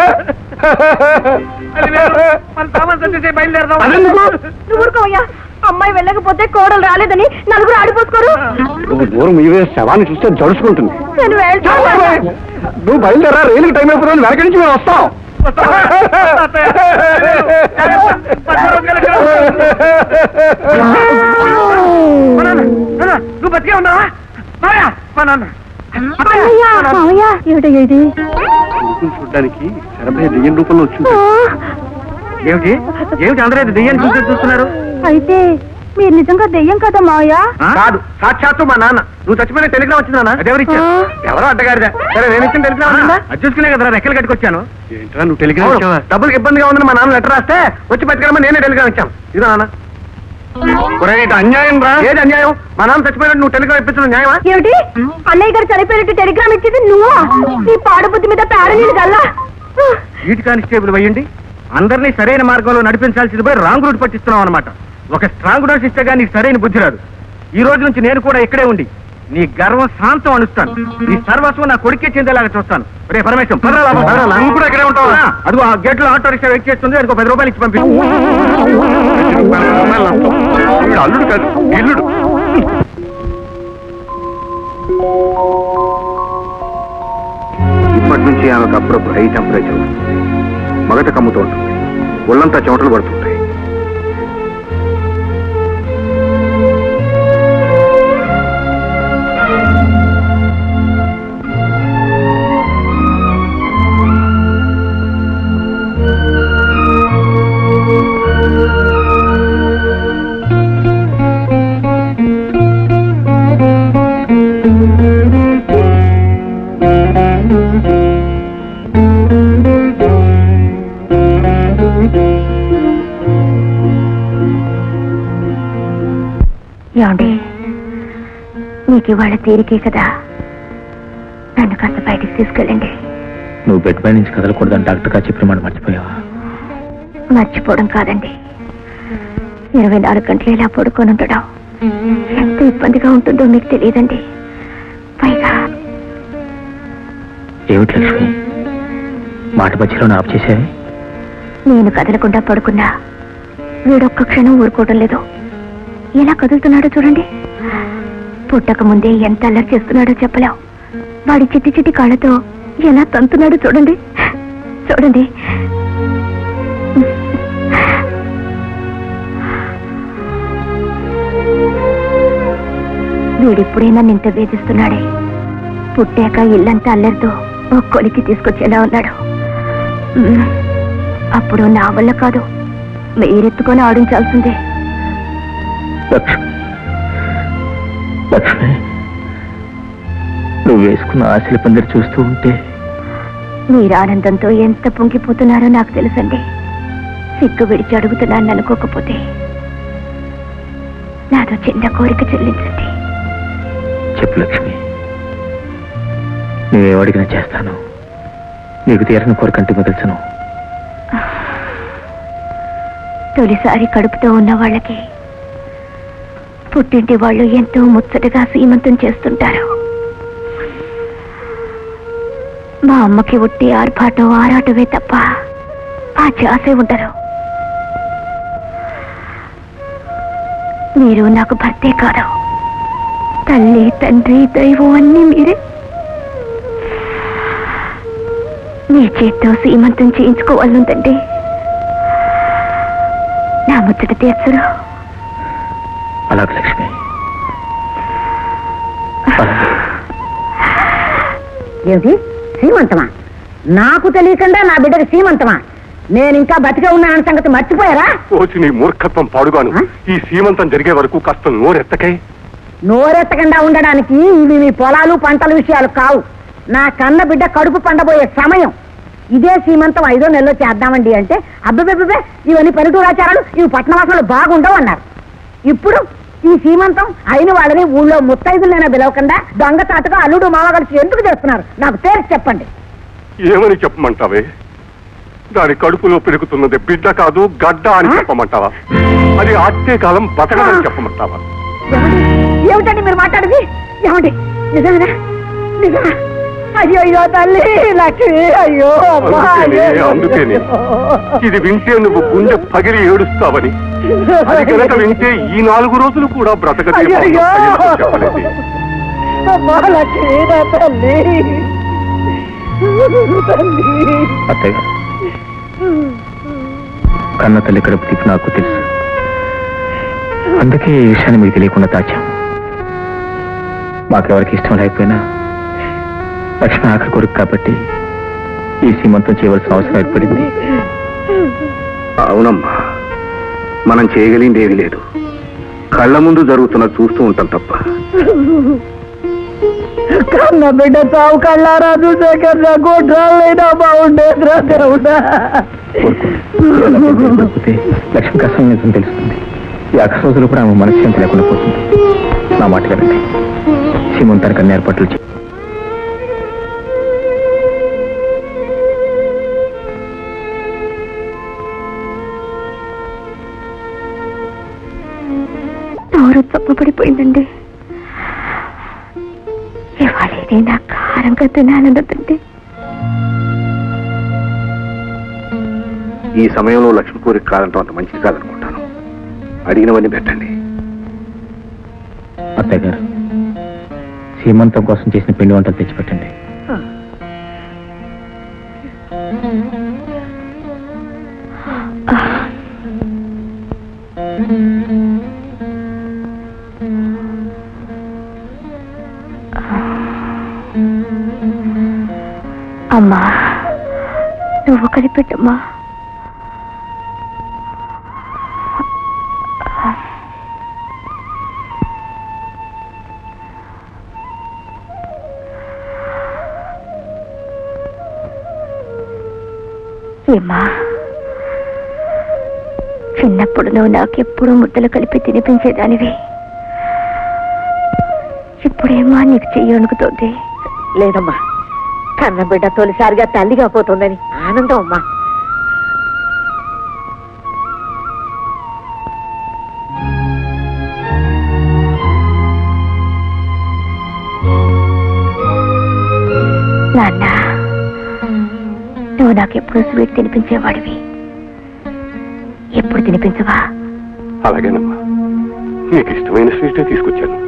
Speaker 1: అమ్మాయి వెళ్ళకపోతే కోడలు రాలేదని నలుగురు ఆడిపోసుకోరు.
Speaker 5: నువ్వు దూరం ఇవే శవాన్ని చూస్తే జడుచుకుంటుంది. నువ్వు బయలుదేరా, రైలుకి టైం అయిపోతుంది. వెనక నుంచి మేము వస్తాం.
Speaker 6: నువ్వు బతికే ఉన్నావా? చూడడానికి శరభయ్య దెయ్యం రూపంలో వచ్చింది. ఏమిటి ఏమిటి అందరూ దెయ్యాన్ని చూస్తున్నారు?
Speaker 1: అయితే మీరు నిజంగా దెయ్యం కదా మావయ్య?
Speaker 6: కాదు, సాక్షాత్తు మా నాన్న. నువ్వు చచ్చిపోయిన టెలిగ్రామ్ వచ్చిందా? అదెవరిచ్చా? ఎవరో అడ్డగారిదా? సరే, నేను ఇచ్చిన టెలిగ్రామ్ అది చూసుకునే కదా రెక్కలు కట్టుకొచ్చాను. ఏంట్రా నువ్వు టెలిగ్రామ్ ఇచ్చావా? డబ్బులకు ఇబ్బందిగా ఉందని మా నాన్న లెటర్ రాస్తే వచ్చి పట్టుకెళ్ళమని నేనే టెలిగ్రామ్ ఇచ్చాను. ఇదో నాన్న. అన్యాయం రా. ఏది అన్యాయం? మా నాన్న చచ్చిపోయినట్టు నువ్వు టెలిగ్రామ్ ఇప్పించడం న్యాయమా?
Speaker 1: ఏమిటి అన్నయ్య గారు చనిపోయినట్టు టెలిగ్రామ్ ఇచ్చేది నువ్వా? నీ పాడుబుద్ధి మీద పేరనీళ్ళు గల్లా.
Speaker 6: వీటి కానిస్టేబుల్ అయ్యండి అందరినీ సరైన మార్గంలో నడిపించాల్సింది పోయి రాంగ్ రూట్ పట్టిస్తున్నావు అనమాట. ఒక స్ట్రాంగ్ డోస్ ఇస్తే గానీ నీకు సరైన బుద్ధి రాదు. ఈ రోజు నుంచి నేను కూడా ఇక్కడే ఉండి నీ గర్వం శాంతం అనుస్తాను. నీ సర్వస్వం నా కొడుకే చెందేలాగా చూస్తాను. రే పరమేశ్వరం, నువ్వు కూడా ఇక్కడే ఉంటావా? అదిగో ఆ గేట్ లో ఆటో రిక్షా వెయిట్ చేస్తుంది. అది 10 రూపాయలు ఇచ్చి పంపిస్తాను.
Speaker 5: అల్లుడు కాదు, ఇల్లుడు.
Speaker 2: ఇప్పటి నుంచి ఆమెకు అప్పుడప్పుడు హై టెంపరేచర్ వస్తుంది. మగట కమ్ముతూ ఉంటుంది. ఒళ్ళంతా చెమటలు పడుతుంటాయి. ఏమండి, మీకు ఇవాళ తీరికే కదా, నన్ను కాస్త బయట
Speaker 1: బయటికి తీసుకెళ్ళండి.
Speaker 3: నువ్వు బెడ్ పై నుంచి కదలకూడదని డాక్టర్ గారు చెప్పిన మాట మర్చిపోయావా?
Speaker 1: మర్చిపోవడం కాదండి, 24 గంటలు ఇలా పడుకొని ఉండడం ఎంత ఇబ్బందిగా ఉంటుందో మీకు తెలియదండి. పైగా
Speaker 3: ఏమిటి లక్ష్మి, మాట మధ్యలో ఆఫ్ చేసేవి?
Speaker 1: నేను కదలకుండా పడుకున్నా వీడొక్క క్షణం ఊరుకోవడం లేదు. ఎలా కదులుతున్నాడో చూడండి. పుట్టక ముందే ఎంత అల్లరి చేస్తున్నాడో చెప్పలేం. వాడి చిట్టి చిట్టి కాళ్ళతో ఎలా తంతున్నాడో చూడండి. చూడండి. వీడిప్పుడే నన్ను ఇంత వేధిస్తున్నాడే. పుట్టాక ఇల్లంతా అల్లరితో ఒక్కొలికి తీసుకొచ్చేలా ఉన్నాడు. అప్పుడు నా వల్ల కాదు, మీరెత్తుకొని ఆడించాల్సిందే.
Speaker 3: లక్ష్మి, నువ్వు వేసుకున్న ఆశల పందిరి చూస్తూ ఉంటే
Speaker 1: మీరు ఆనందంతో ఎంత పొంగిపోతున్నారో నాకు తెలుసండి. సిగ్గు విడిచి అడుగుతున్నాను అనుకోకపోతే నాతో చిన్న కోరిక చెల్లించండి.
Speaker 3: చెప్పు లక్ష్మి, నువ్వేమడిగినా చేస్తాను. నీకు తీరని కోరికంటే మిగల్చను.
Speaker 1: తొలిసారి కడుపుతో ఉన్న వాళ్ళకి పుట్టింటి వాళ్ళు ఎంతో ముచ్చటగా సీమంతం చేస్తుంటారు. మా అమ్మకి ఉట్టి ఆర్భాటం ఆరాటమే తప్ప ఆ చేసే ఉండరు. మీరు నాకు భర్తే కాదు, తల్లి తండ్రి దైవం అన్నీ మీరే. మీ చేత్తో సీమంతం చేయించుకోవాలందండి. నా ముచ్చట తీర్చరు.
Speaker 3: అలాగే లక్ష్మి.
Speaker 4: ఏమిటి సీమంతమా? నాకు తెలియకుండా నా బిడ్డకి సీమంతమా? నేను ఇంకా బతికే ఉన్నానన్న సంగతి మర్చిపోయారా?
Speaker 5: వచ్చి నీ మూర్ఖత్వం పాడుగాను. ఈ సీమంతం జరిగే వరకు కాస్త నోరెత్తకై.
Speaker 4: నోరెత్తకుండా ఉండడానికి ఇవి మీ పొలాలు పంటల విషయాలు కావు. నా కన్న బిడ్డ కడుపు పండబోయే సమయం. ఇదే సీమంతం 5వ నెలలో చేద్దామండి అంటే అబ్బే ఇవన్నీ పల్లెటూరాచారాలు, ఇవి పట్టణవాసాలు బాగుండవు అన్నారు. ఇప్పుడు ఈ సీమంతం అయిన వాళ్ళని ఊళ్ళో ముత్తైదులైనా పిలవకుండా దొంగతాటుగా అల్లుడు మామ కలిసి ఎందుకు చేస్తున్నారు? నాకు తేల్చి చెప్పండి.
Speaker 5: ఏమని చెప్పమంటావే? దాని కడుపులో పెరుగుతున్నది బిడ్డ కాదు గడ్డ అని చెప్పమంటావా? అది ఆట్టే కాలం బతకదని చెప్పమంటావా?
Speaker 4: ఏమిటండి మీరు మాట్లాడేది? ఏమండి నిజమేనా? నిజమా? అయ్యో అయ్యో తల్లి లక్ష్మి, అయ్యో
Speaker 5: అందుకేనే ఇది వింటే నువ్వు గుండె పగిలి ఏడుస్తావని. అది కనుక వింటే ఈ 4 రోజులు కూడా బ్రతకలేదు.
Speaker 3: అత్తయ్య, కన్న తల్లి కడుపు తీపి నాకు తెలుసు. అందుకే ఈ విషయాన్ని మీకు తెలియకుండా దాచాం. మాకెవరికి ఇష్టం లేకపోయినా లక్ష్మి ఆఖరి కొడుకు కాబట్టి ఈ సీమంతం చేయవలసిన అవసరం ఏర్పడింది.
Speaker 2: అవునమ్మా, మనం చేయగలిగింది ఏమీ లేదు. కళ్ళ ముందు జరుగుతున్న చూస్తూ ఉంటాం తప్ప.
Speaker 4: కన్న బిడ్డ తావు కళ్ళారా చూసే గోడ్రాలైనా బాగుండేదిరా దేవుడా.
Speaker 3: లక్ష్మి కష్టం నిజం తెలుస్తుంది. ఈ ఆఖరి రోజులు కూడా ఆమె మనశ్శాంతి లేకుండా పోతుంది. నా మాట కదండి, సీమంతానికి అన్ని ఏర్పాట్లు చేయి.
Speaker 1: తప్పబడిపోయిందండి. ఇవాళ ఏదైనా కారంగా తినాలన్నదండి.
Speaker 2: ఈ సమయంలో లక్ష్మి కోరిక కాదంటాం అంత మంచిది కాదనుకుంటాను. అడిగినవన్నీ పెట్టండి.
Speaker 3: అత్తయ్య గారు, సీమంతం కోసం చేసిన పిండి వంటలు తెచ్చిపెట్టండి.
Speaker 1: అమ్మా, నువ్వు కలిపెట్టమ్మా. ఏమ్మా, చిన్నప్పుడు నువ్వు నాకెప్పుడు ముద్దలు కలిపి తినిపించేదానివి. ఇప్పుడేమా నీకు చెయ్యి వణుకుతోంది?
Speaker 4: లేదమ్మా, కన్న బిడ్డ తొలిసారిగా తల్లిగా పోతుందని ఆనందం అమ్మా.
Speaker 1: నాన్న, నువ్వు నాకెప్పుడు స్వీట్ తినిపించేవాడివి, ఎప్పుడు తినిపించవా?
Speaker 5: అలాగేనమ్మా, నీకు ఇష్టమైన స్వీటే తీసుకొచ్చాను.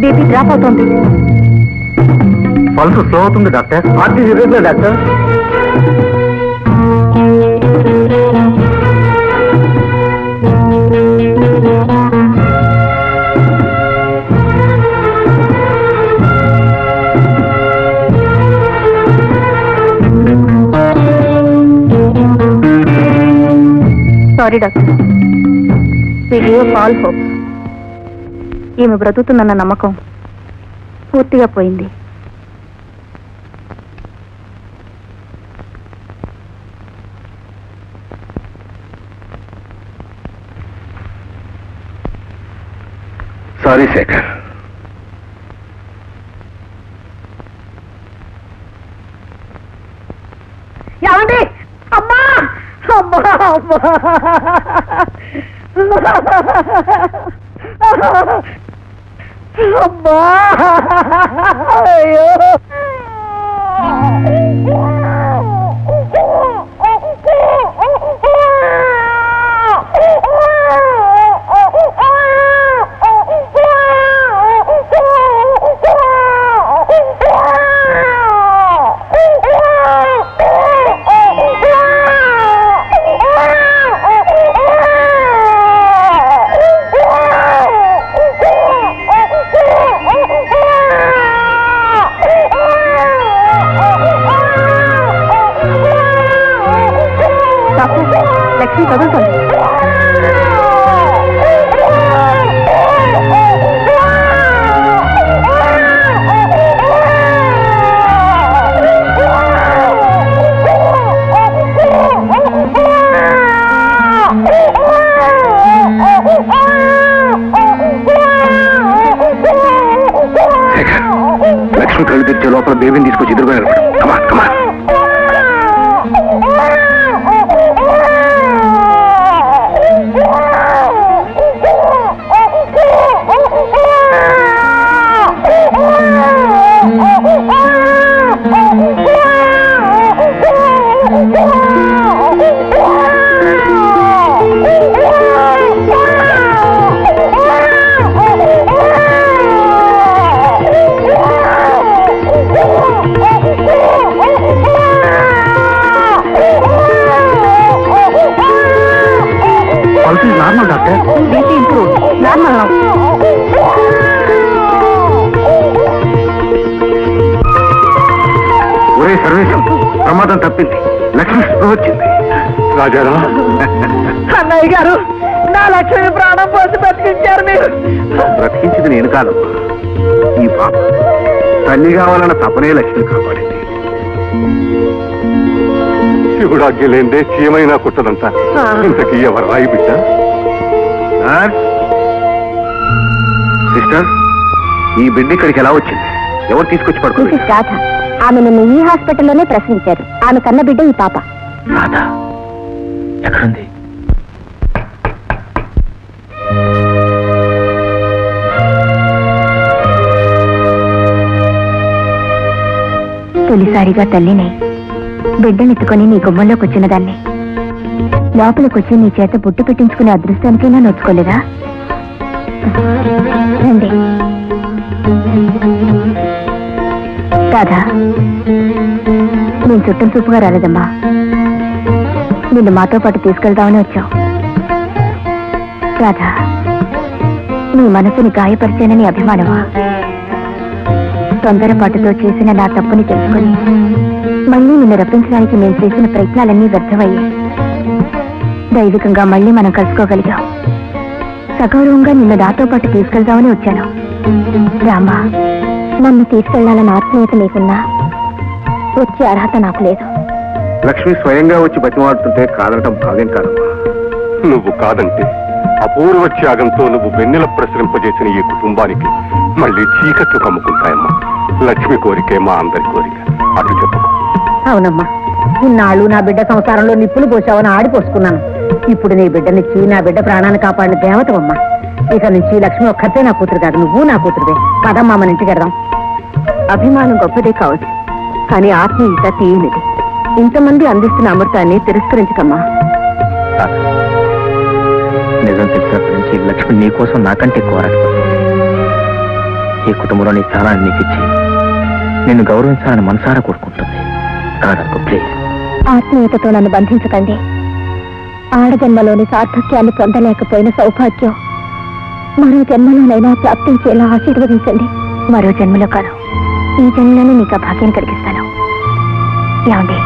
Speaker 1: బేబీ డ్రాప్ అవుతుంది.
Speaker 5: పల్స్ స్లో అవుతుంది doctor. Heart irregular doctor.
Speaker 1: Sorry doctor, we gave all hopes. ఈమె బ్రతుకుతుందన్న నమ్మకం పూర్తిగా పోయింది.
Speaker 5: సారీ శేఖర్.
Speaker 4: ఏమండి? అమ్మా అమ్మా అమ్మా అయ్యో
Speaker 1: లక్ష్మి తగులుతుంది.
Speaker 2: లక్ష్మి కళ్ళు తెచ్చే లోపల బేబీని తీసుకొచ్చి ఎదురుగా కమా కమా. Normal doctor,
Speaker 1: BP improve, normal.
Speaker 2: ఒరే సర్వేశం, ప్రమాదం తప్పింది. లక్ష్మి స్పృహ వచ్చింది. రాజారా,
Speaker 4: అన్నయ్య గారు, నా లక్ష్మి ప్రాణం పోసి బ్రతికించారు మీరు.
Speaker 2: బ్రతికించింది నేను కాదు, ఈ పాప. తల్లి కావాలన్న తపనే లక్ష్మి కాపాడింది. శివుడాజ్ఞ లేదే చీమైనా కుట్టదంతా. ఇంతకీ ఎవరు రాయి బిడ్డ? సిస్టర్, ఈ బిడ్డ ఇక్కడికి ఎలా వచ్చింది? ఎవరు తీసుకొచ్చి పడుకుంది?
Speaker 1: రాధ. ఆమె నిన్న ఈ హాస్పిటల్లోనే ప్రశ్నించారు. ఆమె కన్న బిడ్డ ఈ పాప.
Speaker 3: రాధా ఎక్కడుంది?
Speaker 1: తొలిసారిగా తల్లిని బిడ్డనెత్తుకొని నీ గుమ్మంలోకి వచ్చిన దాన్ని లోపలికొచ్చి నీ చేత బుట్టు పెట్టించుకునే అదృష్టానికైనా నోచుకోలేదా? రండి. రాధా, నేను చుట్టం చూపుగా రాలేదమ్మా. నిన్ను మాతో పాటు తీసుకెళ్దామని వచ్చావు. రాధా, నీ మనసుని గాయపరిచానని అభిమానమా? తొందరపాటుతో చేసిన నా తప్పుని తెలుసుకొని మళ్ళీ నిన్ను రప్పించడానికి నేను చేసిన ప్రయత్నాలన్నీ వ్యర్థమయ్యాయి. దైవికంగా మళ్ళీ మనం కలుసుకోగలిగాం. సగౌరవంగా నిన్ను నాతో పాటు తీసుకెళ్దామని వచ్చాను. రామా, నన్ను తీసుకెళ్లాలన్న ఆత్మీయత లేకున్నా వచ్చే అర్హత నాకు లేదు.
Speaker 2: లక్ష్మి స్వయంగా వచ్చి బతిమాడుతుంటే కాదనటం భావ్యం కాదమ్మా. నువ్వు కాదంటే అపూర్వ త్యాగంతో నువ్వు వెన్నెల ప్రసరింపజేసిన ఈ కుటుంబానికి మళ్ళీ చీకట్లు కమ్ముకుంటాయమ్మా. లక్ష్మి కోరికే మా అందరి కోరిక. అటు చెప్పకు.
Speaker 4: అవునమ్మా, ఇన్నాళ్ళు నా బిడ్డ సంసారంలో నిప్పులు పోసావని ఆడిపోసుకున్నాను. ఇప్పుడు నీ బిడ్డనిచ్చి నా బిడ్డ ప్రాణాన్ని కాపాడిన దేవతవమ్మా. ఇక నుంచి లక్ష్మి ఒక్కతే నా కూతురు కాదు, నువ్వు నా కూతురువే. పదమ్మా, మన ఇంటికి వెళ్దాం.
Speaker 1: అభిమానం గొప్పదే కావచ్చు, కానీ ఆత్మీయత తీయనిది. ఇంతమంది అందిస్తున్న అమృతాన్ని తిరస్కరించకమ్మా.
Speaker 3: నిజం తెలిసినప్పటి నుంచి లక్ష్మి నీకోసం నాకంటే కోరాడు. ఈ కుటుంబంలో నీ స్థానాన్ని నీకు ఇచ్చి నిన్ను గౌరవించాలని మనసారా కోరుకుంటుంది. కాదనుకో ప్లీజ్.
Speaker 1: ఆత్మీయతతో నన్ను బంధించకండి. ఆడజన్మలోని సార్థక్యాన్ని పొందలేకపోయిన సౌభాగ్యం మరో జన్మలోనైనా ప్రాప్తించేలా ఆశీర్వదించండి. మరో జన్మలో కాదు, ఈ జన్మలోనే నీకు ఆ భాగ్యాన్ని కలిగిస్తాను. ఏమండి?